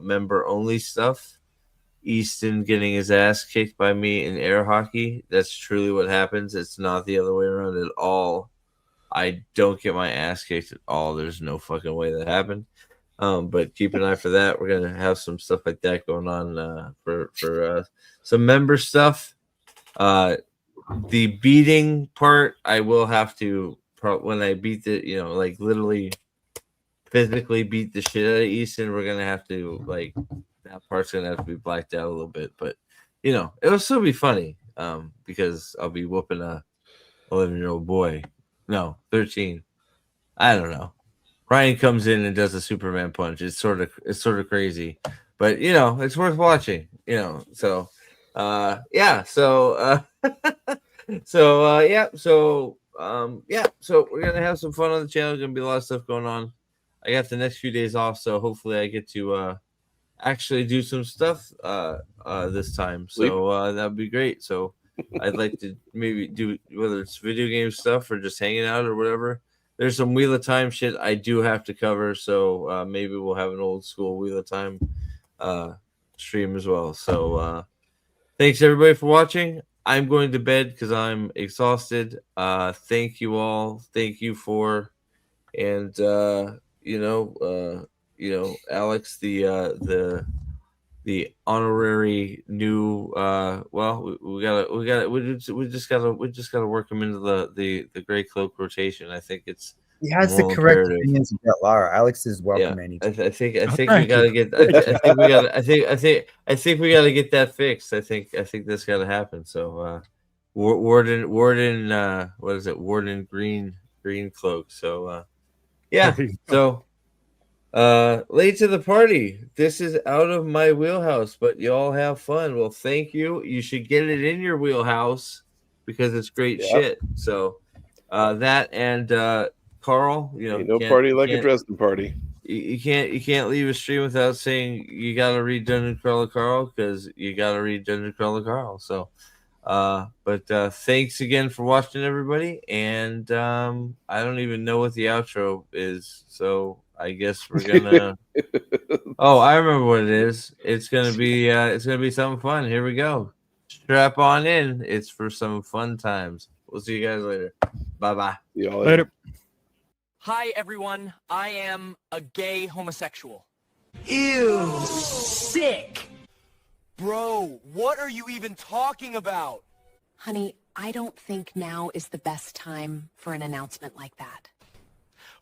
Speaker 2: member only stuff. Easton getting his ass kicked by me in air hockey. That's truly what happens. It's not the other way around at all. I don't get my ass kicked at all. There's no fucking way that happened. But keep an eye for that. We're gonna have some stuff like that going on for some member stuff. The beating part, I will have to when I beat the literally physically beat the shit out of Easton. We're gonna have to that part's gonna have to be blacked out a little bit, but it'll still be funny because I'll be whooping a 11-year-old boy. No, 13. I don't know. Ryan comes in and does a Superman punch. It's sort of crazy, but it's worth watching. So we're gonna have some fun on the channel. There's gonna be a lot of stuff going on. I got the next few days off, so hopefully I get to actually do some stuff this time. So that'd be great. So I'd like to maybe do, whether it's video game stuff or just hanging out or whatever. There's some Wheel of Time shit I do have to cover, so maybe we'll have an old school Wheel of Time stream as well. So thanks everybody for watching. I'm going to bed because I'm exhausted. Thank you all. Thank you for, and Alex, the honorary new we just gotta work him into the gray cloak rotation. I think it's
Speaker 4: he has the correct opinions about Lara. Alex is welcome.
Speaker 2: I think we gotta get I think we gotta get that fixed. I think that's gotta happen. So Warden what is it? Warden Green Cloak. So so late to the party. This is out of my wheelhouse, but y'all have fun. Well, thank you. You should get it in your wheelhouse because it's great shit. So that and Carl,
Speaker 3: no party like a Dresden party.
Speaker 2: You can't leave a stream without saying you gotta read Dungeon Crawler Carl, because you gotta read Dungeon Crawler Carl. So but thanks again for watching, everybody, and I don't even know what the outro is, so I guess we're gonna oh, I remember what it is. It's gonna be something fun. Here we go. Strap on in. It's for some fun times. We'll see you guys later. Bye.
Speaker 3: See y'all later.
Speaker 7: Hi everyone, I am a gay homosexual.
Speaker 8: Ew, sick.
Speaker 7: Bro, what are you even talking about?
Speaker 9: Honey, I don't think now is the best time for an announcement like that.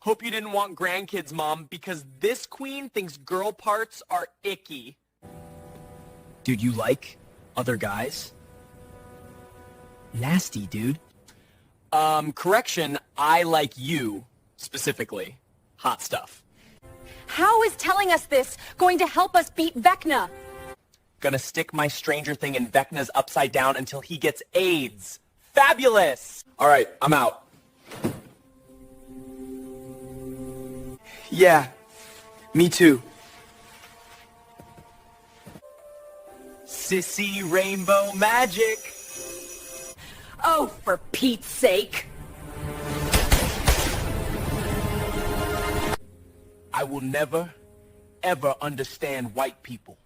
Speaker 7: Hope you didn't want grandkids, Mom, because this queen thinks girl parts are icky. Dude, you like other guys?
Speaker 8: Nasty, dude.
Speaker 7: Correction, I like you, specifically. Hot stuff.
Speaker 9: How is telling us this going to help us beat Vecna?
Speaker 7: Gonna stick my stranger thing in Vecna's upside down until he gets AIDS. Fabulous! Alright, I'm out. Yeah, me too. Sissy rainbow magic.
Speaker 9: Oh, for Pete's sake.
Speaker 7: I will never, ever understand white people.